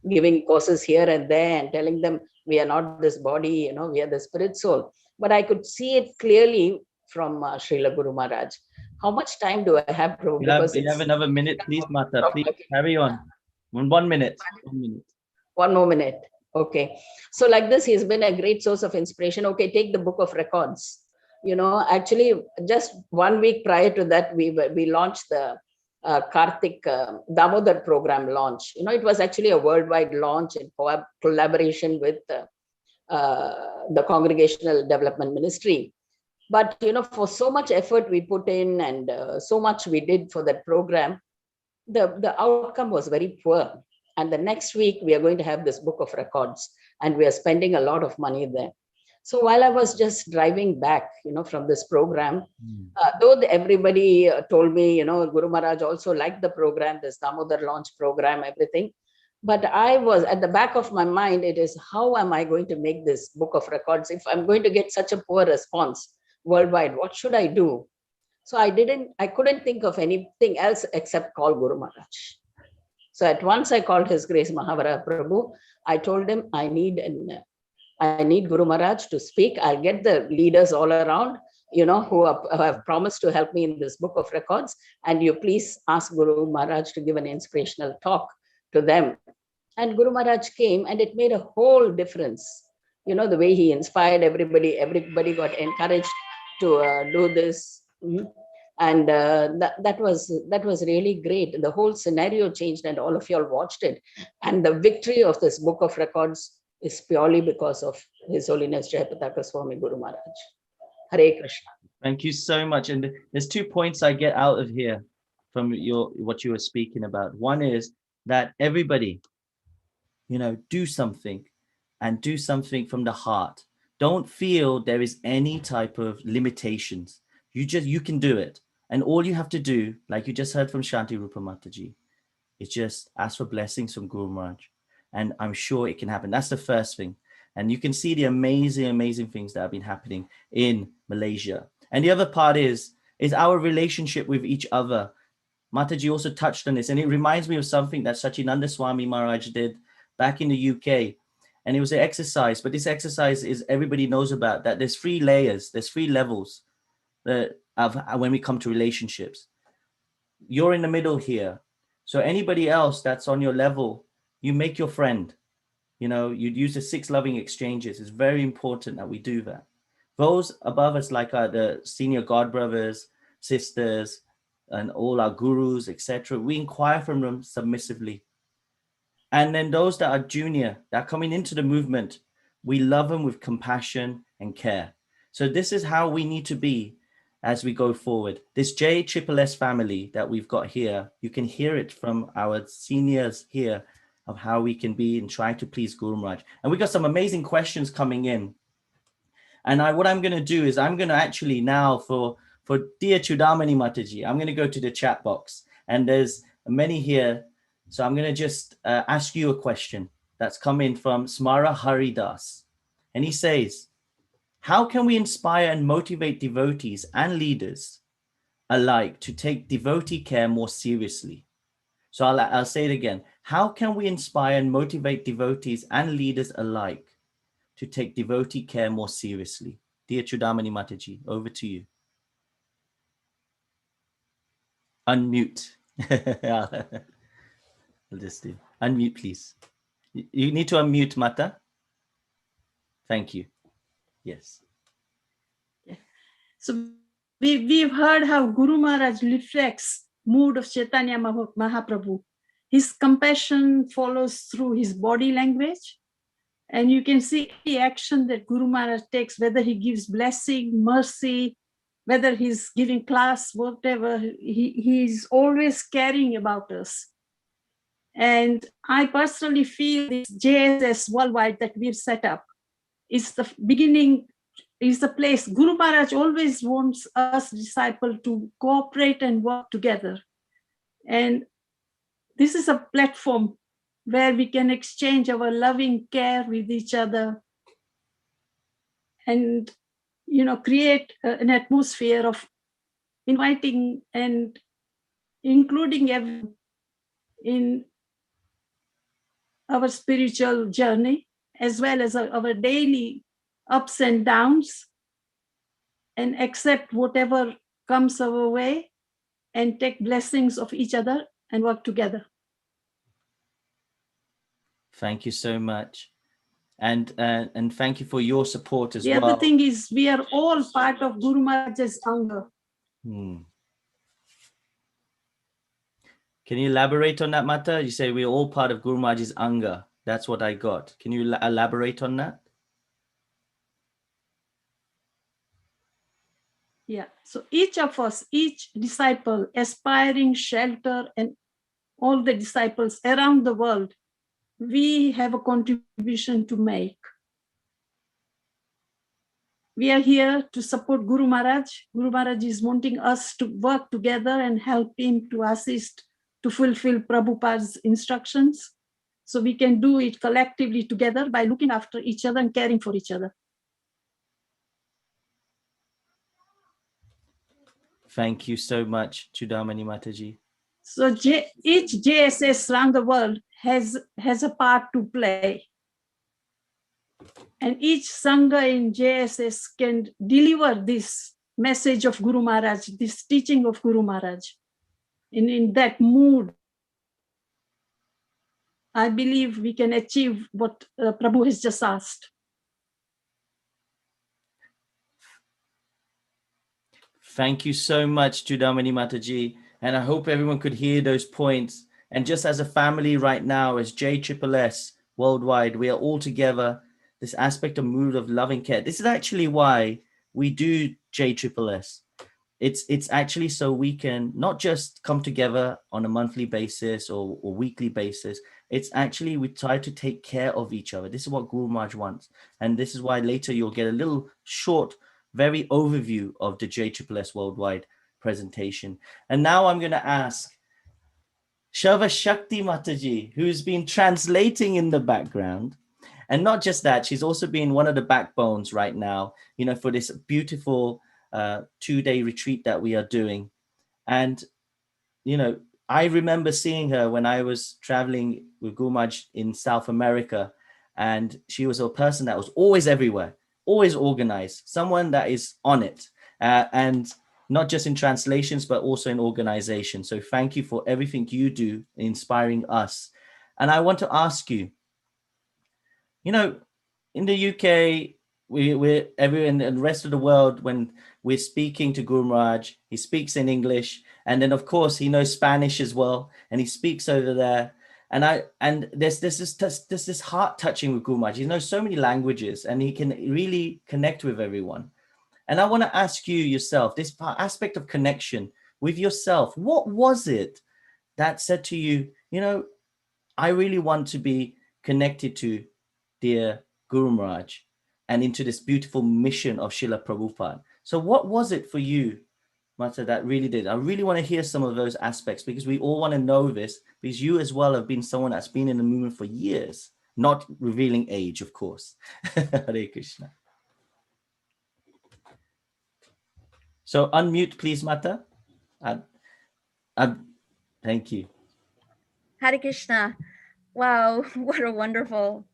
giving courses here and there and telling them we are not this body, we are the spirit soul. But I could see it clearly from Srila Guru Maharaj. How much time do I have, Prabhu? You have another minute, please, Mata. Please carry on. 1 minute. 1 minute. 1 more minute. Okay. So like this, he's been a great source of inspiration. Okay, take the book of records. Actually, just 1 week prior to that, we launched the Karthik Damodar program launch. It was actually a worldwide launch in collaboration with the Congregational Development Ministry. But, for so much effort we put in and so much we did for that program, the outcome was very poor. And the next week, we are going to have this book of records, and we are spending a lot of money there. So while I was just driving back, from this program, though everybody told me, Guru Maharaj also liked the program, this Damodar launch program, everything. But I was, at the back of my mind, it is, how am I going to make this book of records? If I'm going to get such a poor response worldwide, what should I do? So I couldn't think of anything else except call Guru Maharaj. So at once I called His Grace Mahavara Prabhu. I told him, I need Guru Maharaj to speak. I'll get the leaders all around, who have promised to help me in this book of records. And you please ask Guru Maharaj to give an inspirational talk to them. And Guru Maharaj came, and it made a whole difference. The way he inspired everybody got encouraged to do this. And that was really great. The whole scenario changed, and all of you all watched it. And the victory of this book of records is purely because of His Holiness Jayapataka Swami Guru Maharaj. Hare Krishna. Thank you so much. And there's 2 points I get out of here from what you were speaking about. One is that everybody, do something, and do something from the heart. Don't feel there is any type of limitations. You can do it. And all you have to do, like you just heard from Shanti Rupa Mataji, is just ask for blessings from Guru Maharaj. And I'm sure it can happen. That's the first thing. And you can see the amazing, amazing things that have been happening in Malaysia. And the other part is our relationship with each other. Mataji also touched on this, and it reminds me of something that Sachinanda Swami Maharaj did back in the UK. And it was an exercise, but this exercise is everybody knows about, that there's 3 layers, there's 3 levels of when we come to relationships. You're in the middle here. So anybody else that's on your level, you make your friend. You'd use the 6 loving exchanges. It's very important that we do that. Those above us, like the senior god brothers, sisters, and all our gurus, etc., we inquire from them submissively. And then those that are junior, that are coming into the movement, we love them with compassion and care. So this is how we need to be as we go forward. This JSSS family that we've got here, you can hear it from our seniors here of how we can be and try to please Guru Maharaj. And we got some amazing questions coming in. And what I'm going to do is I'm going to actually now for dear Chudamani Mataji, I'm going to go to the chat box, and there's many here. So I'm going to just ask you a question that's coming from Smara Haridas. And he says, how can we inspire and motivate devotees and leaders alike to take devotee care more seriously? So I'll say it again. How can we inspire and motivate devotees and leaders alike to take devotee care more seriously? Dear Chudamani Mataji, over to you. Unmute. I'll just do. Unmute, please. You need to unmute, Mata. Thank you. Yes. So we've heard how Guru Maharaj reflects mood of Chaitanya Mahaprabhu. His compassion follows through his body language. And you can see the action that Guru Maharaj takes, whether he gives blessing, mercy, whether he's giving class, whatever, he's always caring about us. And I personally feel this JSS worldwide that we've set up is the beginning, is the place. Guru Maharaj always wants us disciples to cooperate and work together. And this is a platform where we can exchange our loving care with each other and, create an atmosphere of inviting and including everyone in our spiritual journey, as well as our daily ups and downs, and accept whatever comes our way and take blessings of each other and work together. Thank you so much. And thank you for your support as The well. other thing is we are all part of Guru Maharaj's Sangha. Can you elaborate on that, Mata? You say we're all part of Guru Maharaj's Anga. That's what I got. Can you elaborate on that? Yeah, so each of us, each disciple, aspiring, shelter, and all the disciples around the world, we have a contribution to make. We are here to support Guru Maharaj. Guru Maharaj is wanting us to work together and help him to assist to fulfill Prabhupada's instructions. So we can do it collectively together by looking after each other and caring for each other. Thank you so much, Chudamani Mataji. So each JSS around the world has a part to play. And each Sangha in JSS can deliver this message of Guru Maharaj, this teaching of Guru Maharaj. In that mood, I believe we can achieve what Prabhu has just asked. Thank you so much, Chudamani Mataji. And I hope everyone could hear those points. And just as a family right now, as JSSS worldwide, we are all together. This aspect of mood of loving care. This is actually why we do JSSS. It's actually so we can not just come together on a monthly basis or weekly basis. It's actually we try to take care of each other. This is what Guru Maharaj wants. And this is why later you'll get a little short, very overview of the JSSS worldwide presentation. And now I'm going to ask Shava Shakti Mataji, who's been translating in the background. And not just that, she's also been one of the backbones right now, for this beautiful 2-day retreat that we are doing. And, I remember seeing her when I was traveling with Guru Maharaj in South America. And she was a person that was always everywhere, always organized, someone that is on it. And not just in translations, but also in organization. So thank you for everything you do, inspiring us. And I want to ask you, in the UK, we're everyone in the rest of the world, when we're speaking to Guru Maharaj, he speaks in English, and then of course he knows Spanish as well, and he speaks over there. And there's this heart touching with Guru Maharaj. He knows so many languages, and he can really connect with everyone. And I want to ask you yourself, this aspect of connection with yourself, what was it that said to you, you know, I really want to be connected to dear Guru Maharaj and into this beautiful mission of Srila Prabhupada. So what was it for you, Mata, that really did? I really want to hear some of those aspects, because we all want to know this, because you as well have been someone that's been in the movement for years, not revealing age, of course. Hare Krishna. So unmute, please, Mata. Thank you. Hare Krishna. Wow, what a wonderful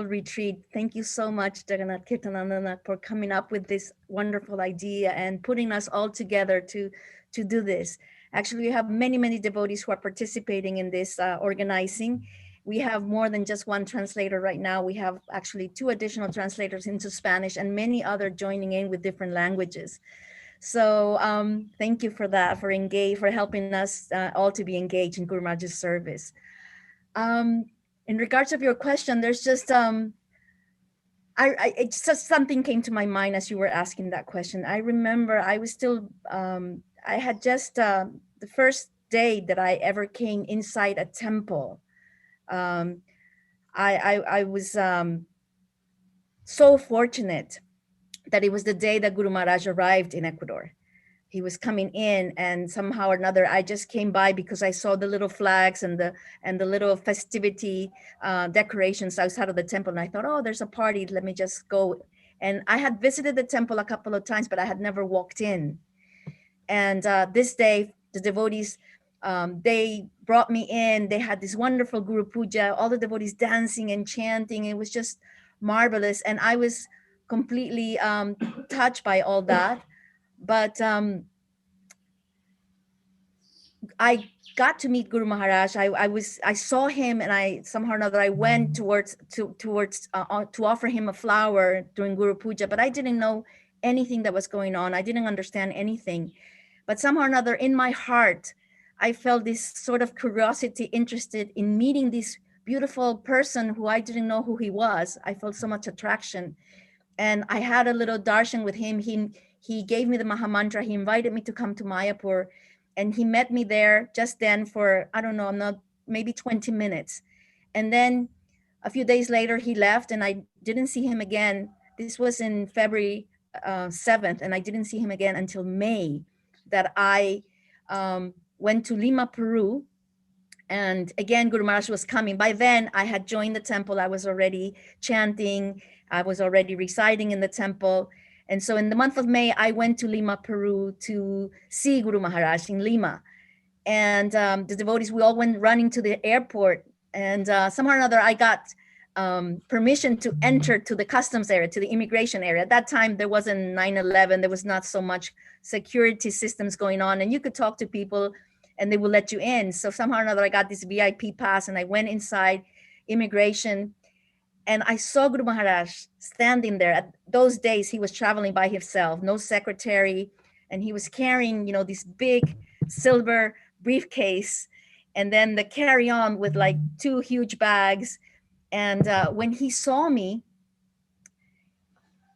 retreat. Thank you so much, Jagannath Kirtanandana, for coming up with this wonderful idea and putting us all together to do this. Actually, we have many devotees who are participating in this organizing. We have more than just one translator right now. We have actually 2 additional translators into Spanish and many other joining in with different languages. So thank you for that, for helping us all to be engaged in Guru Maharaj's service. In regards of your question, there's just it's just something came to my mind as you were asking that question. I remember I was still I had just the first day that I ever came inside a temple. I was so fortunate that it was the day that Guru Maharaj arrived in Ecuador. He was coming in, and somehow or another, I just came by because I saw the little flags and the little festivity decorations outside of the temple. And I thought, oh, there's a party. Let me just go. And I had visited the temple a couple of times, but I had never walked in. And this day, the devotees, they brought me in. They had this wonderful Guru Puja, all the devotees dancing and chanting. It was just marvelous. And I was completely touched by all that. But I got to meet Guru Maharaj. I saw him, and I somehow or another I went towards to offer him a flower during Guru Puja, but I didn't know anything that was going on. I didn't understand anything, but somehow or another in my heart, I felt this sort of curiosity, interested in meeting this beautiful person who I didn't know who he was. I felt so much attraction, and I had a little darshan with him. He gave me the Maha Mantra. He invited me to come to Mayapur, and he met me there just then for, I don't know, maybe 20 minutes. And then a few days later, he left, and I didn't see him again. This was in February 7th, and I didn't see him again until May, that I went to Lima, Peru. And again, Guru Maharaj was coming. By then, I had joined the temple. I was already chanting. I was already reciting in the temple. And so in the month of May, I went to Lima, Peru to see Guru Maharaj in Lima. And the devotees, we all went running to the airport. And somehow or another, I got permission to enter to the customs area, to the immigration area. At that time, there wasn't 9/11. There was not so much security systems going on. And you could talk to people and they will let you in. So somehow or another, I got this VIP pass, and I went inside immigration, and I saw Guru Maharaj standing there. At those days, he was traveling by himself, no secretary, and he was carrying, this big silver briefcase, and then the carry-on with like 2 huge bags. And when he saw me,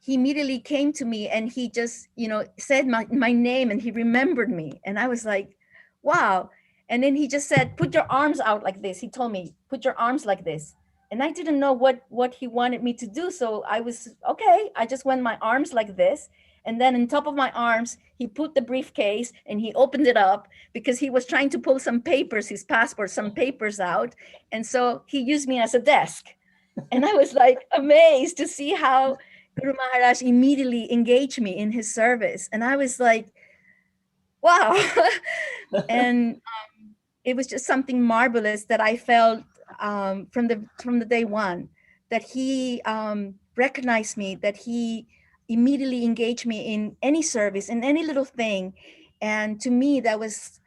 he immediately came to me, and he just, said my name, and he remembered me. And I was like, wow. And then he just said, put your arms out like this. He told me, put your arms like this. And I didn't know what he wanted me to do. So I was, okay. I just went my arms like this. And then on top of my arms, he put the briefcase and he opened it up because he was trying to pull some papers, his passport, some papers out. And so he used me as a desk. And I was like amazed to see how Guru Maharaj immediately engaged me in his service. And I was like, wow. And it was just something marvelous that I felt from the day one, that he recognized me, that he immediately engaged me in any service, in any little thing. And to me, that was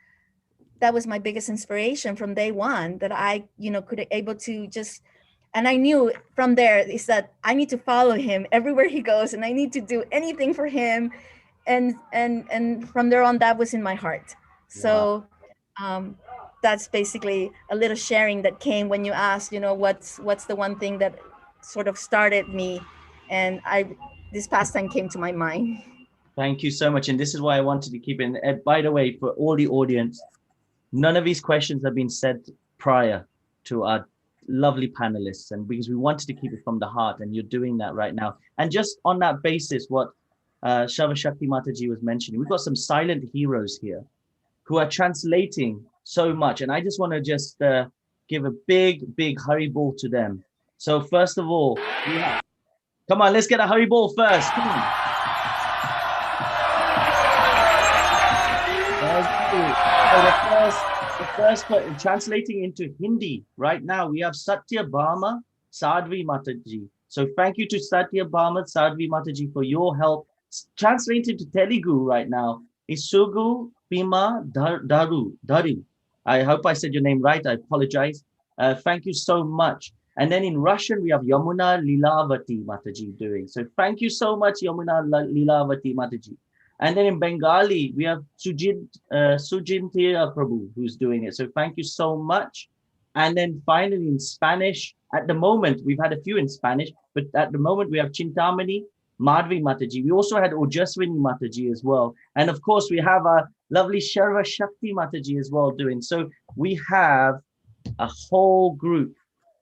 my biggest inspiration from day one, that I, could able to just And I knew from there is that I need to follow him everywhere he goes, and I need to do anything for him. And from there on, that was in my heart. So um, that's basically a little sharing that came when you asked, what's the one thing that sort of started me, and this pastime came to my mind. Thank you so much. And this is why I wanted to keep it. And by the way, for all the audience, none of these questions have been said prior to our lovely panelists, and because we wanted to keep it from the heart, and you're doing that right now. And just on that basis, what Shava Shakti Mataji was mentioning, we've got some silent heroes here who are translating so much. And I just want to just give a big, big Haribol to them. So first of all, come on, let's get a Haribol first. Come on. The first translating into Hindi right now, we have Satya Bhama Sadhvi Mataji. So thank you to Satya Bhama Sadhvi Mataji for your help. Translated to Telugu right now is Sugu Pima Dari. I hope I said your name right. I apologize. Thank you so much. And then in Russian, we have Yamuna Lilavati Mataji doing. So thank you so much, Yamuna Lilavati Mataji. And then in Bengali, we have Sujintia Prabhu who's doing it. So thank you so much. And then finally in Spanish, at the moment, we've had a few in Spanish, but at the moment we have Chintamani Madhvi Mataji. We also had Ojaswini Mataji as well. And of course, we have our lovely Sharva Shakti Mataji as well doing. So we have a whole group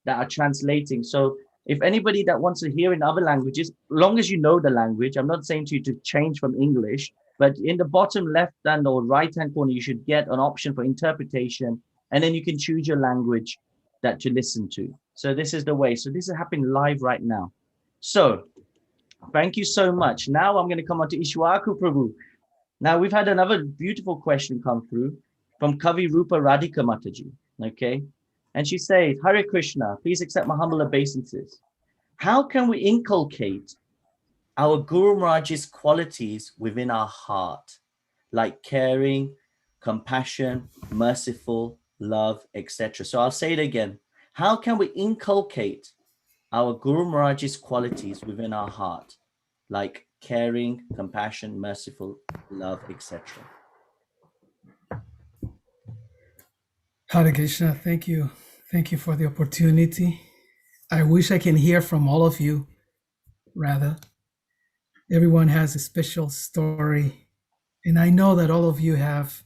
that are translating. So if anybody that wants to hear in other languages, long as you know the language, I'm not saying to you to change from English, but in the bottom left-hand or right-hand corner, you should get an option for interpretation, and then you can choose your language that you listen to. So this is the way. So this is happening live right now. So thank you so much. Now I'm going to come on to Ishwaku Prabhu. Now we've had another beautiful question come through from Kavi Rupa Radhika Mataji. Okay. And she says, Hare Krishna, please accept my humble obeisances. How can we inculcate our Guru Maharaj's qualities within our heart, like caring, compassion, merciful, love, etc.? So I'll say it again. How can we inculcate our Guru Maharaj's qualities within our heart, like caring, compassion, merciful, love, etc.? Hare Krishna, thank you. Thank you for the opportunity. I wish I can hear from all of you, rather. Everyone has a special story, and I know that all of you have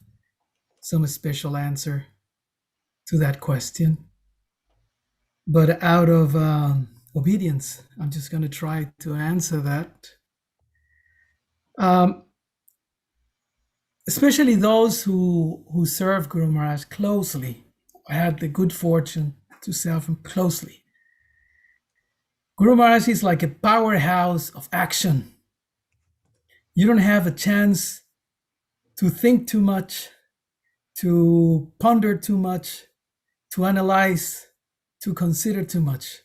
some special answer to that question. But out of obedience, I'm just going to try to answer that. Especially those who serve Guru Maharaj closely. I had the good fortune to serve him closely. Guru Maharaj is like a powerhouse of action. You don't have a chance to think too much, to ponder too much, to analyze, to consider too much.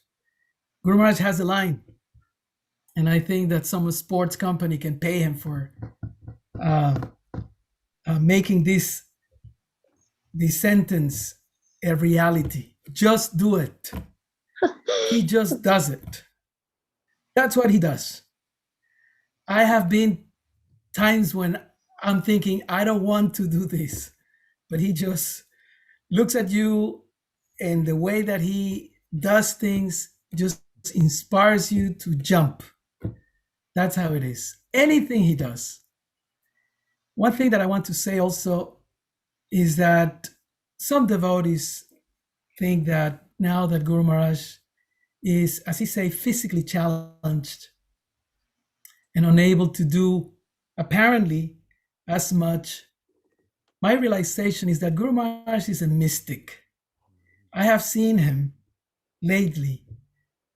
Guru Maharaj has a line, and I think that some sports company can pay him for making this sentence a reality. Just do it. He just does it. That's what he does. I have been times when I'm thinking, I don't want to do this, but he just looks at you, and the way that he does things just inspires you to jump. That's how it is. Anything he does. One thing that I want to say also is that some devotees think that now that Guru Maharaj is, as he say, physically challenged and unable to do apparently as much, my realization is that Guru Maharaj is a mystic. I have seen him lately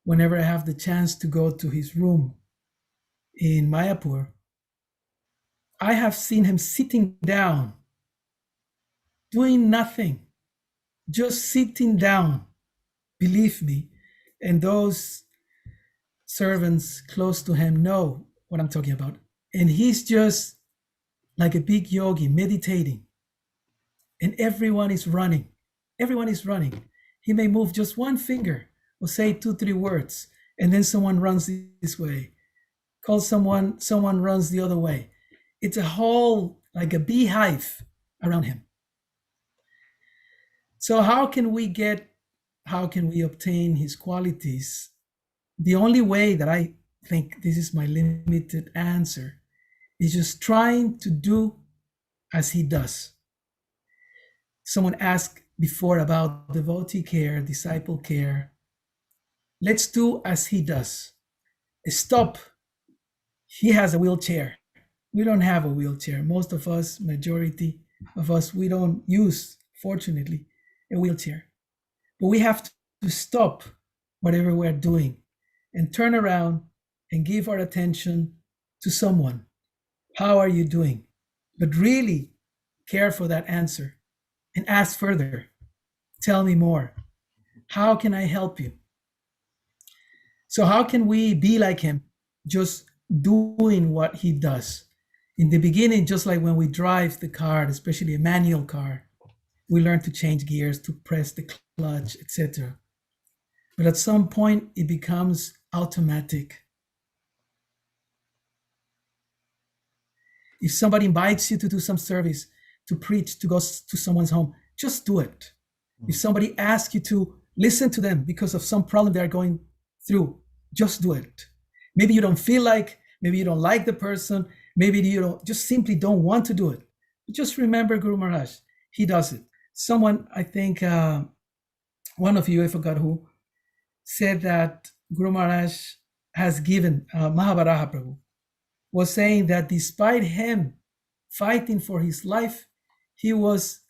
whenever I have the chance to go to his room in Mayapur. I have seen him sitting down, doing nothing, just sitting down. Believe me, and those servants close to him know what I'm talking about. And he's just like a big yogi meditating, and everyone is running. Everyone is running. He may move just one finger or say 2, 3 words, and then someone runs this way, call someone runs the other way. It's a whole, like a beehive around him. So how can we obtain his qualities? The only way that I think, this is my limited answer, is just trying to do as he does. Someone asked before about devotee care, disciple care. Let's do as he does. Stop. He has a wheelchair. We don't have a wheelchair. Most of us, majority of us, we don't use, fortunately, a wheelchair. But we have to stop whatever we're doing and turn around and give our attention to someone. How are you doing? But really care for that answer and ask further. Tell me more. How can I help you? So how can we be like him, just doing what he does? In the beginning, just like when we drive the car, especially a manual car, we learn to change gears, to press the clutch, etc. But at some point, it becomes automatic. If somebody invites you to do some service, to preach, to go to someone's home, just do it. If somebody asks you to listen to them because of some problem they're going through, just do it. Maybe you don't feel like, maybe you don't like the person, maybe you don't, just simply don't want to do it. But just remember Guru Maharaj, he does it. Someone, I think, one of you, I forgot who, said that Guru Maharaj has given, Mahavaraha Prabhu, was saying that despite him fighting for his life, he was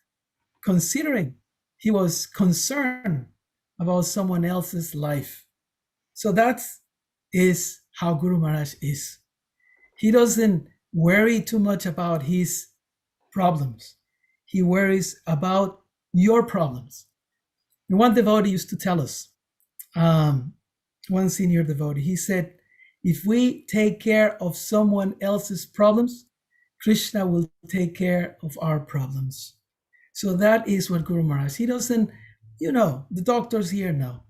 he was concerned about someone else's life. So that is how Guru Maharaj is. He doesn't worry too much about his problems. He worries about your problems. And one devotee used to tell us, one senior devotee, he said, if we take care of someone else's problems, Krishna will take care of our problems. So that is what Guru Maharaj, he doesn't, the doctors here know.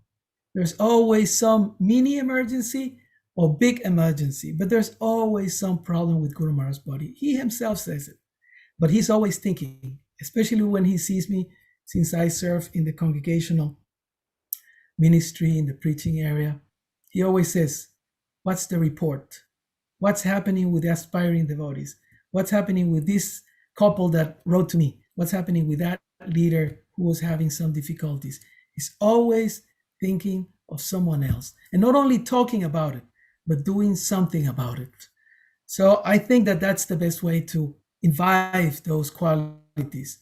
There's always some mini emergency or big emergency, but there's always some problem with Guru Maharaj's body. He himself says it, but he's always thinking, especially when he sees me, since I serve in the congregational ministry in the preaching area. He always says, what's the report? What's happening with the aspiring devotees? What's happening with this couple that wrote to me? What's happening with that leader who was having some difficulties? He's always thinking of someone else, and not only talking about it, but doing something about it. So I think that that's the best way to imbibe those qualities.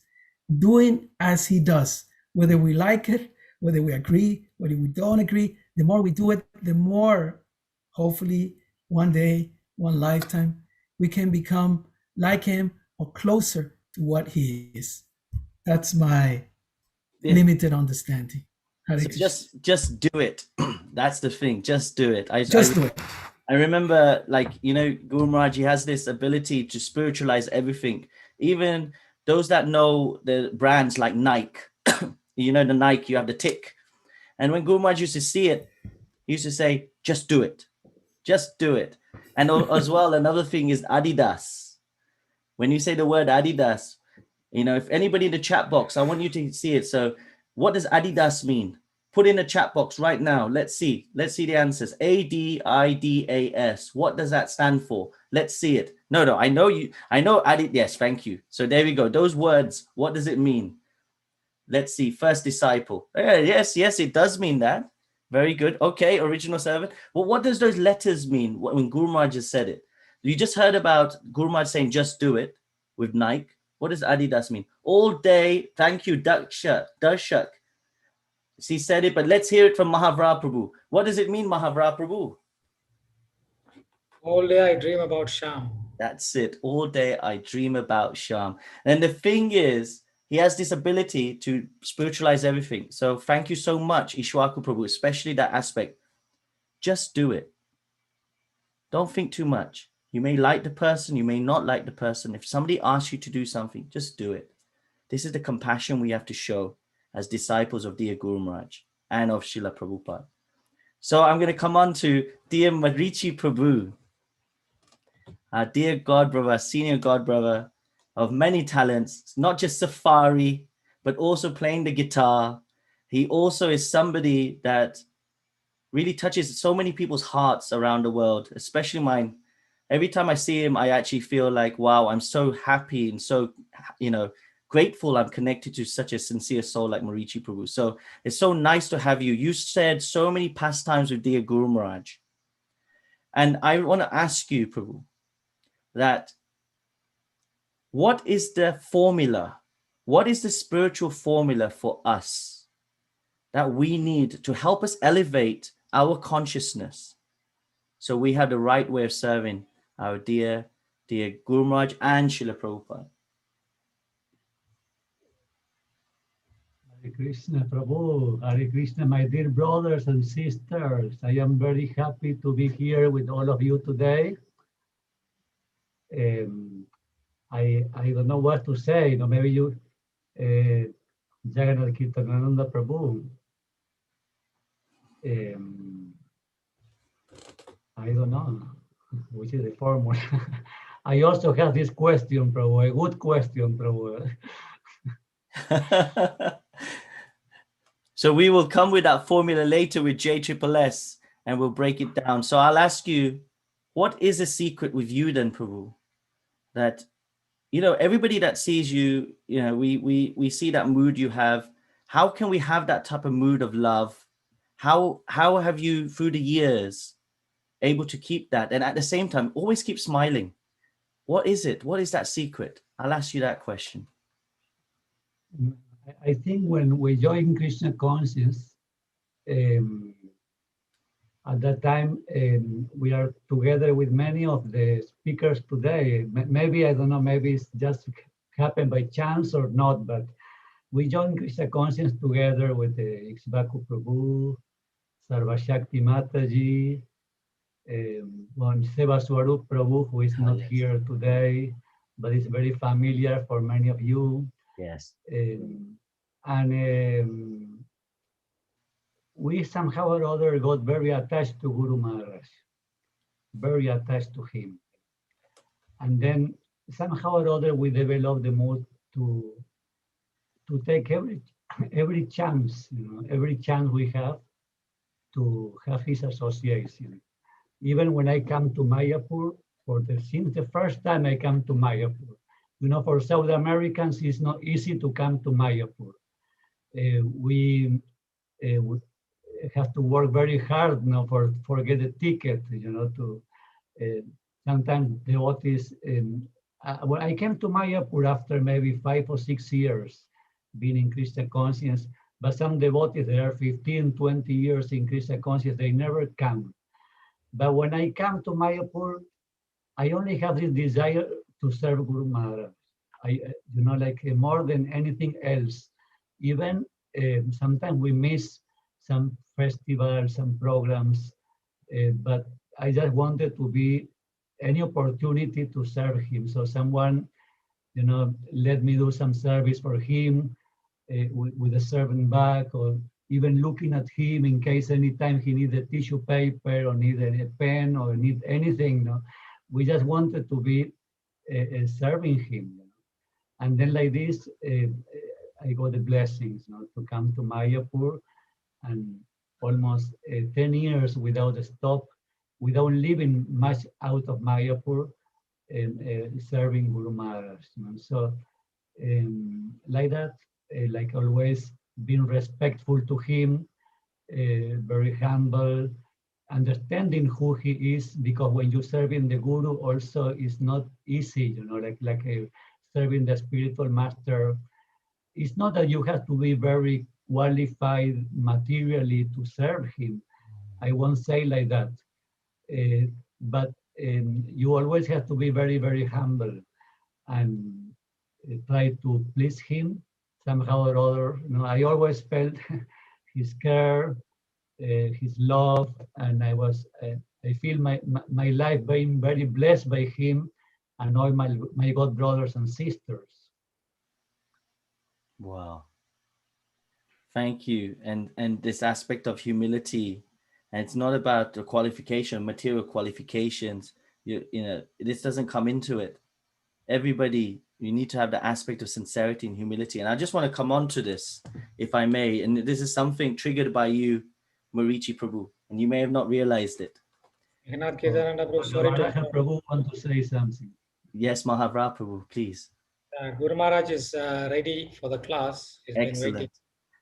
Doing as he does, whether we like it, whether we agree, whether we don't agree, the more we do it, the more, hopefully, one day, one lifetime, we can become like him or closer to what he is. That's my limited understanding. So just do it. That's the thing. Just do it. Do it. I remember, Guru Maharaj, he has this ability to spiritualize everything. Even those that know the brands like Nike, the Nike, you have the tick. And when Guru Maharaj used to see it, he used to say, just do it. Just do it. And as well, another thing is Adidas. When you say the word Adidas, if anybody in the chat box, I want you to see it. So what does Adidas mean? Put in the chat box right now. Let's see the answers. Adidas. What does that stand for? Let's see it. No, I know Adidas. Yes, thank you. So there we go. Those words, what does it mean? Let's see. First disciple. Yes, it does mean that. Very good. Okay, original servant. Well, what does those letters mean when Guru Maharaj just said it? You just heard about Guru Maharaj saying, just do it with Nike. What does Adidas mean? All day. Thank you, Darshak. She said it, but let's hear it from Mahavra Prabhu. What does it mean, Mahavra Prabhu? All day I dream about Sham. That's it. All day I dream about Sham. And the thing is, he has this ability to spiritualize everything. So thank you so much, Ishwaku Prabhu, especially that aspect. Just do it. Don't think too much. You may like the person, you may not like the person. If somebody asks you to do something, just do it. This is the compassion we have to show as disciples of dear Guru Maharaj and of Srila Prabhupada. So I'm going to come on to dear Marichi Prabhu, our dear god brother, senior god brother of many talents, not just safari, but also playing the guitar. He also is somebody that really touches so many people's hearts around the world, especially mine. Every time I see him, I actually feel like, wow, I'm so happy and so, grateful I'm connected to such a sincere soul like Marichi Prabhu. So it's so nice to have you. You shared so many pastimes with dear Guru Maharaj. And I want to ask you, Prabhu, that what is the formula? What is the spiritual formula for us that we need to help us elevate our consciousness so we have the right way of serving our dear Guru Maharaj and Srila Prabhupada? Hare Krishna, Prabhu. Hare Krishna, my dear brothers and sisters. I am very happy to be here with all of you today. I don't know what to say. Maybe you, Jagannath Kirtanananda Prabhu. I don't know which is the formula. I also have this question, Prabhu, a good question, Prabhu. So we will come with that formula later with JSSS and we'll break it down. So I'll ask you, what is the secret with you then, Prabhu? That, everybody that sees you, we see that mood you have. How can we have that type of mood of love? How have you, through the years, able to keep that and at the same time always keep smiling? What is it? What is that secret? I'll ask you that question. I think when we join Krishna conscience, at that time, we are together with many of the speakers today. Maybe, I don't know, maybe it's just happened by chance or not, but we joined Krishna conscience together with Ikshvaku Prabhu, Sarvashakti Mataji, Seva Swarup Prabhu, who is not here today, but is very familiar for many of you. Yes. We somehow or other got very attached to Guru Maharaj, very attached to him. And then somehow or other we developed the mood to take every chance, every chance we have to have his association. Even when I come to Mayapur, since the first time I come to Mayapur, for South Americans, it's not easy to come to Mayapur. We have to work very hard for get a ticket, to sometimes devotees. When I came to Mayapur after maybe 5 or 6 years being in Krishna conscience, but some devotees, they are 15, 20 years in Krishna conscience, they never come. But when I come to Mayapur, I only have this desire to serve Guru Maharaj. Like more than anything else. Even sometimes we miss some festivals, some programs, but I just wanted to be any opportunity to serve him. So someone, let me do some service for him with a servant bag, or even looking at him in case anytime he needs a tissue paper or need a pen or need anything. We just wanted to be serving him. And then like this, I got the blessings to come to Mayapur, and almost 10 years without a stop, without living much out of Mayapur, serving Guru Maharaj. So like that, like always, being respectful to him, very humble, understanding who he is, because when you're serving the Guru also is not easy, like serving the spiritual master. It's not that you have to be very qualified materially to serve him. I won't say like that. But you always have to be very, very humble and try to please him somehow or other. I always felt his care, his love, and I feel my life being very blessed by him and all my God brothers and sisters. Wow. Thank you. And this aspect of humility And it's not about the qualification, material qualifications. You know, this doesn't come into it. Everybody, you need to have the aspect of sincerity and humility. And I just want to come on to this, if I may. And this is something triggered by you, Marichi Prabhu, and you may have not realized it. Eknath Kedananda Prabhu, sorry to Maharaja Prabhu want to say something. Yes, Mahavra Prabhu, please. Guru Maharaj is ready for the class. He's been waiting. Excellent.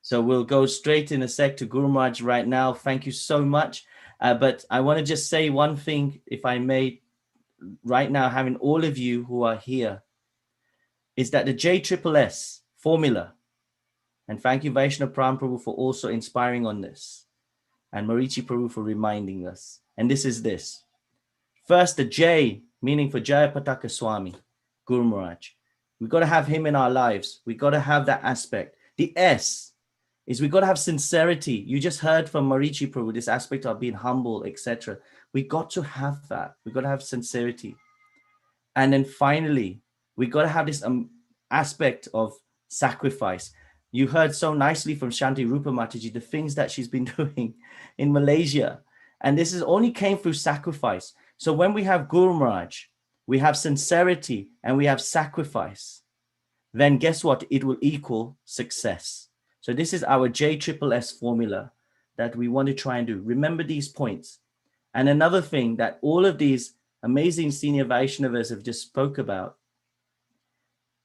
So we'll go straight in a sec to Guru Maharaj right now. Thank you so much. But I want to just say one thing, if I may, right now, having all of you who are here, is that the JSSS formula, and thank you Vaishnav Pram Prabhu for also inspiring on this, and Marichi Prabhu for reminding us. And this is this. First, the J, meaning for Jayapataka Swami, Guru Maharaj. We've got to have him in our lives. We've got to have that aspect. The S is we've got to have sincerity. You just heard from Marichi Prabhu, this aspect of being humble, etc. We got to have that. We've got to have sincerity. And then finally, we got to have this aspect of sacrifice. You heard so nicely from Shanti Rupa Mataji, the things that she's been doing in Malaysia. And this is only came through sacrifice. So when we have Guru Maharaj, we have sincerity and we have sacrifice, then guess what? It will equal success. So this is our JSSS formula that we want to try and do. Remember these points. And another thing that all of these amazing senior Vaishnavas have just spoke about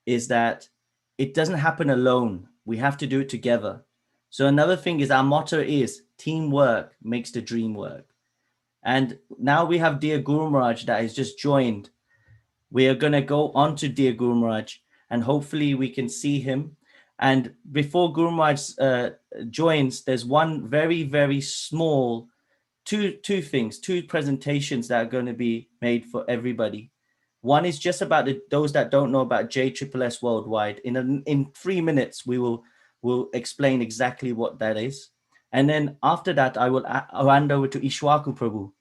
is that it doesn't happen alone. We have to do it together. So another thing is our motto is teamwork makes the dream work. And now we have dear Guru Maharaj that has just joined. We are going to go on to dear Guru Maharaj and hopefully we can see him. And before Guru Maharaj joins, there's one very, very small two presentations that are going to be made for everybody. One is just about those that don't know about JSSS worldwide. In 3 minutes, we'll explain exactly what that is. And then after that, I'll hand over to Ishwaku Prabhu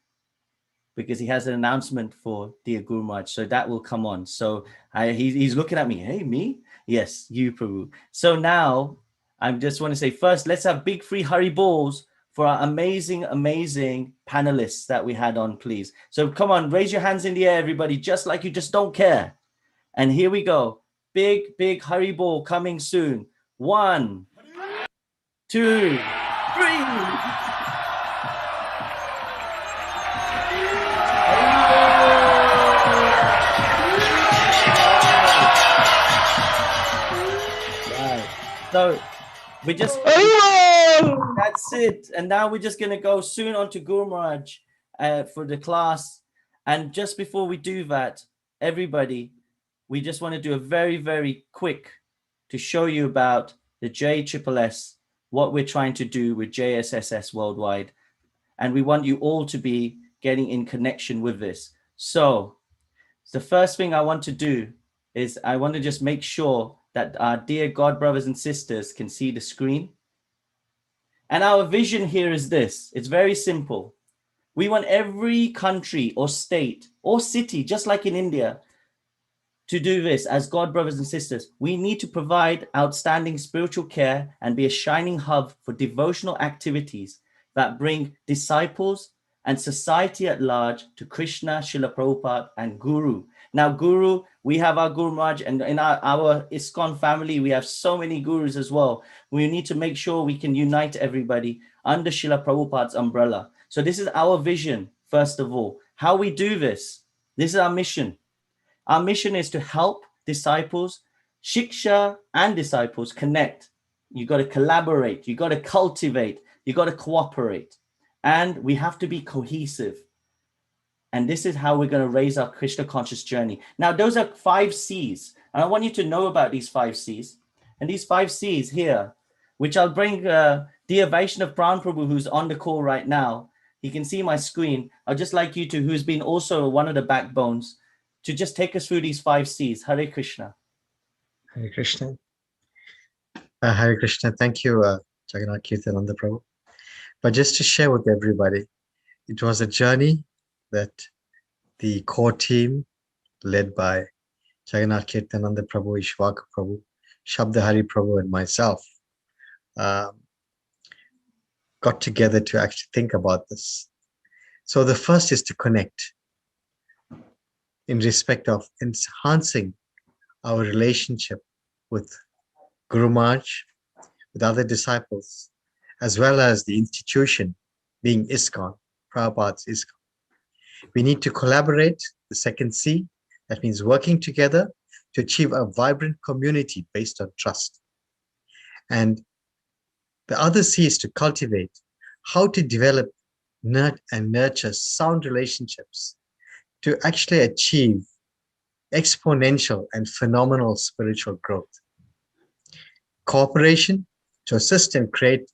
because he has an announcement for dear Guru Maharaj. So that will come on. So he's looking at me. Hey, me? Yes, you Prabhu. So now I just want to say first, let's have big free Hari balls for our amazing, amazing panelists that we had on, please. So come on, raise your hands in the air, everybody, just like you just don't care. And here we go. Big, big Hari ball coming soon. 1, 2, 3. Right. So we just that's it. And now we're just going to go soon on to Guru Maharaj for the class. And just before we do that, everybody, we just want to do a very, very quick to show you about the JSSS, what we're trying to do with JSSS worldwide. And we want you all to be getting in connection with this. So the first thing I want to do is I want to just make sure that our dear God brothers and sisters can see the screen. And our vision here is this. It's very simple. We want every country or state or city, just like in India, to do this as God brothers and sisters. We need to provide outstanding spiritual care and be a shining hub for devotional activities that bring disciples and society at large to Krishna, Srila Prabhupada, and Guru. Now, Guru, we have our Guru Maharaj, and in our ISKCON family, we have so many gurus as well. We need to make sure we can unite everybody under Srila Prabhupada's umbrella. So this is our vision, first of all. How we do this is our mission. Our mission is to help disciples, Shiksha and disciples connect. You got to collaborate, you got to cultivate, you got to cooperate, and we have to be cohesive. And this is how we're going to raise our Krishna conscious journey. Now, those are 5 C's. And I want you to know about these 5 C's. And these 5 C's here, which I'll bring dear Vaishnav Pran Prabhu, who's on the call right now. He can see my screen. I'd just like you to, who's been also one of the backbones, to just take us through these 5 C's. Hare Krishna. Hare Krishna. Hare Krishna. Thank you, Jagannath Kirtananda Prabhu. But just to share with everybody, it was a journey that the core team led by Jagannath Kirtananda Prabhu, Ishwaka Prabhu, Shabda Hari Prabhu, and myself got together to actually think about this. So the first is to connect in respect of enhancing our relationship with Guru Maharaj, with other disciples, as well as the institution being ISKCON, Prabhupada's ISKCON. We need to collaborate, the second C, that means working together to achieve a vibrant community based on trust. And the other C is to cultivate how to develop and nurture sound relationships to actually achieve exponential and phenomenal spiritual growth. Cooperation to assist and create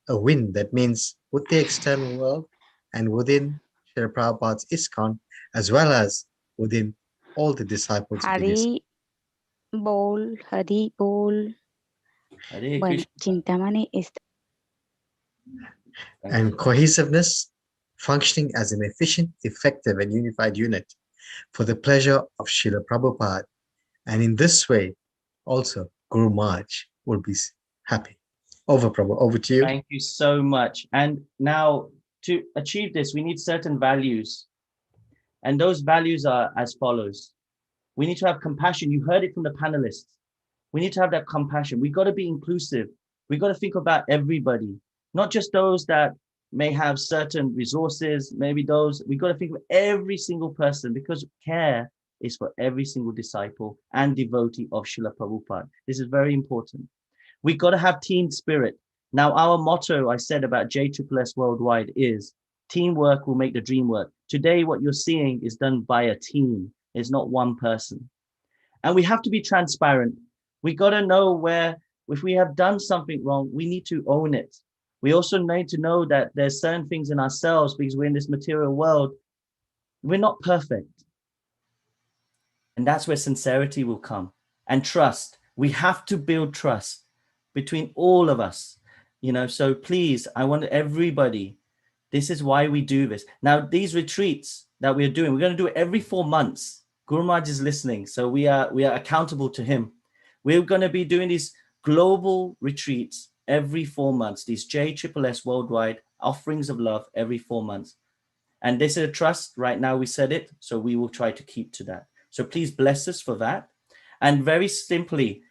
a win, that means with the external world and within Srila Prabhupada's ISKCON, as well as within all the disciples of the ISKCON. Hari Bol. Hare Bueno, Krishna. Chintamani está. And cohesiveness, functioning as an efficient, effective, and unified unit for the pleasure of Srila Prabhupada. And in this way, also Guru Maharaj will be happy. Over, Prabhu, over to you. Thank you so much. And now to achieve this, we need certain values. And those values are as follows. We need to have compassion. You heard it from the panelists. We need to have that compassion. We got to be inclusive. We got to think about everybody, not just those that may have certain resources, maybe those, we got to think of every single person, because care is for every single disciple and devotee of Srila Prabhupada. This is very important. We got to have team spirit. Now, our motto, I said about JSSS Worldwide, is teamwork will make the dream work. Today, what you're seeing is done by a team. It's not one person. And we have to be transparent. We got to know where, if we have done something wrong, we need to own it. We also need to know that there's certain things in ourselves, because we're in this material world, we're not perfect. And that's where sincerity will come. And trust. We have to build trust between all of us. So please, I want everybody, this is why we do this. Now, these retreats that we're doing, we're going to do it every 4 months. Guru Maharaj is listening, so we are accountable to him. We're going to be doing these global retreats every 4 months, these JSSS Worldwide offerings of love every 4 months. And this is a trust. Right now we said it, so we will try to keep to that. So please bless us for that. And very simply,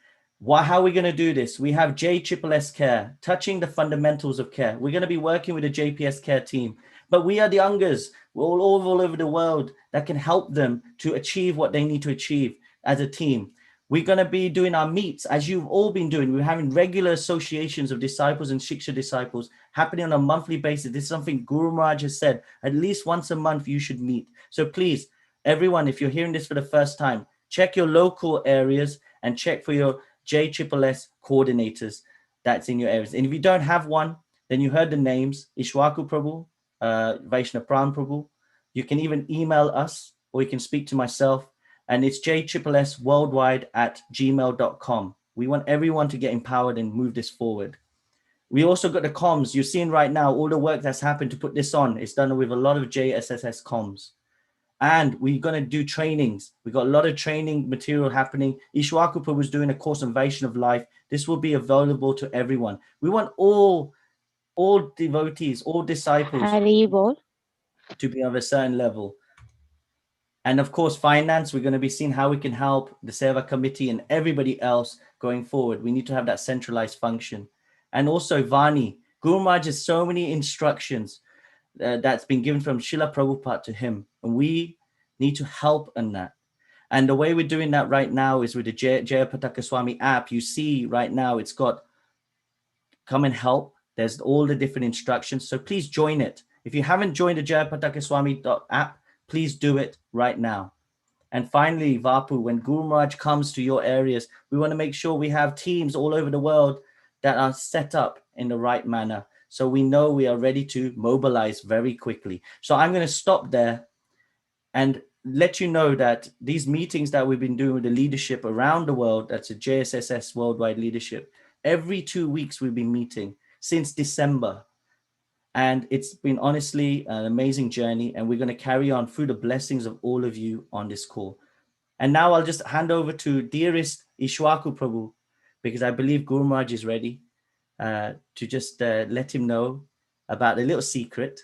how are we going to do this? We have JSSS Care, touching the fundamentals of care. We're going to be working with the JPS Care team, but we are the Angas all over the world that can help them to achieve what they need to achieve as a team. We're going to be doing our meets, as you've all been doing. We're having regular associations of disciples and Shiksha disciples happening on a monthly basis. This is something Guru Maharaj has said, at least once a month you should meet. So please, everyone, if you're hearing this for the first time, check your local areas and check for your JSSS coordinators that's in your areas. And if you don't have one, then you heard the names, Ishwaku Prabhu, Vaishnav Pran Prabhu. You can even email us, or you can speak to myself, and it's jSSSworldwide@gmail.com. We want everyone to get empowered and move this forward. We also got the comms. You're seeing right now all the work that's happened to put this on. It's done with a lot of JSSS comms. And we're going to do trainings. We got a lot of training material happening. Ishwakupa was doing a course on Vaishnav life. This will be available to everyone. We want all devotees, all disciples to be of a certain level. And of course, finance, we're going to be seeing how we can help the Seva committee and everybody else going forward. We need to have that centralized function. And also Vani, Guru Maharaj has so many instructions that's been given from Srila Prabhupada to him. And we need to help in that. And the way we're doing that right now is with the Jayapataka Swami app. You see right now, it's got come and help. There's all the different instructions. So please join it. If you haven't joined the Jayapataka Swami app, please do it right now. And finally, Vapu, when Guru Maharaj comes to your areas, we want to make sure we have teams all over the world that are set up in the right manner. So we know we are ready to mobilize very quickly. So I'm going to stop there and let you know that these meetings that we've been doing with the leadership around the world, that's a JSSS Worldwide Leadership, every 2 weeks we've been meeting since December. And it's been honestly an amazing journey, and we're going to carry on through the blessings of all of you on this call. And now I'll just hand over to dearest Ishwaku Prabhu, because I believe Guru Maharaj is ready to just let him know about a little secret,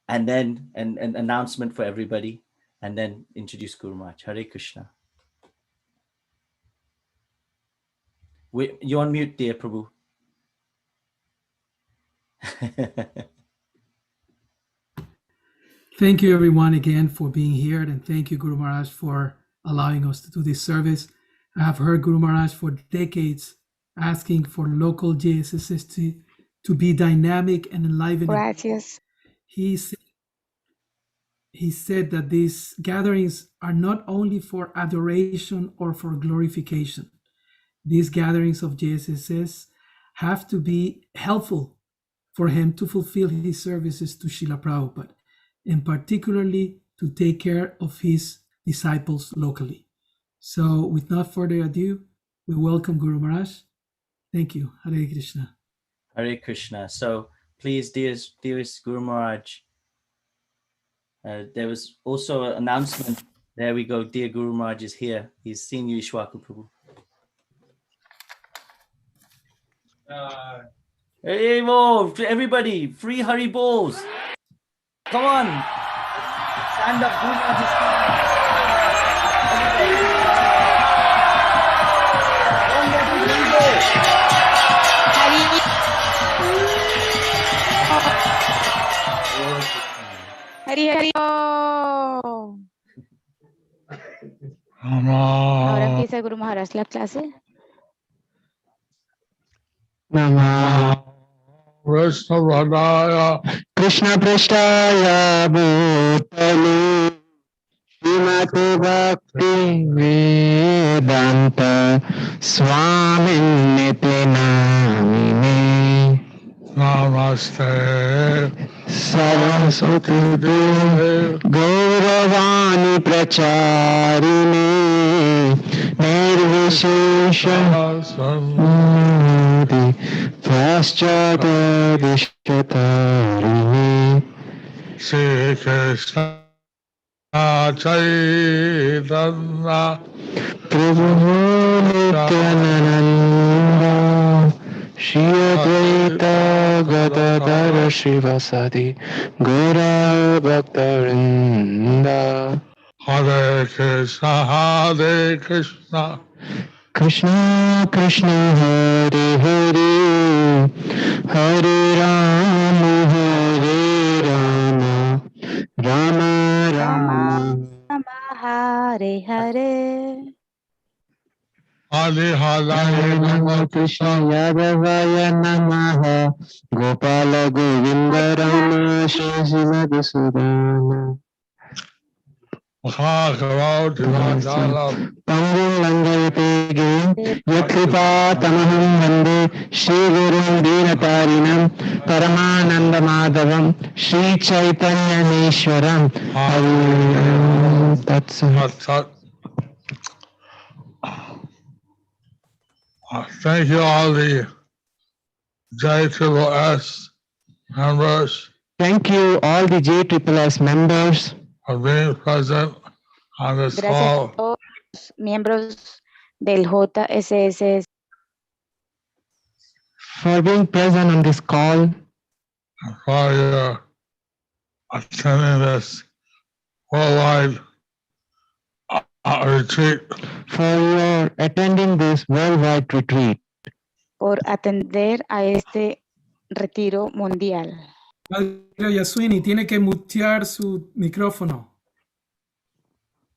and then an announcement for everybody, and then introduce Guru Maharaj. Hare Krishna. You're on mute, dear Prabhu. Thank you everyone again for being here, and thank you Guru Maharaj for allowing us to do this service. I have heard Guru Maharaj for decades asking for local JSSS to be dynamic and enlivening. Gracias. He said that these gatherings are not only for adoration or for glorification. These gatherings of JSSS have to be helpful for him to fulfill his services to Srila Prabhupada, and particularly to take care of his disciples locally. So with no further ado, we welcome Guru Maharaj. Thank you. Hare Krishna. Hare Krishna. So please, dearest Guru Maharaj, there was also an announcement. There we go. Dear Guru Maharaj is here. He's seen you, Ishwaku Prabhu. Hey, whoa, everybody, free Hari Bols. Come on. Stand up, Guru Maharaj is here. Don't let him go. Hari Hari. Ahora empieza Guru Maharaj la clase. Krishna Prasthaya Bhutale Srimati Bhakti Vedanta Swamin Niti Namine Namaste Saraswati Devi Gauravani Pracharine Nirvishesha Samudi Paschata Vishatarini Shri Krishna Chaitanya Prabhu Nityananda Shri Advaita Gadadhara Shivasadi Gaura Bhaktarinda Hare Krishna Hare Krishna Krishna Krishna Hare Hare Hare Rama Hare Rama Rama Rama Hare Hare. Hare Hare Rama Krishna Yadavaya Namaha Gopala Govinda Rama Shri Madhusudana Pangum Langayate Yakripa Tamaham Vande Shri Guru Dinatarinam Paramananda Madhavam Shri Chaitanya Neshwaram Hari Tatsat. Thank you all the JSSS members. Thank you all the JSSS members for being present on this Gracias call. a todos los miembros del JSSS For being present on this call. And for your attending this worldwide retreat. For your attending this worldwide retreat. por atender a este retiro mundial. Padre Yaswini, tiene que mutear su micrófono.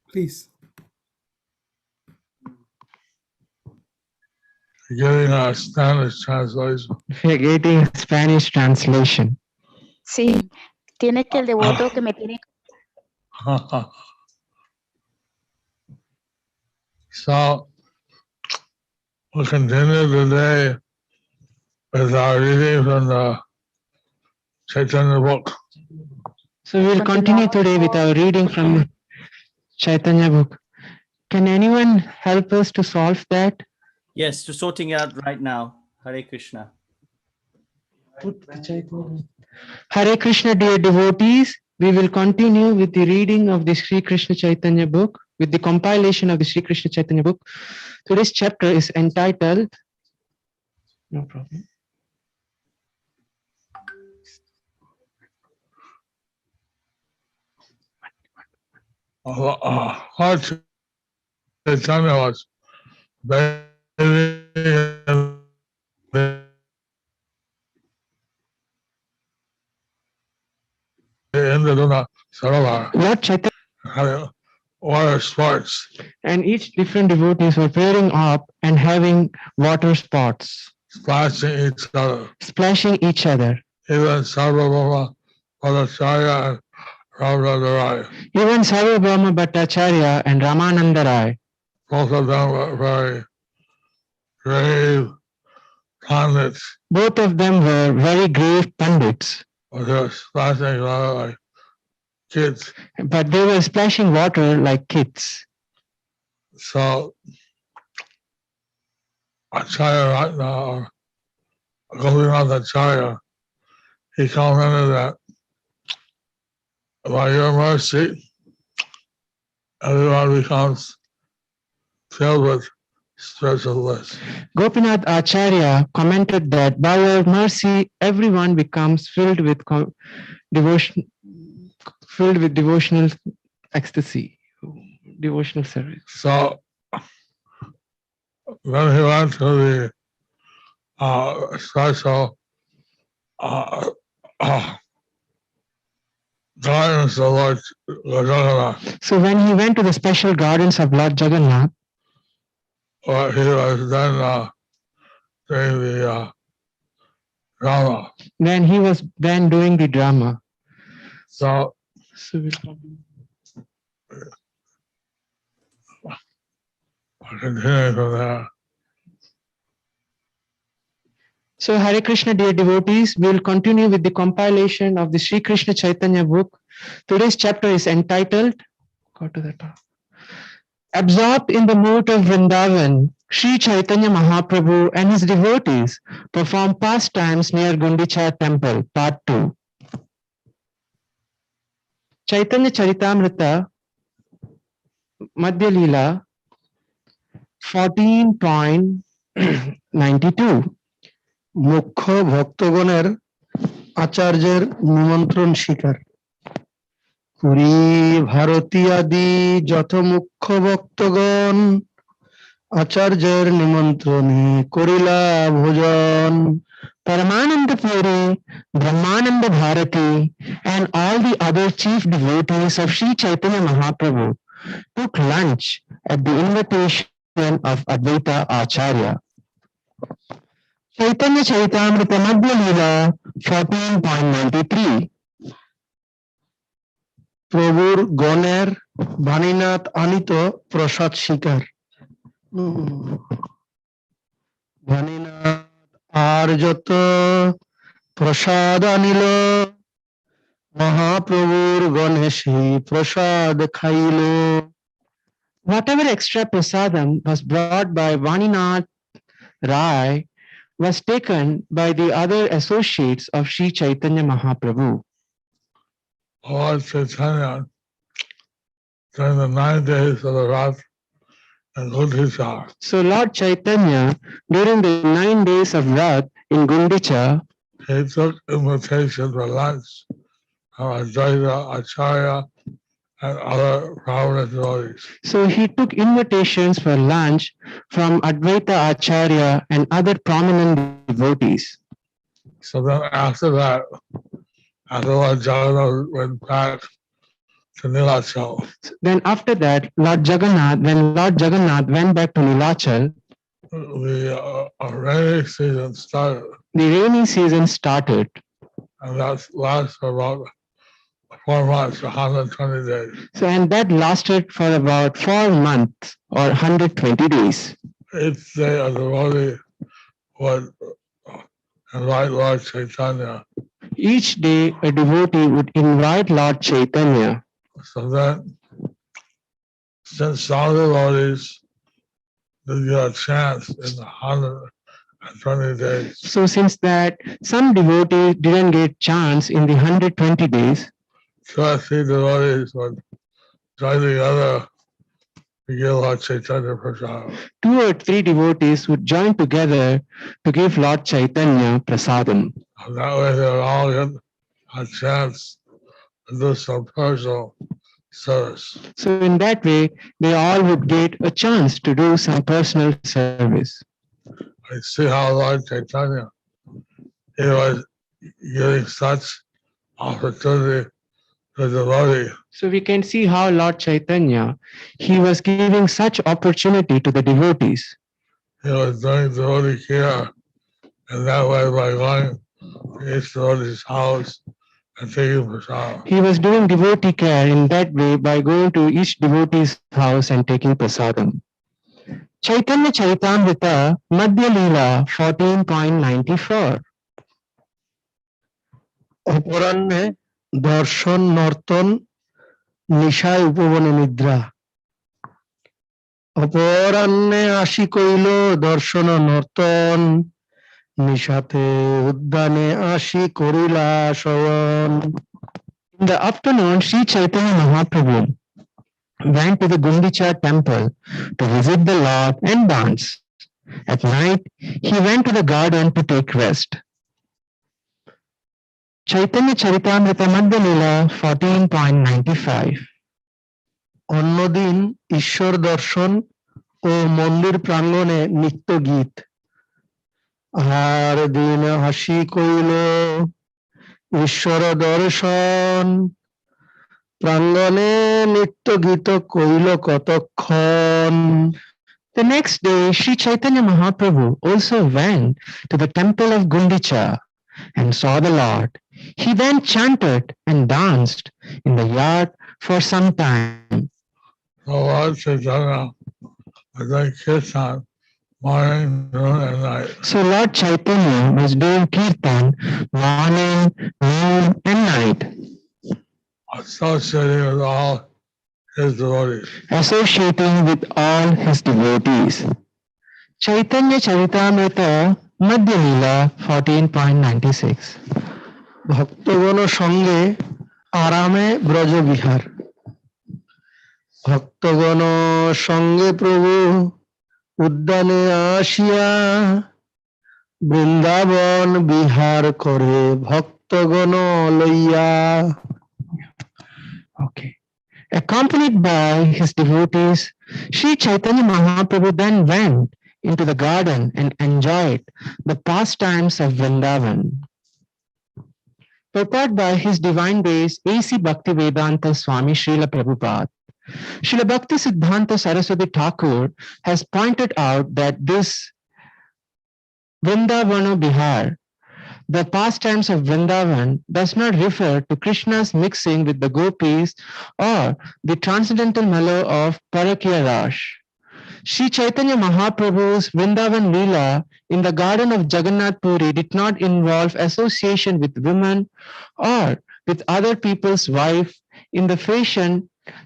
Please. Getting a Spanish translation. We're getting a Spanish translation. Sí, tiene que el devoto que me tiene. So, we'll continue today with our reading from the Chaitanya book. So we'll continue today with our reading from Chaitanya book. Can anyone help us to solve that? Yes, to sorting out right now. Hare Krishna. Hare Krishna, dear devotees. We will continue with the reading of the Sri Krishna Chaitanya book, with the compilation of the Sri Krishna Chaitanya book. Today's chapter is entitled, no problem. Lord Chaitanya was bathing in the Luna Sarovar, Lord Chaitanya having water sports, and each different devotees were pairing up and having water sports, splashing each other. splashing each other. Even Sarvabhauma Bhattacharya and Ramananda Rai, Even Sarvabhauma Bhattacharya and Ramananda Rai, both of them were very grave pundits, both of them were very grave pandits, but they were splashing water like kids. but they were splashing water like kids. So Acharya right now, Gopinath Acharya, he commented that by your mercy, everyone becomes filled with spiritual bliss. Gopinath Acharya commented that by your mercy, everyone becomes devotion, filled with devotional ecstasy, devotional service. So when he went to the special uh, uh, gardens of Lord Jagannath, So when he went to the special gardens of Lord Jagannath, where he was then doing the drama. then he was then doing the drama. So continuing from there. So Hare Krishna, dear devotees, we will continue with the compilation of the Sri Krishna Chaitanya book. Today's chapter is entitled, go to that. Absorbed in the mood of Vrindavan, Sri Chaitanya Mahaprabhu and his devotees perform pastimes near Gundicha temple, part 2. Chaitanya Charitamrita, Madhya Leela, 14.92. মুখ্য ভক্তগণের আচার্যের নিমন্ত্রণ স্বীকার। পুরী ভারতী আদি যত মুখ্য ভক্তগণ আচার্যের নিমন্ত্রণে করিলা ভোজন। Paramananda Puri, Brahmananda Bharati, and all the other chief devotees of Sri Chaitanya Mahaprabhu took lunch at the invitation of Advaita Acharya. Chaitanya Charitamrita Madhya Leela 14.93. প্রভুর গণের বাণীনাথ আনিত প্রসাদ স্বীকার। বাণীনাথ আর যত প্রসাদ আনিল মহাপ্রভুর গণে সেই প্রসাদ খাইল। Whatever extra prasadam was brought by Vaninath Rai was taken by the other associates of Sri Chaitanya Mahaprabhu. Lord Chaitanya, during the 9 days of the Rath in Gundicha, So Lord Chaitanya, during the 9 days of Rath in Gundicha, he took invitation for lunch from Advaita Acharya and other prominent devotees. so he took invitations for lunch from Advaita Acharya and other prominent devotees. So then after that, after Lord Jagannath went back to Nilachal, Then after that, when Lord Jagannath went back to Nilachal, the rainy season started, the rainy season started, and that lasts for about 4 months, 120 days. So and that lasted for about 4 months or 120 days. Each day a devotee would invite Lord Chaitanya. Each day a devotee would invite Lord Chaitanya. So then, since some devotees did get a chance in the 120 days, So since that some devotees didn't get chance in the 120 days, 2 or 3 devotees would join together to give Lord Chaitanya prasad. 2 or 3 devotees would join together to give Lord Chaitanya prasadam. And that way they would all get a chance to do some personal service. So in that way, they all would get a chance to do some personal service. I see how Lord Chaitanya, he was giving such opportunity to the devotee. So we can see how Lord Chaitanya, he was giving such opportunity to the devotees. He was doing devotee care, and that way by going to each devotee's house and taking prasadam. He was doing devotee care in that way by going to each devotee's house and taking prasadam. Chaitanya Charitamrita Madhya Leela 14.94. অপরাহ্নে দর্শন নর্তন নিশায় উপবনে নিদ্রা অপরাহ্নে আসি কইল দর্শন নর্তন নিশাতে উদ্যানে আসি করিলা শয়ন. In the afternoon, Sri Chaitanya Mahaprabhu went to the Gundicha temple to visit the Lord and dance. At night, he went to the garden to take rest. Chaitanya Charitamrita Madhya Leela 14.95. অন্যদিন ঈশ্বর দর্শন ও মন্দির প্রাঙ্গণে নিত্য গীত আর দিন হাসি কইল ঈশ্বর দর্শন প্রাঙ্গণে নিত্য গীত কইল কতক্ষণ. The next day, Sri Chaitanya Mahaprabhu also went to the temple of Gundicha and saw the Lord. He then chanted and danced in the yard for some time. So Lord Chaitanya was doing kirtan morning, noon, and night. So Lord Chaitanya was doing kirtan morning, noon, and night, Associating with all his devotees. associating with all his devotees. Chaitanya Charitamrita Madhya Leela 14.96. ভক্তগণ সঙ্গে আরামে ব্রজবিহার ভক্তগণ সঙ্গে প্রভু উদ্যানে আসিয়া বৃন্দাবন বিহার করে ভক্তগণ লইয়া. Okay. Accompanied by his devotees, Sri Chaitanya Mahaprabhu then went into the garden and enjoyed the pastimes of Vrindavan. Prepared by His Divine Grace A.C. Bhaktivedanta Swami Srila Prabhupada, Srila Bhakti Siddhanta Saraswati Thakur has pointed out that this Vrindavana Bihar, the pastimes of Vrindavan, does not refer to Krishna's mixing with the gopis or the transcendental mellow of Parakya Rash. Sri Chaitanya Mahaprabhu's Vrindavan Leela in the garden of Jagannath Puri did not involve association with women or with other people's wife in the fashion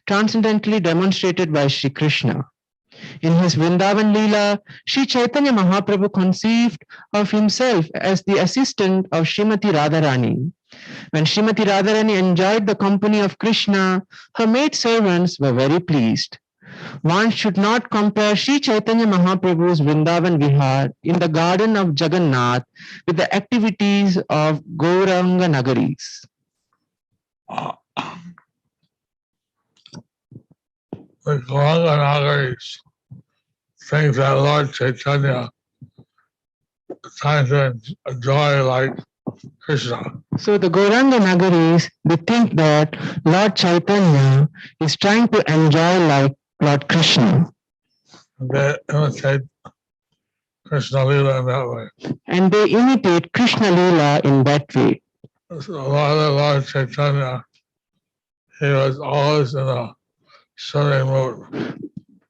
transcendentally demonstrated by Sri Krishna. In his Vrindavan Leela, Sri Chaitanya Mahaprabhu conceived of himself as the assistant of Srimati Radharani. When Srimati Radharani enjoyed the company of Krishna, her maid servants were very pleased. One should not compare Sri Chaitanya Mahaprabhu's Vrindavan Vihar in the garden of Jagannath with the activities of Gauranga Nagaris. The Gauranga Nagaris think that Lord Chaitanya is trying to enjoy like Krishna. So the Gauranga Nagaris, they think that Lord Chaitanya is trying to enjoy like Lord Krishna. They imitate Krishna Lila in that way. And they imitate Krishna Leela in that way. So Lord Chaitanya, he was always in a serving mood.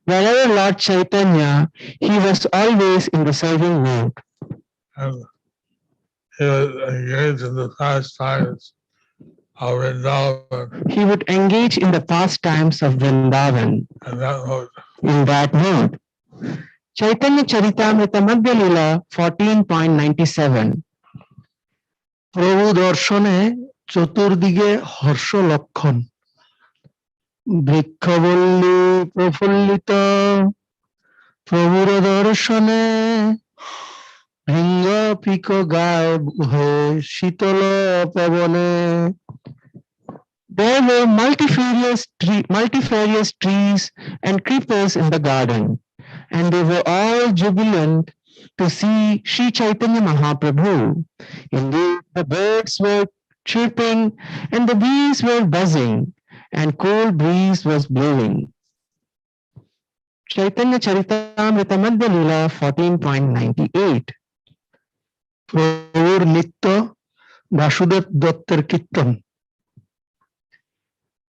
Wherever Lord Chaitanya, he was always in the serving mood. And he was engaged in the pastimes of Vrindavan. He would engage in the pastimes of Vrindavan. In that mood. In that mood. Chaitanya Charitamrita Madhya Leela 14.97. প্রভু দর্শনে চতুর্দিকে হর্ষ লক্ষণ বৃক্ষবল্লী প্রফুল্লিত প্রভুর দর্শনে ভৃঙ্গ pick গায় হয়ে শীতল পবনে. There were multifarious trees and creepers in the garden, and they were all jubilant to see Sri Chaitanya Mahaprabhu. Indeed, the birds were chirping, and the bees were buzzing, and cool breeze was blowing. Chaitanya Charitamrita Madhya Leela 14.98. প্রভুর নিত্য বাসুদেব দত্তের কীর্তন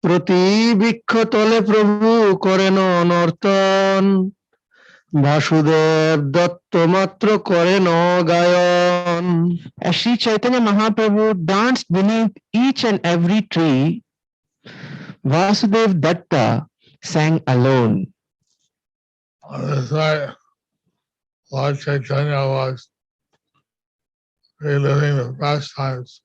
প্রতি বৃক্ষ তলে প্রভু করেন নর্তন বাসুদেব দত্ত মাত্র করেন গায়ন As Sri Chaitanya Mahaprabhu danced beneath each and every tree, Vasudev Datta sang alone. That's why Lord Chaitanya was reliving the pastimes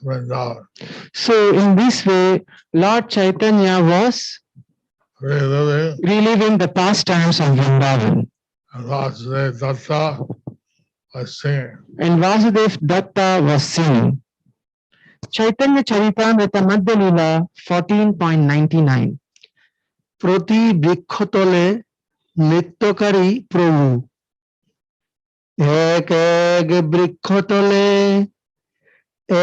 of Vrindavan. So in this way, Lord Chaitanya was reliving the pastimes of Vrindavan. And Vasudev Datta was singing. And Vasudev Datta was singing. Chaitanya Charitamrita Madhya Leela 14.99. প্রতি বৃক্ষতলে নৃত্যকারী প্রভু এক এক বৃক্ষতলে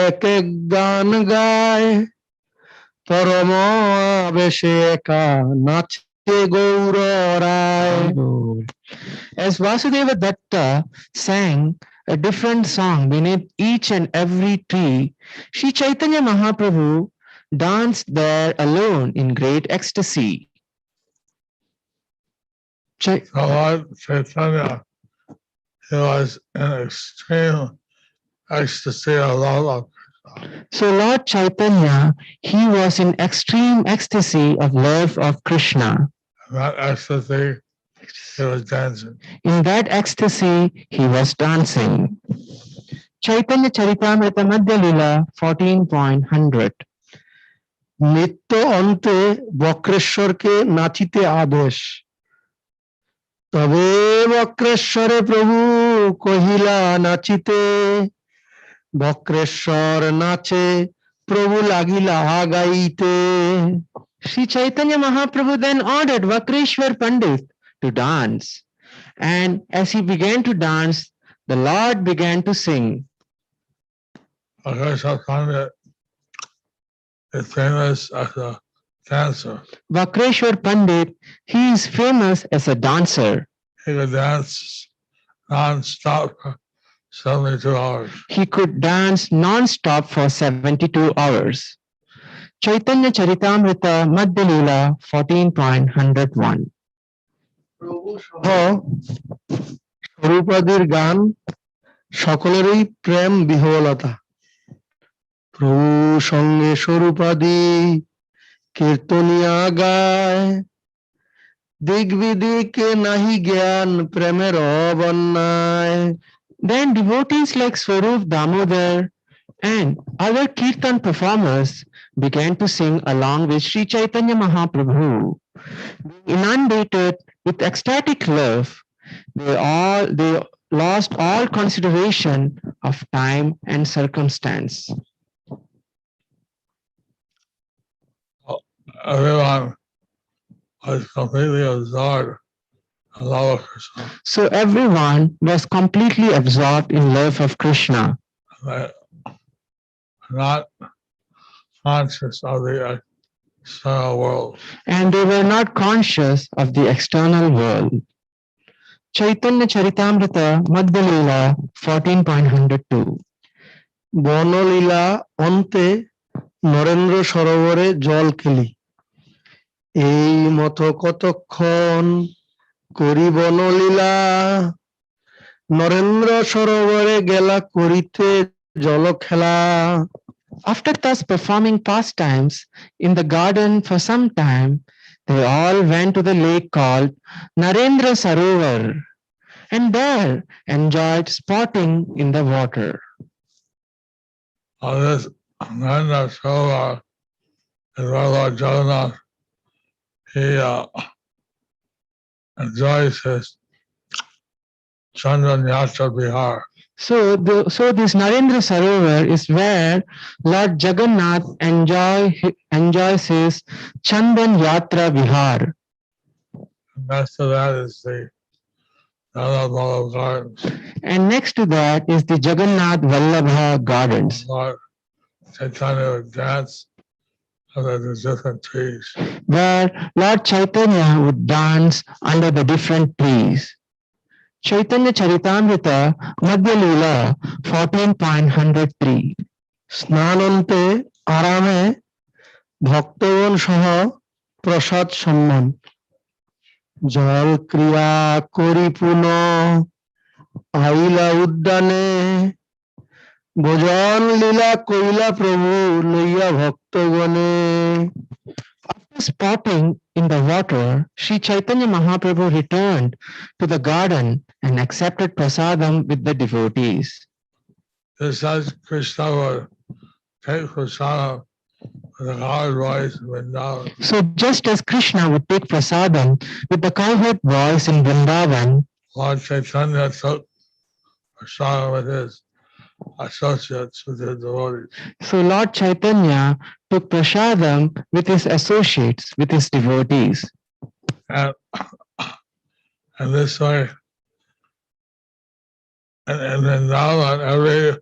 এক এক গান গায় পরম আবেশে একা নাচে গৌর রায় As Vasudeva Datta sang a different song beneath each and every tree, Sri Chaitanya Mahaprabhu danced there alone in great ecstasy. Lord Chaitanya, he was in extreme ecstasy of love of Krishna. So Lord Chaitanya, he was in extreme ecstasy of love of Krishna. That ecstasy, he was dancing. In that ecstasy, he was dancing. Chaitanya Charitamrita Madhya Leela 14.100. নিত্য অন্তে বক্রেশ্বরকে নাচিতে আদেশ তবে বক্রেশ্বরে প্রভু কহিলা নাচিতে বক্রেশ্বর নাচে প্রভু লাগিলা গাইতে Sri Chaitanya Mahaprabhu then ordered Vakreshwar Pandit to dance. And as he began to dance, the Lord began to sing. Vakreshwar Pandit is famous as a dancer. Vakreshwar Pandit, he is famous as a dancer. He could dance non-stop for 72 hours. He could dance non-stop for 72 hours. Chaitanya Charitamrita Madhya Leela 14.101. স্বরূপাদির গান সকলেরই প্রেম বিহ্বলতা প্রভু সঙ্গে স্বরূপাদি কীর্তনিয়া গায় দিক বিদিকে নাহি জ্ঞান প্রেমের বন্যায় Then devotees like Swarup Damodar and other kirtan performers began to sing along with Sri Chaitanya Mahaprabhu. Inundated with ecstatic love, they lost all consideration of time and circumstance. Everyone was completely absorbed in love of Krishna. So everyone was completely absorbed in love of Krishna. Not conscious of the external world. And they were not conscious of the external world. Chaitanya Charitamrita Madhya Leela 14.102. বনলীলা অন্তে নরেন্দ্র সরোবরে জল খেলি এই মতো কতক্ষণ করি বনলীলা নরেন্দ্র সরোবরে গেলা করিতে জল খেলা After thus performing pastimes in the garden for some time, they all went to the lake called Narendra Sarovar and there enjoyed sporting in the water. This Narendra Sarovar is where Lord Jagannath, he enjoys his Chandran Yatra Bihar. So this Narendra Sarovar is where Lord Jagannath enjoys his Chandan Yatra Vihar. Next to that is the Vallabha Gardens. And next to that is the Jagannath Vallabha Gardens. Lord Chaitanya would dance under the different trees. Where Lord Chaitanya would dance under the different trees. Chaitanya Charitamrita Madhya Leela 14.103 স্নানন্তে আরামে ভক্তগণ সহ প্রসাদ সম্মান জল ক্রিয়া করি পুন আইলা উদ্যানে ভোজন লীলা কইলা প্রভু লইয়া ভক্তগণে. After spotting in the water, Sri Chaitanya Mahaprabhu returned to the garden and accepted prasadam with the devotees. This as Krishna would take prasadam with the cowherd boys in Vrindavan. So just as Krishna would take prasadam with the cowherd boys in Vrindavan, Lord Chaitanya took prasadam with his associates, with his devotees. so Lord Chaitanya took prasadam with his associates, with his devotees. And this way, and then now on every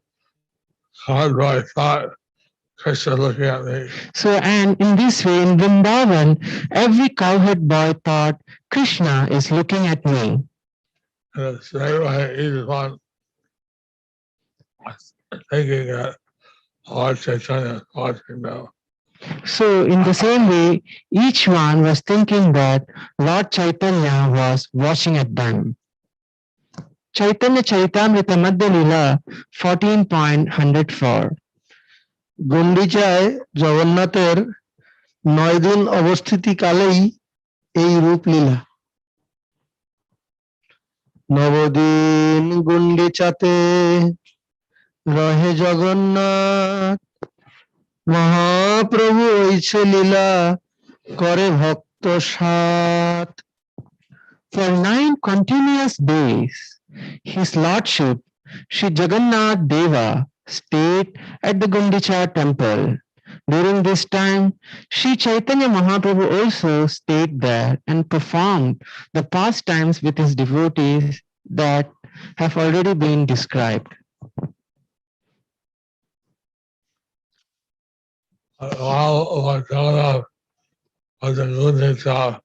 cowherd boy thought, Krishna looking at me. So, and in this way, in Vrindavan, every cowherd boy thought, Krishna is looking at me. And the same way, each one thinking that Lord Chaitanya is watching them. So, in the same way, each one was thinking that Lord Chaitanya was watching at them. Chaitanya Charitamrita Madhya Leela 14.104 গন্ডিচায় জগন্নাথের 9 দিন অবস্থিতি কালেই এই রূপ লীলা নবদিন গন্ডিচাতে রহে জগন্নাথ মহাপ্রভু ঐছে লীলা করে ভক্ত সাথ. For 9 continuous days, His Lordship Sri Jagannath Deva stayed at the Gundicha temple. During this time, Sri Chaitanya Mahaprabhu also stayed there and performed the pastimes with his devotees that have already been described. While Lord Jagannath was in Gundicha,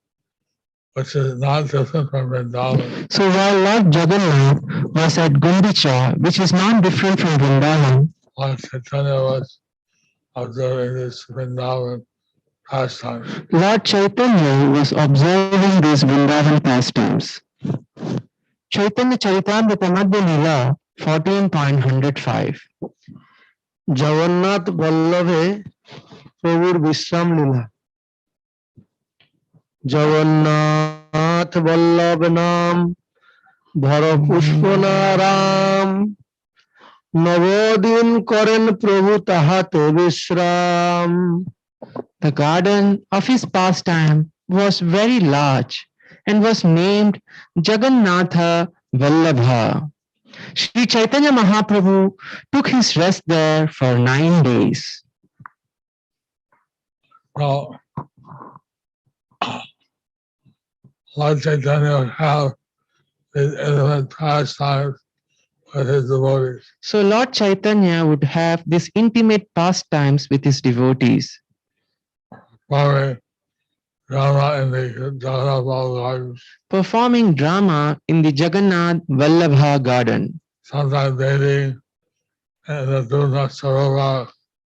which is not different from Vrindavan. So while Lord Jagannath was at Gundicha, which is not different from Vrindavan, Lord Chaitanya was observing this Vrindavan pastimes. Lord Chaitanya was observing these Vrindavan pastimes. Chaitanya Charitamrita Madhya Leela 14.105 Jagannath বল্লভে প্রভুর বিশ্রাম লীলা জগন্নাথ বল্লভ নাম ভর পুষ্প নারাম নবদিন করেন প্রভু তাহাতে বিশ্রাম. The garden of his pastime was very large and was named Jagannatha Vallabha. Sri Chaitanya Mahaprabhu took his rest there for 9 days. Well, Lord Chaitanya would have these intimate pastimes with his devotees. So Lord Chaitanya would have these intimate pastimes with his devotees. Performing drama in the Jagannath Performing drama in the Jagannath Vallabha Vallabha Garden. garden. Sometimes bathing in the Duna Sarovar.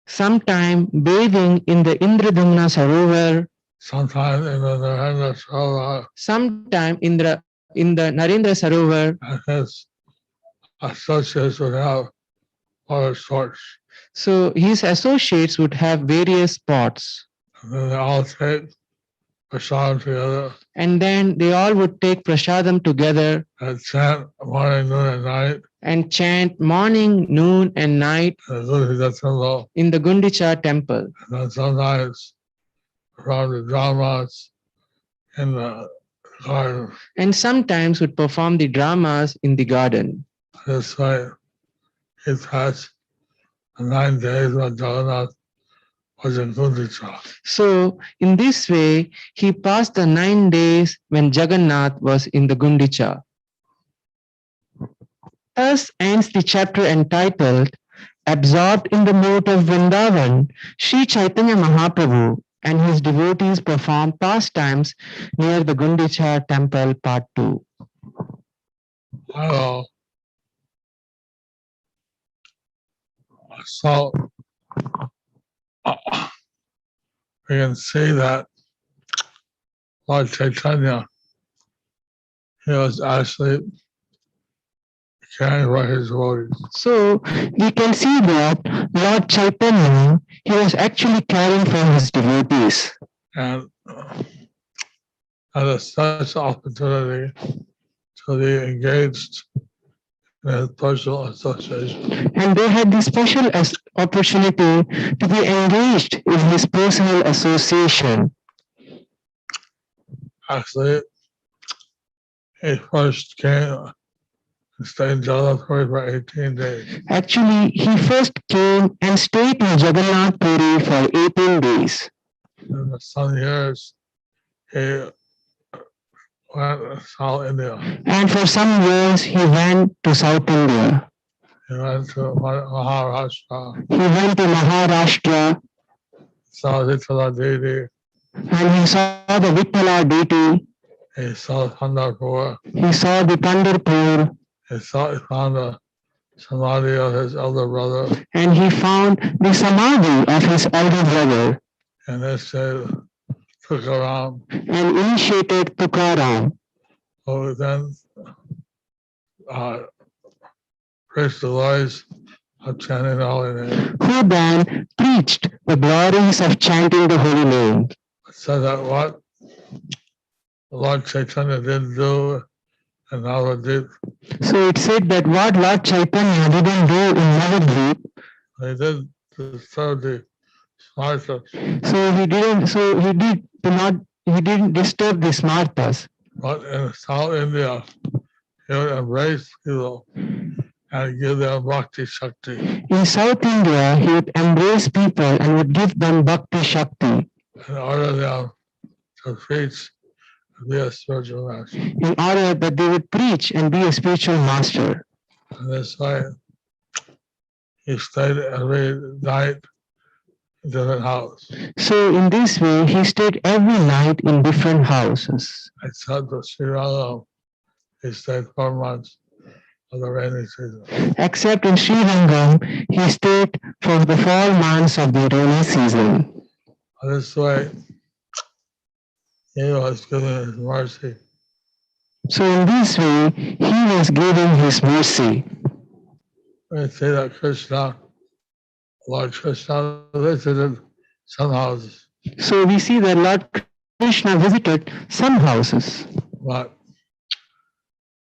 Sometime bathing in the Indradumna Sarovar. Sometime in the Narendra Sarovar. Sometime in the Narendra Sarovar. And his associates would have other sorts. So his associates would have various pots. And then they all take prasadam together. And then they all would take prasadam together And chant morning, noon, and night. and chant morning, noon, and night in the Gundicha in the Gundicha temple. temple. And then sometimes perform the dramas in the garden. And sometimes would perform the dramas in the garden. This way, he passed the 9 days when Jagannath was in Gundicha. So, in this way, he passed the 9 days when Jagannath was in the Gundicha. Thus ends the chapter entitled Absorbed in the Mood of Vrindavan, Sri Chaitanya Mahaprabhu and his devotees perform pastimes near the Gundicha temple, part 2. Hello. So we can see that Lord Chaitanya, he was actually caring for his devotees. So we can see that Lord Chaitanya, he was actually caring for his devotees. And had such opportunity to be engaged in a personal association. And they had this special opportunity to be engaged in his personal association. Actually, he first came and stayed in Jagannath Puri for 18 days. Actually, he first came and stayed in Jagannath Puri for 18 days. In the some years, he went to South India. And for some years, he went to South India. He went to Maharashtra. He went to Maharashtra. Saw Vitala deity. And he saw the Vitala deity. He saw Pandharpur. He saw the Pandharpur. He found the samadhi of his elder brother. And he found the samadhi of his elder brother. And this Tukaram. And initiated Tukaram. Who then preached the glories of chanting the holy name. Who then preached the glories of chanting the holy name. Said that what Lord Chaitanya didn't do in Navadvip. So it said that what Lord Chaitanya didn't do in Navadvip. He did disturb the smartas. He didn't disturb the smartas. But in South India, he would embrace people and give them bhakti shakti. In South India, he would embrace people and would give them bhakti shakti. In order them to preach and be a spiritual master. In order that they would preach and be a spiritual master. And this way, he stayed every night in different houses. So in this way, he stayed every night in different houses. Except for Sri Rangam, he stayed 4 months of the rainy season. Except in Sri Rangam, he stayed for the 4 months of the rainy season. This way, he was giving his mercy. So in this way, he was giving his mercy. We see that Lord Krishna visited some houses. So we see that Lord Krishna visited some houses. But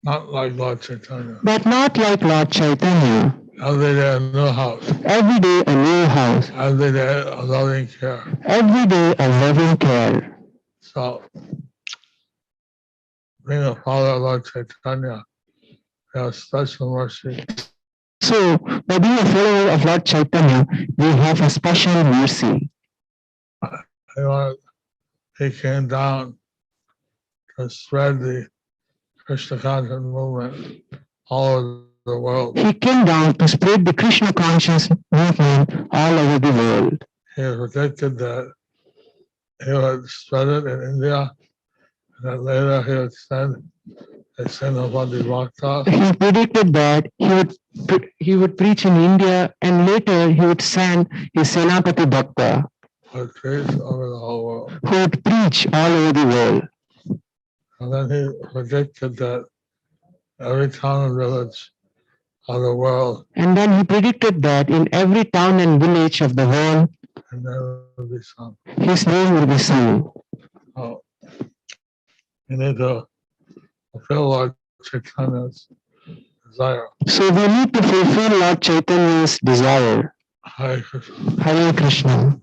not like Lord Chaitanya. But not like Lord Chaitanya. Every day a new house. Every day a new house. Every day a loving care. Every day a loving care. So, being a follower of Lord Chaitanya, we have special mercy. So, by being a follower of Lord Chaitanya, we have a special mercy. He came down to spread the Krishna conscious movement all over the world. He came down to spread the Krishna conscious movement all over the world. He predicted that he would spread it in India, and then later he would send upon the Bhakta. He predicted that he would preach in India, and later he would send his Senapati Bhakta, who would preach over the whole world. Who would preach all over the world. And then he predicted that every town and village of the world, and then he predicted that in every town and village of the world, his name would be sung. His name will be sung. Oh, you need to fulfill Lord Chaitanya's desire. So we need to fulfill Lord Chaitanya's desire. Hare Krishna. Hare Krishna.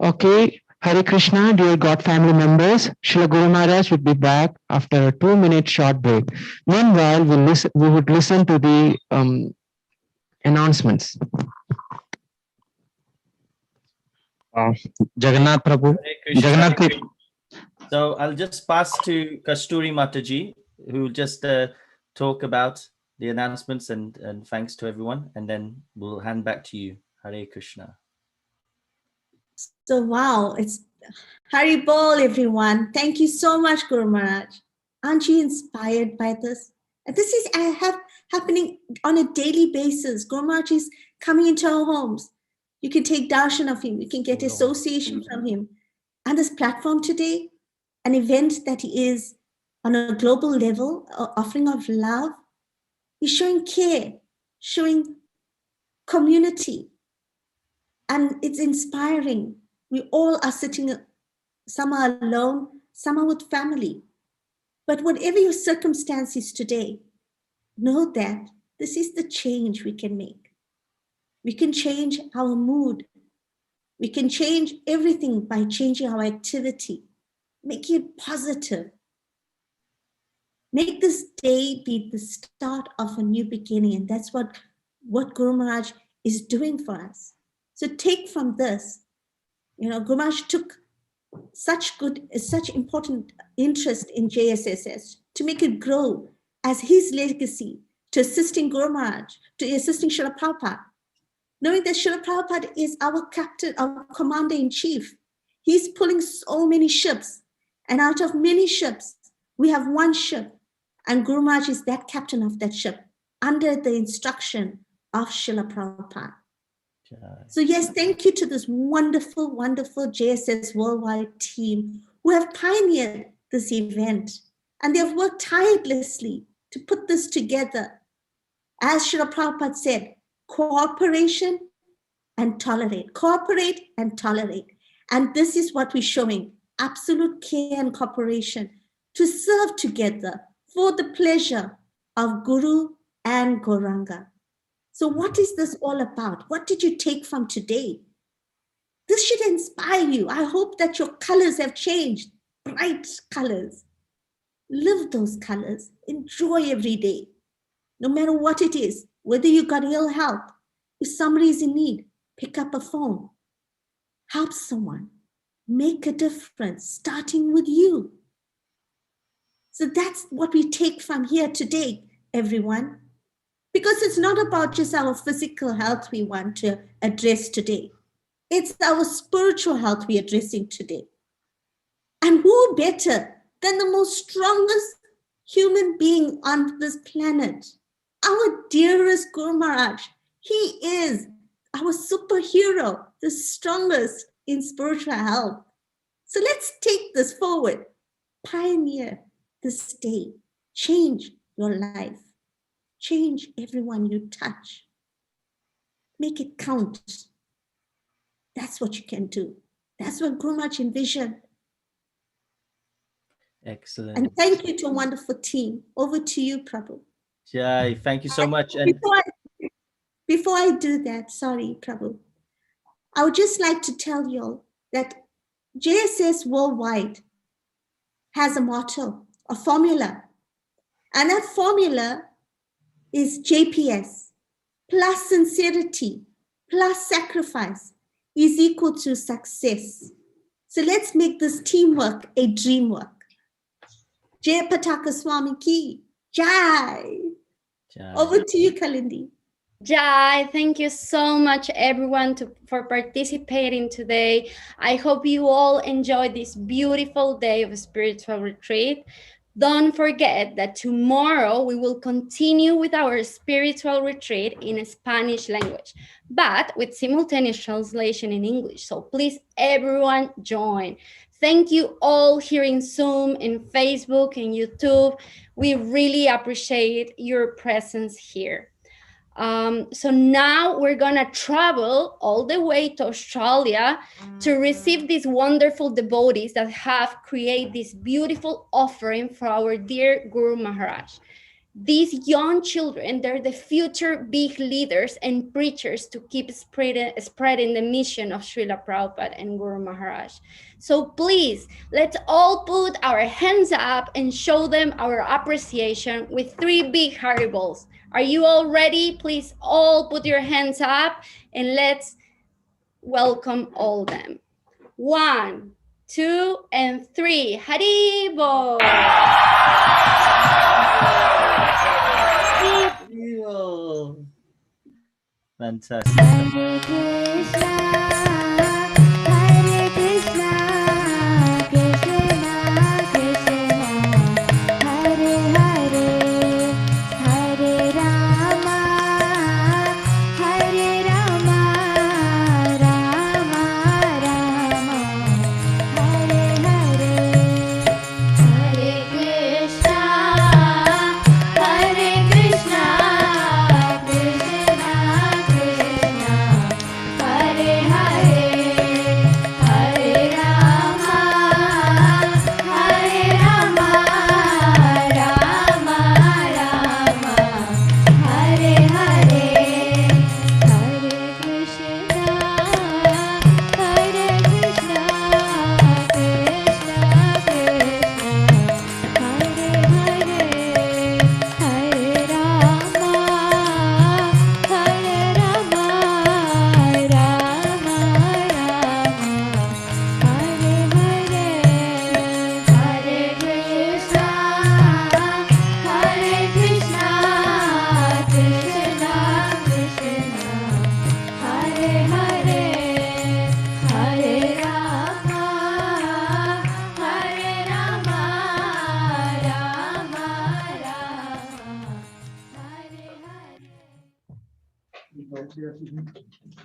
Okay, Hare Krishna, dear God family members, Srila Guru Maharaj would be back after a 2-minute short break. Meanwhile, we would listen to the announcements. Jagannath Prabhu, Hare Krishna. Jagannath. So I'll just pass to Kasturi Mataji, who will just talk about the announcements and thanks to everyone, and then we'll hand back to you. Hare Krishna. So wow, it's Hari Bol, everyone. Thank you so much, Guru Maharaj. Aren't you inspired by this? And this is happening on a daily basis. Guru Maharaj is coming into our homes. You can take darshan of him. You can get association from him. And this platform today, an event that is on a global level, offering of love, is showing care, showing community. And it's inspiring. We all are sitting, some are alone, some are with family. But whatever your circumstance is today, know that this is the change we can make. We can change our mood. We can change everything by changing our activity, making it positive. Make this day be the start of a new beginning. And that's what Guru Maharaj is doing for us. So take from this, Guru Maharaj took such important interest in JSSS to make it grow as his legacy to assisting Guru Maharaj, to assisting Srila Prabhupada. Knowing that Srila Prabhupada is our captain, our commander-in-chief. He's pulling so many ships, and out of many ships, we have one ship, and Guru Maharaj is that captain of that ship under the instruction of Srila Prabhupada. So yes, thank you to this wonderful, wonderful JSS Worldwide team who have pioneered this event, and they have worked tirelessly to put this together. As Srila Prabhupada said, cooperation and tolerate, cooperate and tolerate. And this is what we're showing, absolute care and cooperation to serve together for the pleasure of Guru and Gauranga. So what is this all about? What did you take from today? This should inspire you. I hope that your colors have changed, bright colors. Live those colors. Enjoy every day, no matter what it is, whether you got ill health, if somebody is in need, pick up a phone, help someone, make a difference, starting with you. So that's what we take from here today, everyone. Because it's not about just our physical health we want to address today. It's our spiritual health we're addressing today. And who better than the most strongest human being on this planet? Our dearest Guru Maharaj. He is our superhero, the strongest in spiritual health. So let's take this forward. Pioneer this day. Change your life. Change everyone you touch. Make it count. That's what you can do. That's what Guru Maharaj envisioned. Excellent. And thank you to a wonderful team. Over to you, Prabhu. Jai, thank you so much. And Before I do that, sorry, Prabhu, I would just like to tell you all that JSS Worldwide has a motto, a formula. And that formula is JPS, plus sincerity, plus sacrifice is equal to success. So let's make this teamwork a dream work. Jai Pataka Swami Ki, Jai. Over to you, Kalindi. Jai, thank you so much, everyone, for participating today. I hope you all enjoyed this beautiful day of spiritual retreat. Don't forget that tomorrow we will continue with our spiritual retreat in Spanish language, but with simultaneous translation in English. So please, everyone, join. Thank you all here in Zoom, in Facebook, and YouTube. We really appreciate your presence here. So now we're gonna travel all the way to Australia to receive these wonderful devotees that have created this beautiful offering for our dear Guru Maharaj. These young children, they're the future big leaders and preachers to keep spreading the mission of Srila Prabhupada and Guru Maharaj. So please, let's all put our hands up and show them our appreciation with 3 big Haribols. Are you all ready? Please all put your hands up and let's welcome all them. 1, 2, and 3. Haribo! Fantastic.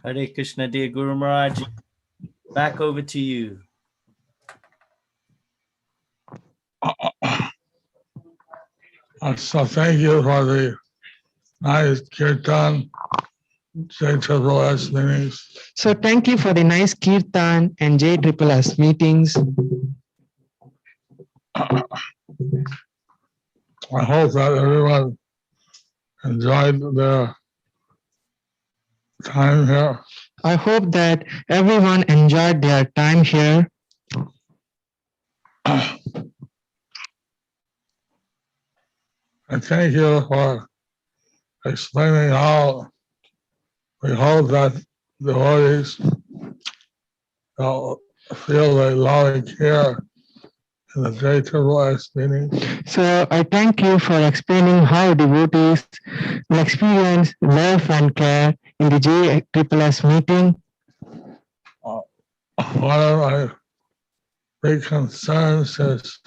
Hare Krishna, dear Guru Maharaj. Back over to you. So thank you for the nice kirtan, JSSS meetings. So thank you for the nice kirtan and JSSS meetings. I hope that everyone enjoyed their time here. I hope that everyone enjoyed their time here. And thank you for explaining how we hope that devotees feel the loving care in the JSSS meeting. So I thank you for explaining how devotees will experience love and care in the JSSS meeting. One of my big concerns is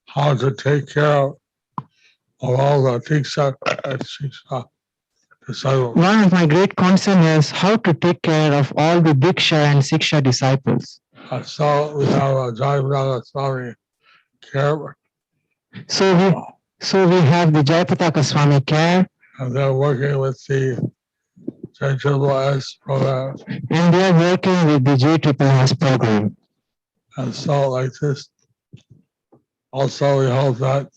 how to take care of all the Diksha disciples. One of my great concerns is how to take care of all the Diksha and Siksha disciples. So we have a Jayapataka Swami care. So we have the Jayapataka Swami care. And they're working with the JSSS program. And they are working with the JSSS program. And so like this, also we hope that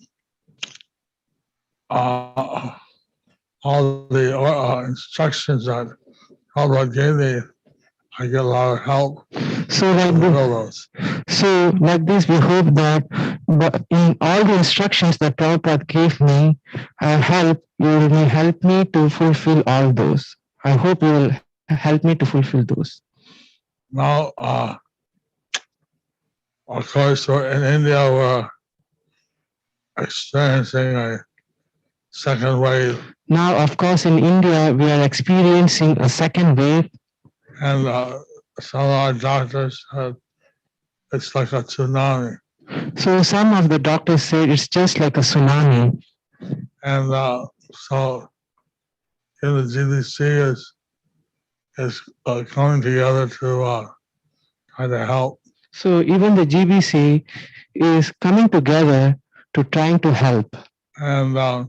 all the instructions that Prabhupada gave me, I get a lot of help. So like this, we hope that in all the instructions that Prabhupada gave me, you will help me to fulfill all those. I hope you will help me to fulfill those. Now, of course, in India, we're experiencing a second wave. Now, of course, in India, we are experiencing a second wave. And some of our doctors said it's like a tsunami. So some of the doctors say it's just like a tsunami. And so in the GDC is coming together to try to help. So even the GBC is coming together to trying to help. And or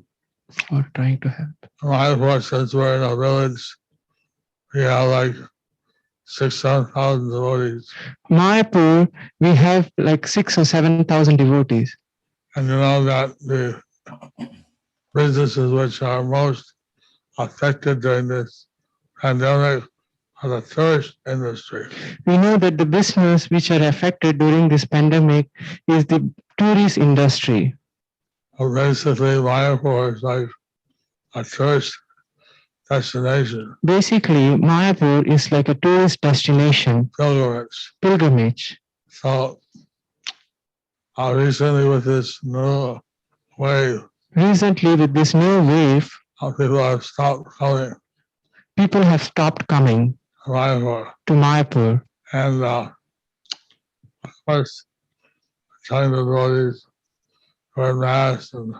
trying to help. My work, since we're in a village, we have like 6,000 devotees. Mayapur, we have like 6,000 or 7,000 devotees. And you know that businesses which are most affected during this pandemic are the tourist industry. We know that the business which are affected during this pandemic is the tourist industry. So basically, Mayapur is like a tourist destination, Basically, Mayapur is like a tourist destination, pilgrimage. So recently with this new wave, people have stopped coming people have stopped coming to Mayapur. And of course, telling the devotees wear masks and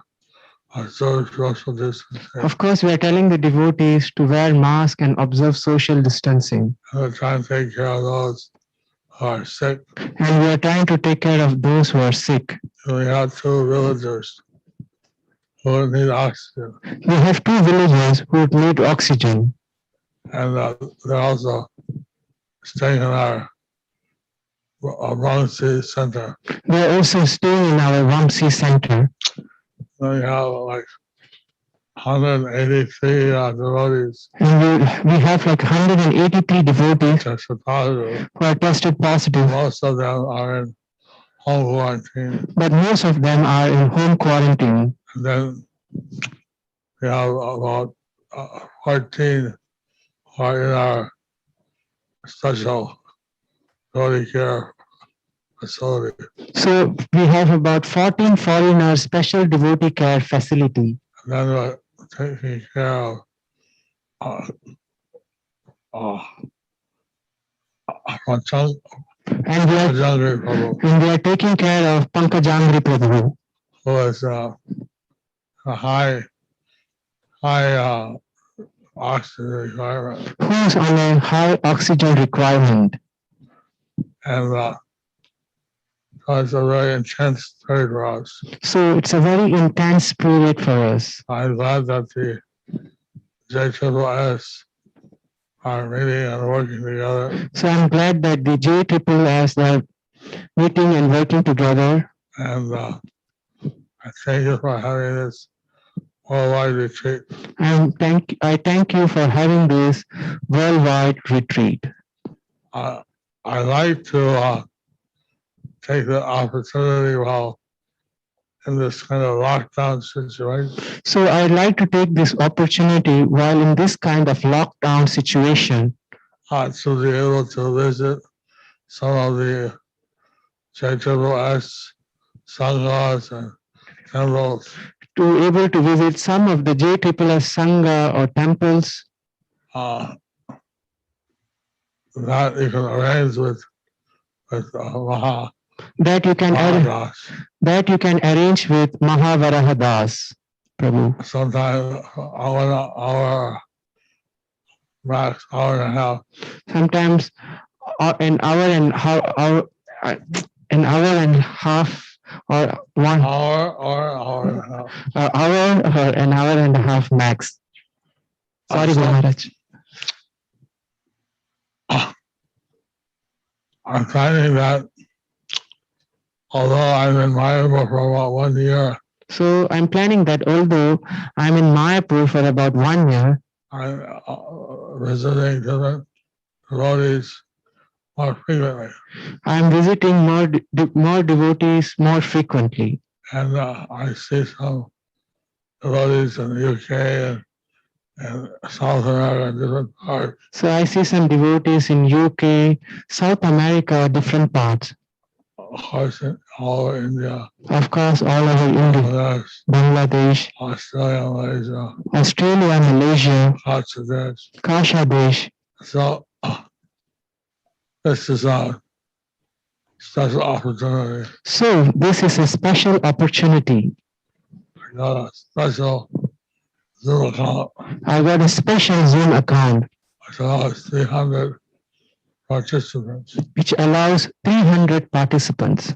observe social distancing. Of course, we are telling the devotees to wear masks and observe social distancing. And we're trying to take care of those who are sick. And we are trying to take care of those who are sick. And we have two villagers who need oxygen. We have two villagers who need oxygen. And they're also staying in our Ramsey Center. They are also staying in our Ramsey Center. We have like 183 devotees. And we have like 183 devotees tested positive. Who are tested positive. Most of them are in home quarantine. But most of them are in home quarantine. And then we have about 14 who are in our special devotee care facility. So we have about 14 foreigners special devotee care facility. And then we're taking care of and we are taking care of Pankajangri Prabhu, who is a high oxygen requirement. Who's on a high oxygen requirement. And so it's a very intense period for us. So it's a very intense period for us. I'm glad that the JSSS are meeting and working together. So I'm glad that the JSSS are meeting and working together. And I thank you for having this worldwide retreat. And I thank you for having this worldwide retreat. I like to take the opportunity while in this kind of lockdown situation. So I'd like to take this opportunity while in this kind of lockdown situation to be able to visit some of the JSSS sanghas and temples. To able to visit some of the JSSS Sangha or temples. That you can arrange with Maha. That you can arrange with Mahavarahadas Prabhu. Sometimes hour, max hour and a half. Sometimes an hour and half or 1 hour or hour and a half. Hour or an hour and a half max. Sorry, Maharaj. I'm finding that although I'm in Mayapur for about 1 year. So I'm planning that although I'm in Mayapur for about 1 year, I'm visiting different devotees more frequently. I'm visiting more devotees more frequently. And I see some devotees in the UK and South America, different parts. So I see some devotees in UK, South America, different parts. Of course, all over India. Of course, all over India. Bangladesh, Australia, Malaysia, Kashadesh. So this is a special opportunity. So this is a special opportunity. I got a special Zoom account. I got a special Zoom account. Which allows 300 participants. Which allows 300 participants.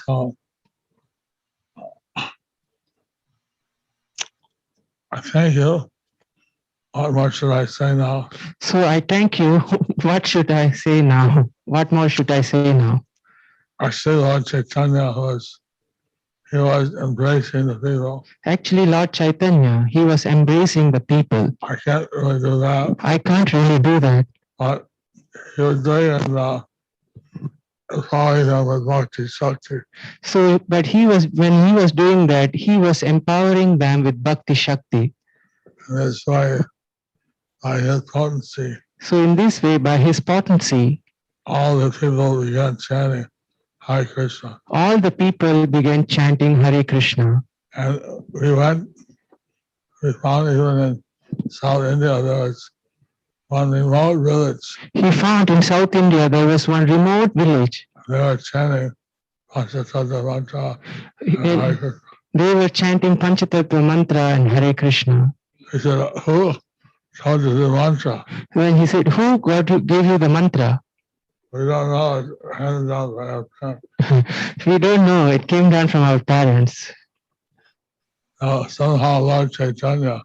So I thank you. What more should I say now? So I thank you. What should I say now? What more should I say now? Our Lord Chaitanya, who is he was embracing the people. Actually, Lord Chaitanya, he was embracing the people. I can't really do that, I can't really do that. but he was doing it empowering them with Bhakti Shakti. So, but when he was doing that, he was empowering them with Bhakti Shakti. And this way, by his potency, So in this way, by his potency, all the people began chanting Hare Krishna. all the people began chanting Hare Krishna. And we found even in South India, there was one remote village. He found in South India there was one remote village. They were chanting Panchatattva mantra and Hare Krishna. They were chanting Panchatattva mantra and Hare Krishna. He said, who told you the mantra? When he said, who gave you the mantra? We don't know. It handed down by our parents. We don't know. It came down from our parents. Somehow Lord Chaitanya,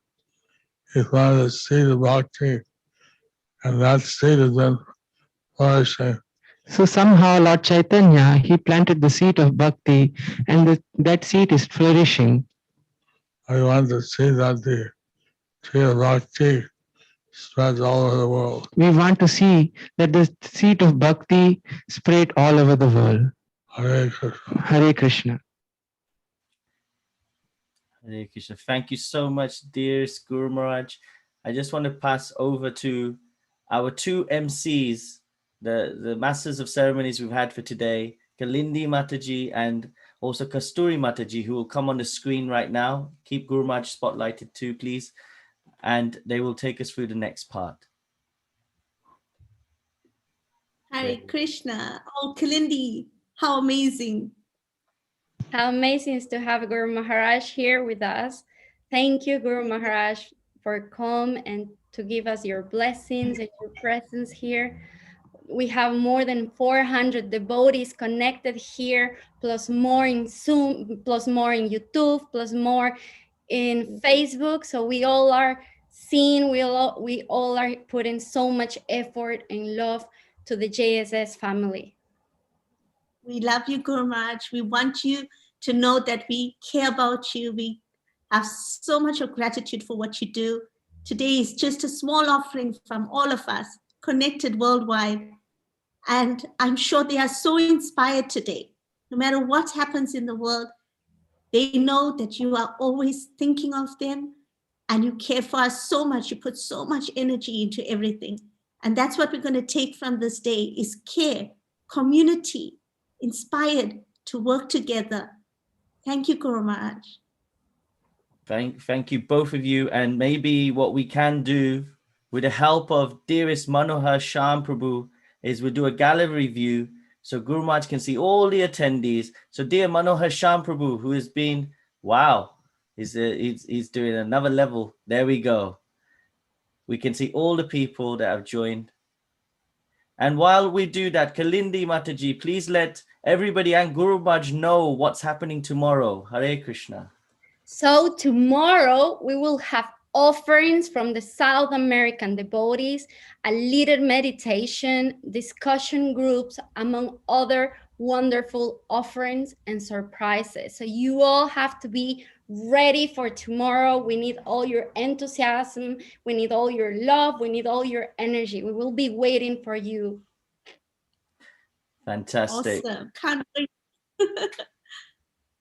he planted a seed of bhakti, and that seed has been flourishing. So somehow Lord Chaitanya, he planted the seed of bhakti, and that seed is flourishing. I want to see that the tree of bhakti spreads all over the world. We want to see that the seed of bhakti spread all over the world. Hare Krishna. Hare Krishna. Hare Krishna. Thank you so much, dearest Guru Maharaj. I just want to pass over to our two MCs, the masters of ceremonies we've had for today, Kalindi Mataji and also Kasturi Mataji, who will come on the screen right now. Keep Guru Maharaj spotlighted too, please. And they will take us through the next part. Hare Krishna. Oh, Kalindi, how amazing. How amazing is to have Guru Maharaj here with us. Thank you, Guru Maharaj, for coming and to give us your blessings and your presence here. We have more than 400 devotees connected here, plus more in Zoom, plus more in YouTube, plus more in Facebook. So we all are seeing, we all are putting so much effort and love to the JSS family. We love you, Guru Maharaj. We want you to know that we care about you. We have so much of gratitude for what you do. Today is just a small offering from all of us connected worldwide. And I'm sure they are so inspired today. No matter what happens in the world, they know that you are always thinking of them and you care for us so much. You put so much energy into everything. And that's what we're going to take from this day is care, community, inspired to work together. Thank you, Guru Maharaj. Thank you, both of you. And maybe what we can do with the help of dearest Manohar Shyam Prabhu is we'll do a gallery view so Guru Maharaj can see all the attendees. So dear Manohar Shyam Prabhu, who has been, wow, he's doing another level. There we go. We can see all the people that have joined. And while we do that, Kalindi Mataji, please let everybody and Guru Maharaj know what's happening tomorrow. Hare Krishna. So tomorrow we will have offerings from the South American devotees, a leaded meditation, discussion groups, among other wonderful offerings and surprises. So you all have to be ready for tomorrow. We need all your enthusiasm. We need all your love. We need all your energy. We will be waiting for you. Fantastic. Awesome. Can't wait.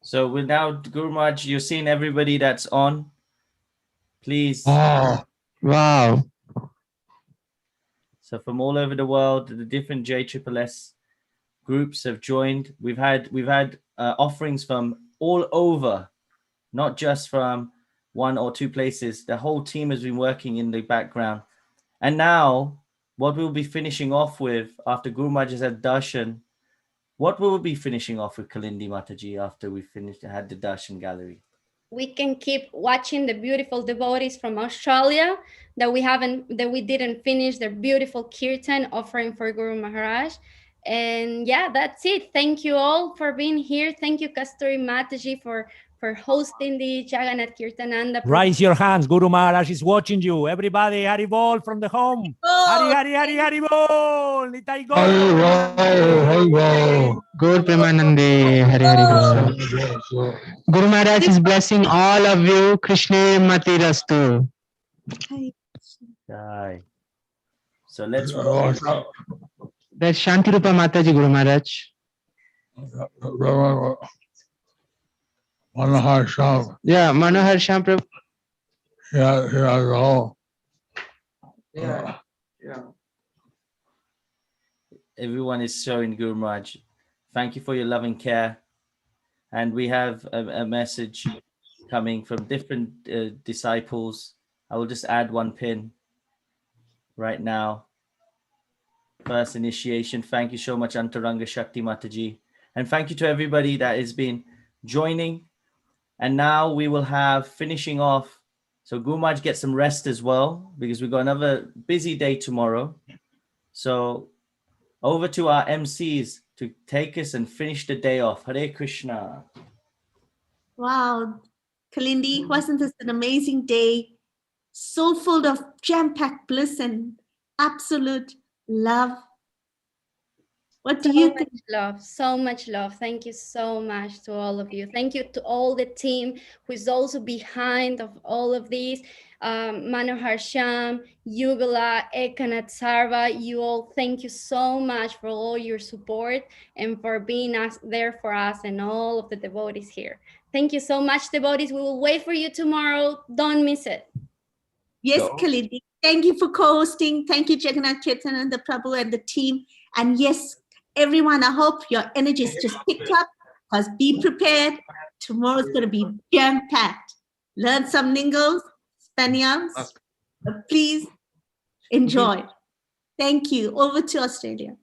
So we're now, Guru Maharaj, you're seeing everybody that's on. Please. Wow. So from all over the world, the different JSSS groups have joined. We've had offerings from all over, not just from one or two places. The whole team has been working in the background. And now, what we'll be finishing off with after Guru Maharaj has had darshan, what will we be finishing off with, Kalindi Mataji, after we had the darshan gallery? We can keep watching the beautiful devotees from Australia that we didn't finish their beautiful kirtan offering for Guru Maharaj. And yeah, that's it. Thank you all for being here. Thank you, Kasturi Mataji, for hosting the Jagannath Kirtananda. Raise your hands. Guru Maharaj is watching you. Everybody, Hari Bol from the home. Hari, Hari, Hari, Hari Bol. Gol, Nitai Gol. Gaur Premanande, Hare Hare Guru. Guru Maharaj is blessing all of you. Krishna Mati Rastu. Jai. So let's That's Shanti Rupa Mataji, Guru Maharaj. Manohar Sham. Yeah, Manohar Sham Prabhu. Yeah, all. Yeah. everyone is showing Guru Maharaj. Thank you for your loving care. And we have a message coming from different disciples. I will just add one pin right now. First initiation. Thank you so much, Antaranga Shakti Mataji. And thank you to everybody that has been joining. And now we will have finishing off. So Guru Maharaj get some rest as well, because we've got another busy day tomorrow. So over to our MCs to take us and finish the day off. Hare Krishna. Wow, Kalindi, wasn't this an amazing day? So full of jam-packed bliss and absolute love. What do you think? So much love. Thank you so much to all of you. Thank you to all the team who is also behind of all of these. Manohar Sham, Yugala, Ekanath Sarva, you all, thank you so much for all your support and for being there for us and all of the devotees here. Thank you so much, devotees. We will wait for you tomorrow. Don't miss it. Yes, Kalindi. Thank you for co-hosting. Thank you, Jagannath Kirtananda Prabhu and the team. And yes, everyone, I hope your energy is just picked up, because be prepared. Tomorrow's going to be jam-packed. Learn some lingos, Spaniards. Please enjoy. Thank you. Over to Australia.